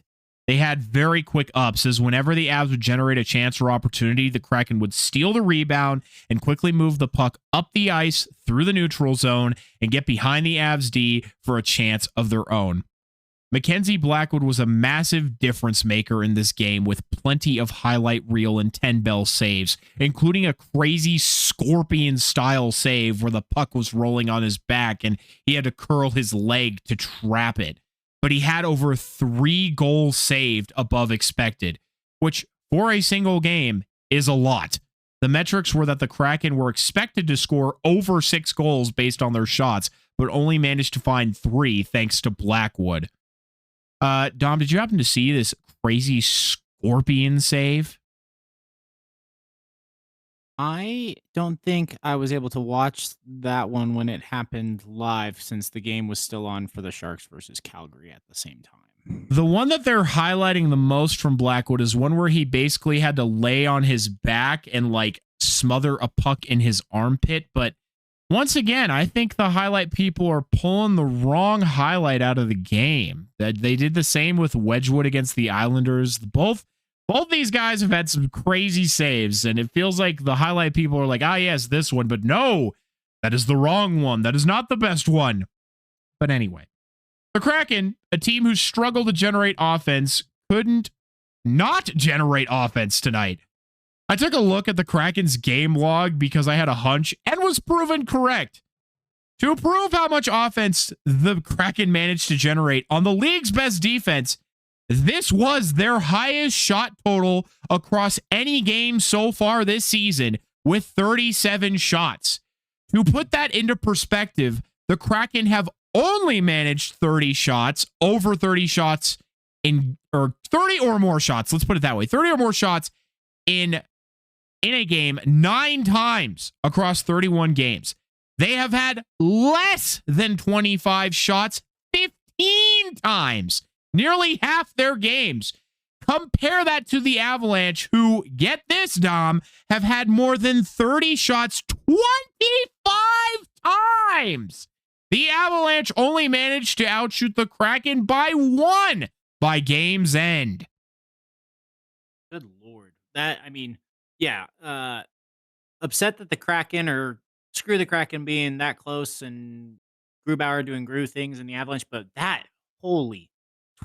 They had very quick ups, as whenever the Avs would generate a chance or opportunity, the Kraken would steal the rebound and quickly move the puck up the ice through the neutral zone and get behind the Avs D for a chance of their own. Mackenzie Blackwood was a massive difference maker in this game with plenty of highlight reel and 10-bell saves, including a crazy scorpion-style save where the puck was rolling on his back and he had to curl his leg to trap it. But he had over 3 goals saved above expected, which for a single game is a lot. The metrics were that the Kraken were expected to score over 6 goals based on their shots, but only managed to find 3 thanks to Blackwood. Dom, did you happen to see this crazy scorpion save? I don't think I was able to watch that one when it happened live, since the game was still on for the Sharks versus Calgary at the same time. The one that they're highlighting the most from Blackwood is one where he basically had to lay on his back and like smother a puck in his armpit. But once again, I think the highlight people are pulling the wrong highlight out of the game. That they did the same with Wedgwood against the Islanders. Both these guys have had some crazy saves, and it feels like the highlight people are like, ah, yes, this one. But no, that is the wrong one. That is not the best one. But anyway, the Kraken, a team who struggled to generate offense, couldn't not generate offense tonight. I took a look at the Kraken's game log because I had a hunch and was proven correct. To prove how much offense the Kraken managed to generate on the league's best defense, this was their highest shot total across any game so far this season, with 37 shots. To put that into perspective, the Kraken have only managed 30 shots, over 30 shots or 30 or more shots. Let's put it that way. 30 or more shots in a game 9 times across 31 games. They have had less than 25 shots 15 times, nearly half their games. Compare that to the Avalanche, who, get this, Dom, have had more than 30 shots 25 times. The Avalanche only managed to outshoot the Kraken by 1 by game's end. Good Lord. Upset that the Kraken, or screw the Kraken being that close and Grubauer doing Gru things in the Avalanche, but that, holy,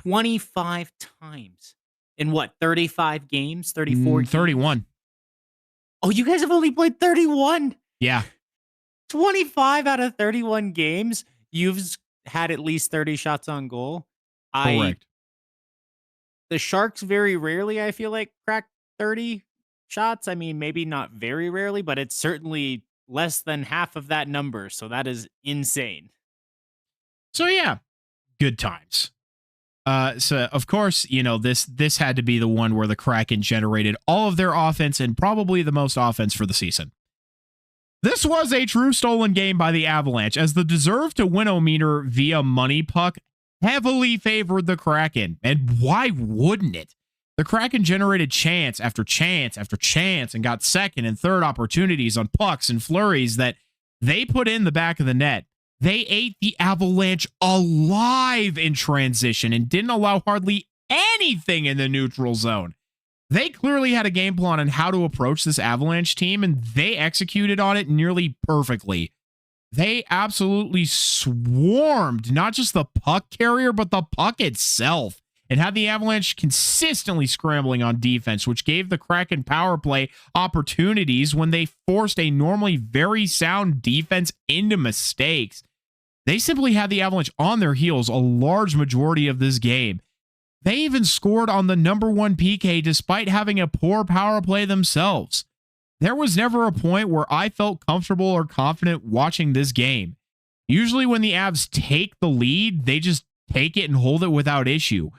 25 times in what, 35 games, 34 games? 31. Oh, you guys have only played 31. Yeah. 25 out of 31 games. You've had at least 30 shots on goal. Correct. The Sharks very rarely, I feel like, crack 30 shots. I mean, maybe not very rarely, but it's certainly less than half of that number. So that is insane. So yeah, good times. So of course, this had to be the one where the Kraken generated all of their offense and probably the most offense for the season. This was a true stolen game by the Avalanche, as the deserve to win-o-meter via money puck heavily favored the Kraken. And why wouldn't it? The Kraken generated chance after chance after chance and got second and third opportunities on pucks and flurries that they put in the back of the net. They ate the Avalanche alive in transition and didn't allow hardly anything in the neutral zone. They clearly had a game plan on how to approach this Avalanche team, and they executed on it nearly perfectly. They absolutely swarmed not just the puck carrier, but the puck itself, and had the Avalanche consistently scrambling on defense, which gave the Kraken power play opportunities when they forced a normally very sound defense into mistakes. They simply had the Avalanche on their heels a large majority of this game. They even scored on the number one PK despite having a poor power play themselves. There was never a point where I felt comfortable or confident watching this game. Usually when the Avs take the lead, they just take it and hold it without issue.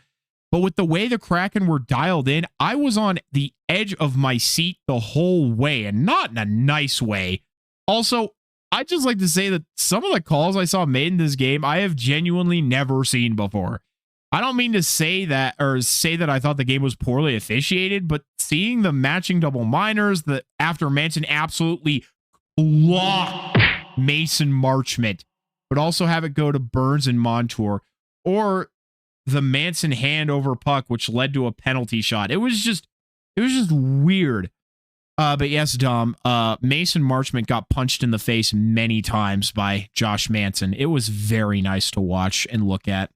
But with the way the Kraken were dialed in, I was on the edge of my seat the whole way, and not in a nice way. Also, I'd just like to say that some of the calls I saw made in this game, I have genuinely never seen before. I don't mean to say that I thought the game was poorly officiated, but seeing the matching double minors that after Manson absolutely clocked Mason Marchment, but also have it go to Burns and Montour, or the Manson hand over puck, which led to a penalty shot. It was just weird. But yes, Dom, Mason Marchment got punched in the face many times by Josh Manson. It was very nice to watch and look at.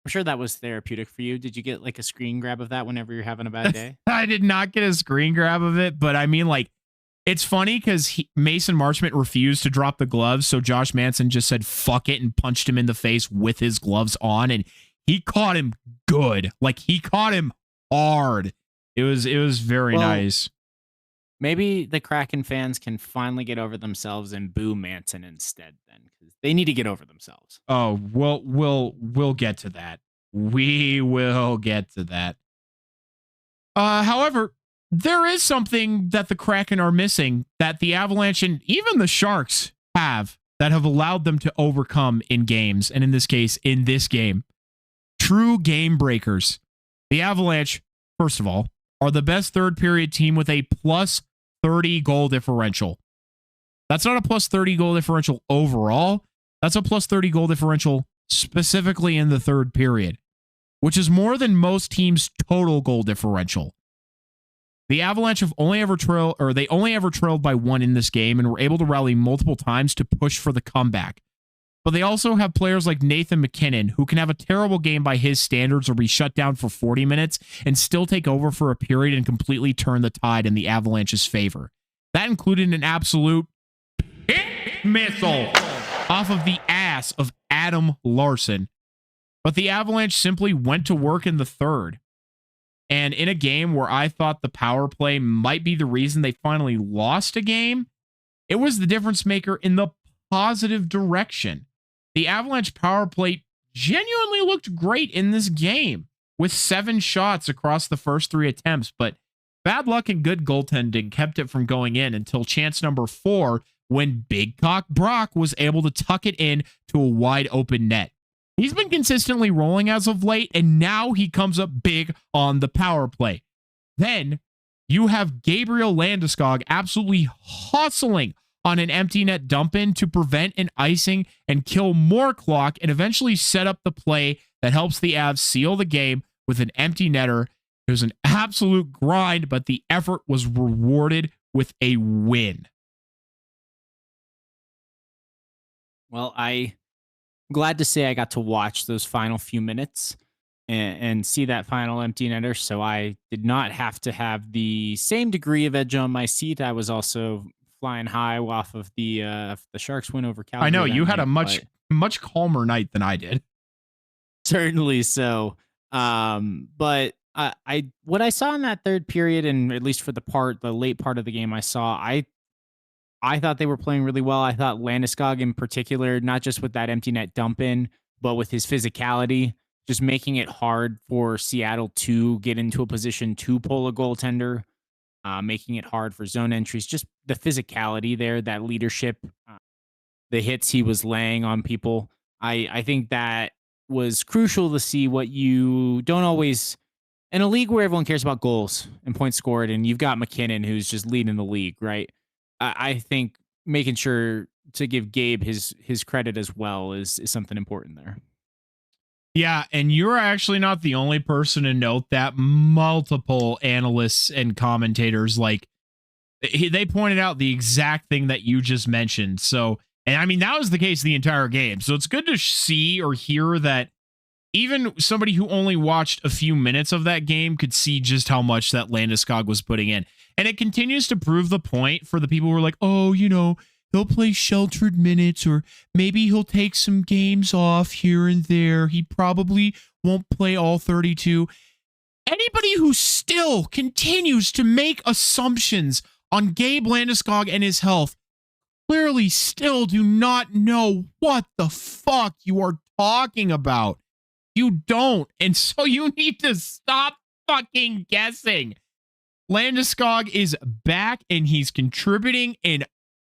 I'm sure that was therapeutic for you. Did you get like a screen grab of that whenever you're having a bad day? I did not get a screen grab of it, but I mean, like, it's funny because Mason Marchment refused to drop the gloves, so Josh Manson just said fuck it and punched him in the face with his gloves on, and he caught him good. Like, he caught him hard. It was very nice. Maybe the Kraken fans can finally get over themselves and boo Manson instead, then, because they need to get over themselves. Oh, we'll get to that. We will get to that. However, there is something that the Kraken are missing that the Avalanche and even the Sharks have that have allowed them to overcome in games, and in this case, in this game. True game breakers. The Avalanche, first of all, are the best third period team with a plus 30 goal differential. That's not a plus 30 goal differential overall. That's a plus 30 goal differential specifically in the third period, which is more than most teams' total goal differential. The Avalanche have only ever trailed by one in this game and were able to rally multiple times to push for the comeback. But they also have players like Nathan MacKinnon, who can have a terrible game by his standards or be shut down for 40 minutes and still take over for a period and completely turn the tide in the Avalanche's favor. That included an absolute missile off of the ass of Adam Larson. But the Avalanche simply went to work in the third. And in a game where I thought the power play might be the reason they finally lost a game, it was the difference maker in the positive direction. The Avalanche power play genuinely looked great in this game with 7 shots across the first 3 attempts, but bad luck and good goaltending kept it from going in until chance number 4 when Big Cock Brock was able to tuck it in to a wide open net. He's been consistently rolling as of late, and now he comes up big on the power play. Then you have Gabriel Landeskog absolutely hustling on an empty net dump in to prevent an icing and kill more clock and eventually set up the play that helps the Avs seal the game with an empty netter. It was an absolute grind, but the effort was rewarded with a win. Well, I'm glad to say I got to watch those final few minutes and see that final empty netter. So I did not have to have the same degree of edge on my seat. I was also flying high off of the Sharks win over Calgary. I know that you had a night, much calmer night than I did. certainly so. But I what I saw in that third period, and at least for the late part of the game, I thought they were playing really well. I thought Landeskog in particular, not just with that empty net dump in, but with his physicality, just making it hard for Seattle to get into a position to pull a goaltender, making it hard for zone entries. Just the physicality there, that leadership, the hits he was laying on people. I think that was crucial to see what you don't always in a league where everyone cares about goals and points scored, and you've got McKinnon who's just leading the league, right? I think making sure to give Gabe his credit as well is something important there. Yeah, and you're actually not the only person to note that. Multiple analysts and commentators, like, they pointed out the exact thing that you just mentioned. So, and I mean, that was the case the entire game. So it's good to see or hear that even somebody who only watched a few minutes of that game could see just how much that Landeskog was putting in. And it continues to prove the point for the people who are like, oh, you know, he'll play sheltered minutes, or maybe he'll take some games off here and there. He probably won't play all 32. Anybody who still continues to make assumptions on Gabe Landeskog and his health clearly still do not know what the fuck you are talking about. You don't. And so you need to stop fucking guessing. Landeskog is back and he's contributing in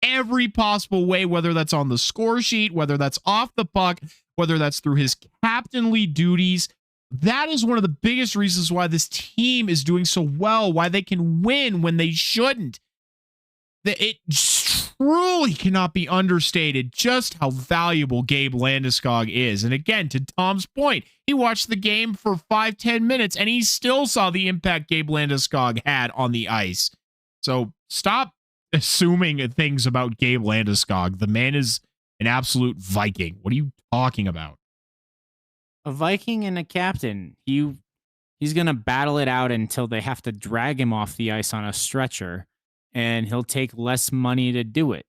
every possible way, whether that's on the score sheet, whether that's off the puck, whether that's through his captainly duties. That is one of the biggest reasons why this team is doing so well, why they can win when they shouldn't. It truly cannot be understated just how valuable Gabe Landeskog is. And again, to Tom's point, he watched the game for 5-10 minutes and he still saw the impact Gabe Landeskog had on the ice. So stop assuming things about Gabe Landeskog. The man is an absolute Viking. What are you talking about? A Viking and a captain. He's going to battle it out until they have to drag him off the ice on a stretcher, and he'll take less money to do it.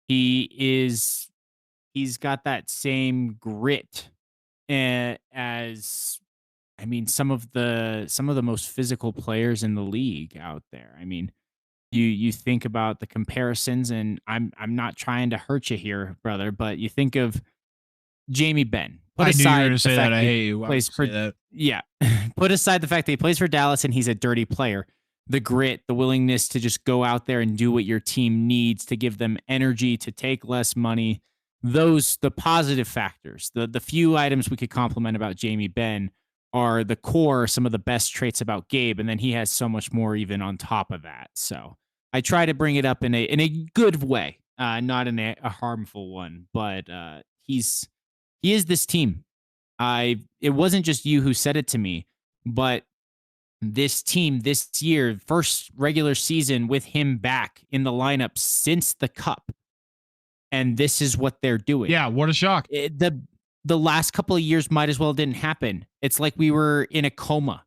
He's got that same grit as, I mean, some of the most physical players in the league out there. I mean, you think about the comparisons, and I'm not trying to hurt you here, brother, but you think of Jamie Benn. I knew you were going to say that. I hate you. Plays for that. Yeah. Put aside the fact that he plays for Dallas and he's a dirty player. The grit, the willingness to just go out there and do what your team needs, to give them energy, to take less money. The positive factors, the few items we could compliment about Jamie Benn are the core, some of the best traits about Gabe. And then he has so much more even on top of that. So I try to bring it up in a good way, not in a harmful one, but he is this team. It wasn't just you who said it to me, but this team this year, first regular season with him back in the lineup since the Cup. And this is what they're doing. Yeah, what a shock. The last couple of years might as well didn't happen. It's like we were in a coma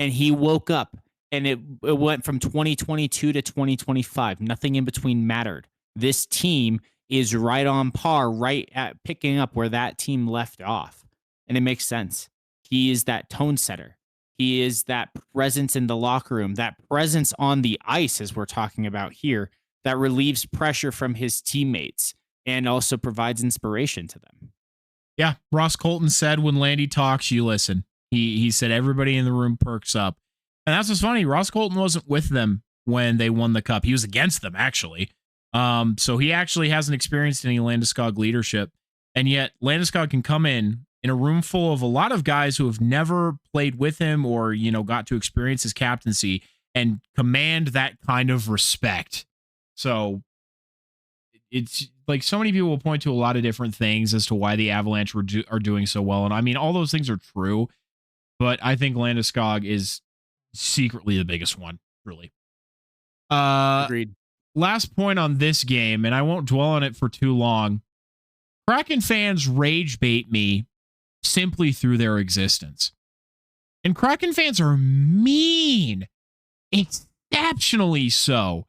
and he woke up, and it went from 2022 to 2025. Nothing in between mattered. This team is right on par, right at picking up where that team left off. And it makes sense. He is that tone setter. He is that presence in the locker room, that presence on the ice, as we're talking about here, that relieves pressure from his teammates and also provides inspiration to them. Yeah, Ross Colton said when Landy talks, you listen. He said everybody in the room perks up. And that's what's funny. Ross Colton wasn't with them when they won the Cup. He was against them, actually. So he actually hasn't experienced any Landeskog leadership. And yet Landeskog can come in a room full of a lot of guys who have never played with him or, you know, got to experience his captaincy and command that kind of respect. So it's like so many people will point to a lot of different things as to why the Avalanche are doing so well. And I mean, all those things are true, but I think Landeskog is secretly the biggest one, really. Agreed. Last point on this game, and I won't dwell on it for too long. Kraken fans rage bait me simply through their existence. And Kraken fans are mean. Exceptionally so.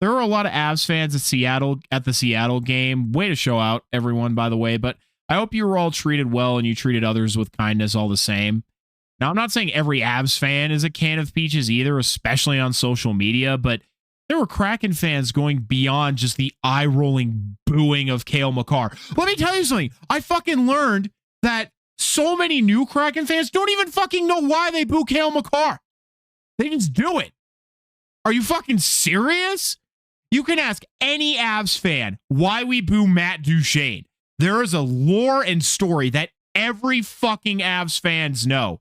There are a lot of Avs fans at the Seattle game. Way to show out, everyone, by the way. But I hope you were all treated well and you treated others with kindness all the same. Now, I'm not saying every Avs fan is a can of peaches either, especially on social media, but there were Kraken fans going beyond just the eye-rolling booing of Cale Makar. Let me tell you something. I fucking learned that so many new Kraken fans don't even fucking know why they boo Cale Makar. They just do it. Are you fucking serious? You can ask any Avs fan why we boo Matt Duchene. There is a lore and story that every fucking Avs fans know.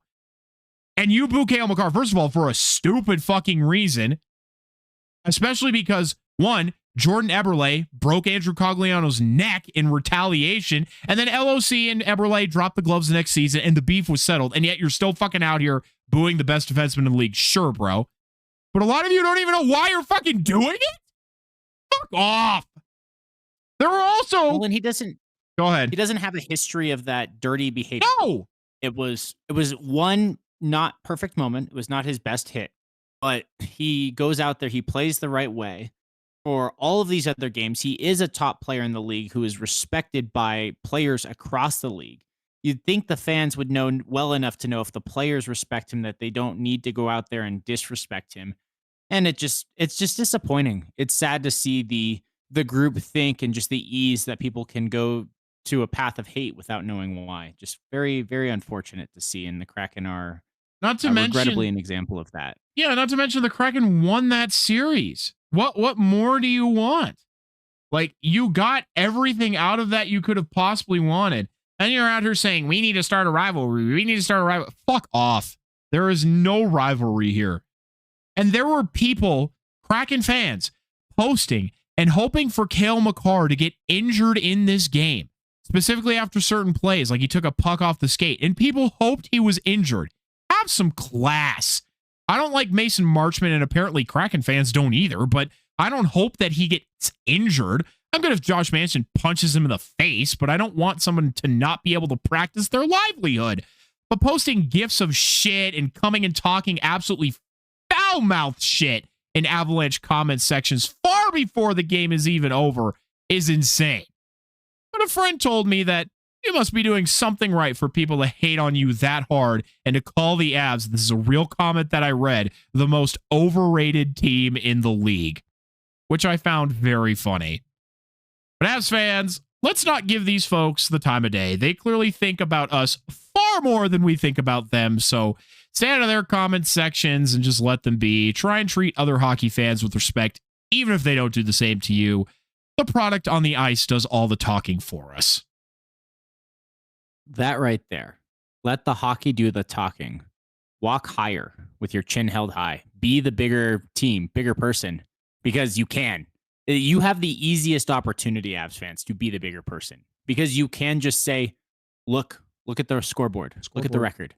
And you boo Cale Makar, first of all, for a stupid fucking reason. Especially because, one, Jordan Eberle broke Andrew Cogliano's neck in retaliation, and then LOC and Eberle dropped the gloves the next season, and the beef was settled, and yet you're still fucking out here booing the best defenseman in the league. Sure, bro. But a lot of you don't even know why you're fucking doing it? Fuck off. There were also... Well, and he doesn't... Go ahead. He doesn't have a history of that dirty behavior. No! It was one not perfect moment. It was not his best hit. But he goes out there, he plays the right way. For all of these other games, he is a top player in the league who is respected by players across the league. You'd think the fans would know well enough to know if the players respect him that they don't need to go out there and disrespect him. And it's just disappointing. It's sad to see the group think and just the ease that people can go to a path of hate without knowing why. Just very, very unfortunate to see. And the Kraken are regrettably an example of that. Yeah, not to mention the Kraken won that series. What more do you want? Like, you got everything out of that you could have possibly wanted. And you're out here saying, we need to start a rivalry. We need to start a rivalry. Fuck off. There is no rivalry here. And there were people, Kraken fans, posting and hoping for Cale Makar to get injured in this game, specifically after certain plays, like he took a puck off the skate, and people hoped he was injured. Have some class. I don't like Mason Marchment, and apparently Kraken fans don't either, but I don't hope that he gets injured. I'm good if Josh Manson punches him in the face, but I don't want someone to not be able to practice their livelihood. But posting gifs of shit and coming and talking absolutely foul-mouthed shit in Avalanche comment sections far before the game is even over is insane. But a friend told me that you must be doing something right for people to hate on you that hard and to call the Avs, this is a real comment that I read, the most overrated team in the league, which I found very funny. But Avs fans, let's not give these folks the time of day. They clearly think about us far more than we think about them, so stay out of their comment sections and just let them be. Try and treat other hockey fans with respect, even if they don't do the same to you. The product on the ice does all the talking for us. That right there. Let the hockey do the talking. Walk higher with your chin held high. Be the bigger team, bigger person, because you can. You have the easiest opportunity, Avs fans, to be the bigger person, because you can just say, look at the scoreboard. Look at the record.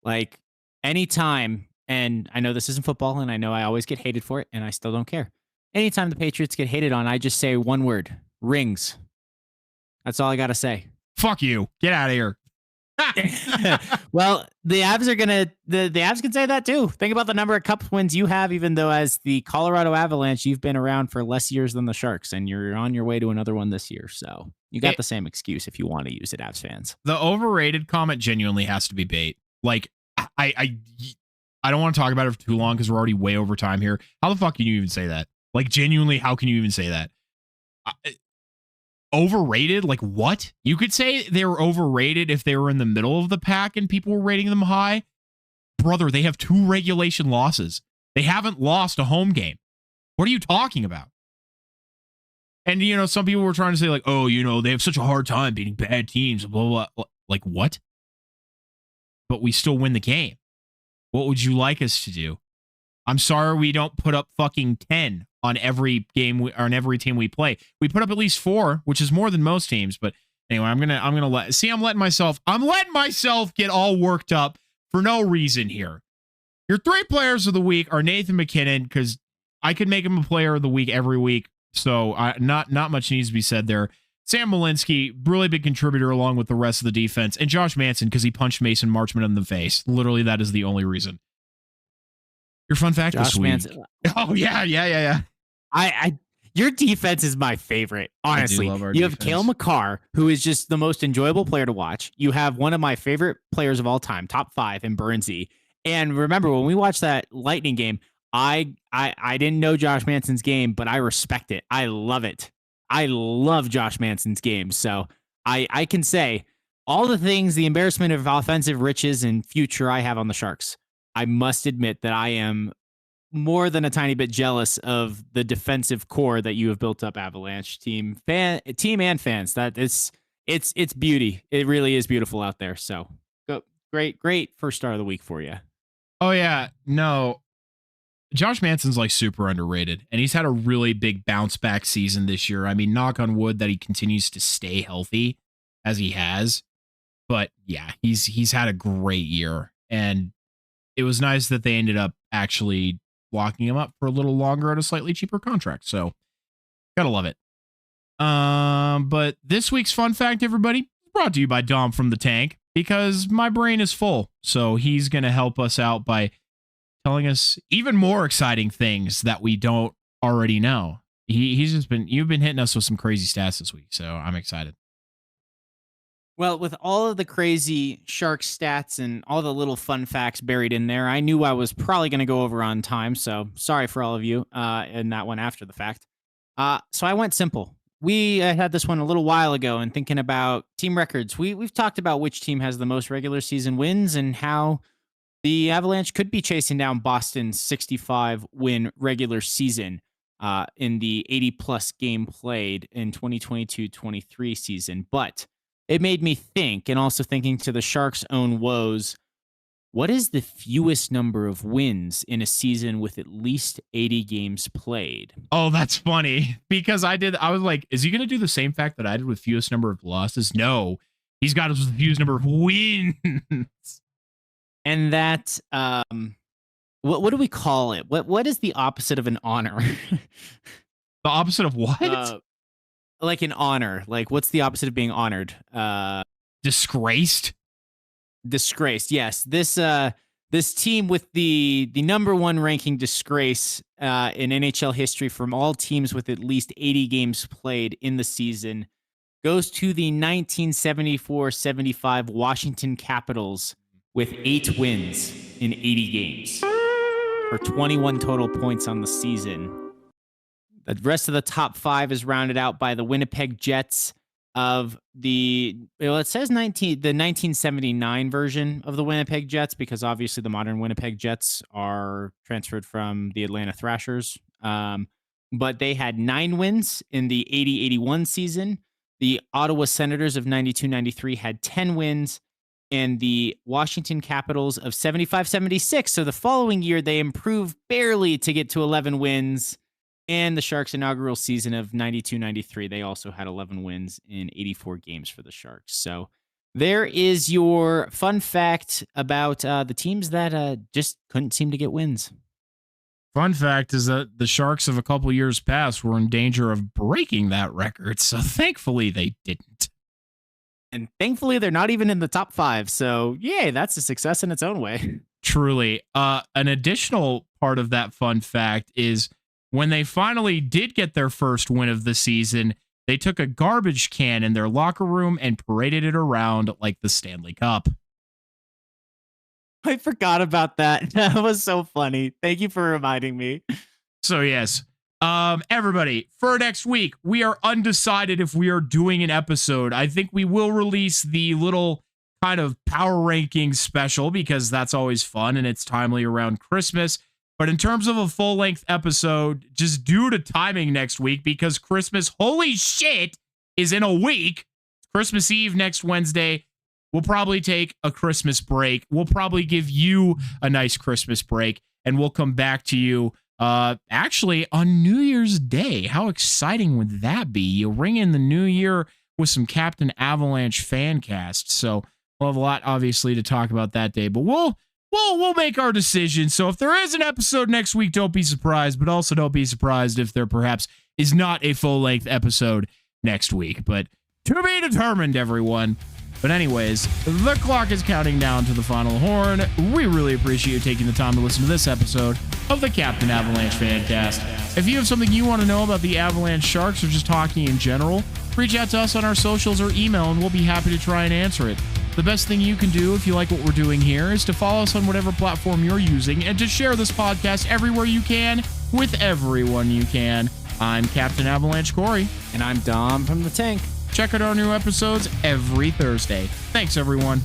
Like, anytime, and I know this isn't football, and I know I always get hated for it, and I still don't care. Anytime the Patriots get hated on, I just say one word: rings. That's all I got to say. Fuck you. Get out of here. Well, the Avs are gonna. The Avs can say that too. Think about the number of cup wins you have, even though as the Colorado Avalanche, you've been around for less years than the Sharks, and you're on your way to another one this year. So you got the same excuse if you want to use it, Avs fans. The overrated comment genuinely has to be bait. Like, I don't want to talk about it for too long because we're already way over time here. How the fuck can you even say that? Like, genuinely, how can you even say that? Overrated? Like, what? You could say they were overrated if they were in the middle of the pack and people were rating them high. Brother, they have 2 regulation losses. They haven't lost a home game. What are you talking about? And, you know, some people were trying to say, like, oh, you know, they have such a hard time beating bad teams, blah, blah, blah. Like, what? But we still win the game. What would you like us to do? I'm sorry we don't put up fucking 10 on every game or on every team we play. We put up at least 4, which is more than most teams. But anyway, I'm letting myself get all worked up for no reason here. Your 3 players of the week are Nathan MacKinnon, because I could make him a player of the week every week. So not much needs to be said there. Sam Malinsky, really big contributor along with the rest of the defense, and Josh Manson because he punched Mason Marchman in the face. Literally, that is the only reason. Your fun fact Josh this week. Manson. Oh, yeah. Your defense is my favorite, honestly. love our You have defense. Cale Makar, who is just the most enjoyable player to watch. You have one of my favorite players of all time, top 5 in Burnsy. And remember, when we watched that Lightning game, I didn't know Josh Manson's game, but I respect it. I love it. I love Josh Manson's game. So I can say all the things, the embarrassment of offensive riches and future I have on the Sharks. I must admit that I am more than a tiny bit jealous of the defensive core that you have built up, Avalanche team and fans. That it's beauty. It really is beautiful out there. So great first start of the week for you. Oh, yeah. No, Josh Manson's like super underrated, and he's had a really big bounce back season this year. I mean, knock on wood that he continues to stay healthy as he has. But yeah, he's had a great year, and it was nice that they ended up actually locking him up for a little longer at a slightly cheaper contract. So gotta love it. But this week's fun fact, everybody, is brought to you by Dom from the Tank, because my brain is full. So he's gonna help us out by telling us even more exciting things that we don't already know. You've been hitting us with some crazy stats this week, so I'm excited. Well, with all of the crazy shark stats and all the little fun facts buried in there, I knew I was probably going to go over on time. So sorry for all of you in that one after the fact. So I went simple. We had this one a little while ago, and thinking about team records, we've talked about which team has the most regular season wins and how the Avalanche could be chasing down Boston's 65-win regular season in the 80-plus game played in 2022-23 season. But it made me think, and also thinking to the Sharks' own woes, what is the fewest number of wins in a season with at least 80 games played? Oh, that's funny, because I was like, is he going to do the same fact that I did with fewest number of losses? No, he's got us with the fewest number of wins. And that, what do we call it? What is the opposite of an honor? The opposite of what? Like an honor. Like, what's the opposite of being honored? Disgraced? Disgraced, yes. This team with the number 1 ranking disgrace in NHL history from all teams with at least 80 games played in the season goes to the 1974-75 Washington Capitals with 8 wins in 80 games for 21 total points on the season. The rest of the top 5 is rounded out by the Winnipeg Jets of it says the 1979 version of the Winnipeg Jets, because obviously the modern Winnipeg Jets are transferred from the Atlanta Thrashers. But they had 9 wins in the 80-81 season. The Ottawa Senators of 92-93 had 10 wins, and the Washington Capitals of 75-76. So the following year, they improved barely to get to 11 wins. And the Sharks' inaugural season of 92-93, they also had 11 wins in 84 games for the Sharks. So there is your fun fact about the teams that just couldn't seem to get wins. Fun fact is that the Sharks of a couple years past were in danger of breaking that record, so thankfully they didn't. And thankfully, they're not even in the top 5. So, yay, that's a success in its own way. Truly. An additional part of that fun fact is when they finally did get their first win of the season, they took a garbage can in their locker room and paraded it around like the Stanley Cup. I forgot about that. That was so funny. Thank you for reminding me. So, yes. Everybody, for next week, we are undecided if we are doing an episode. I think we will release the little kind of power rankings special because that's always fun and it's timely around Christmas. But in terms of a full-length episode, just due to timing next week, because Christmas, holy shit, is in a week. Christmas Eve next Wednesday. We'll probably take a Christmas break. We'll probably give you a nice Christmas break, and we'll come back to you actually on New Year's Day. How exciting would that be? You ring in the new year with some Captain Avalanche fan cast. So we'll have a lot, obviously, to talk about that day, but we'll make our decision. So if there is an episode next week, don't be surprised, but also don't be surprised if there perhaps is not a full-length episode next week. But to be determined, everyone. But anyways, the clock is counting down to the final horn. We really appreciate you taking the time to listen to this episode of the Captain Avalanche Fancast. If you have something you want to know about the Avalanche Sharks or just hockey in general, reach out to us on our socials or email and we'll be happy to try and answer it. The best thing you can do if you like what we're doing here is to follow us on whatever platform you're using and to share this podcast everywhere you can with everyone you can. I'm Captain Avalanche Corey. And I'm Dom from the Tank. Check out our new episodes every Thursday. Thanks, everyone.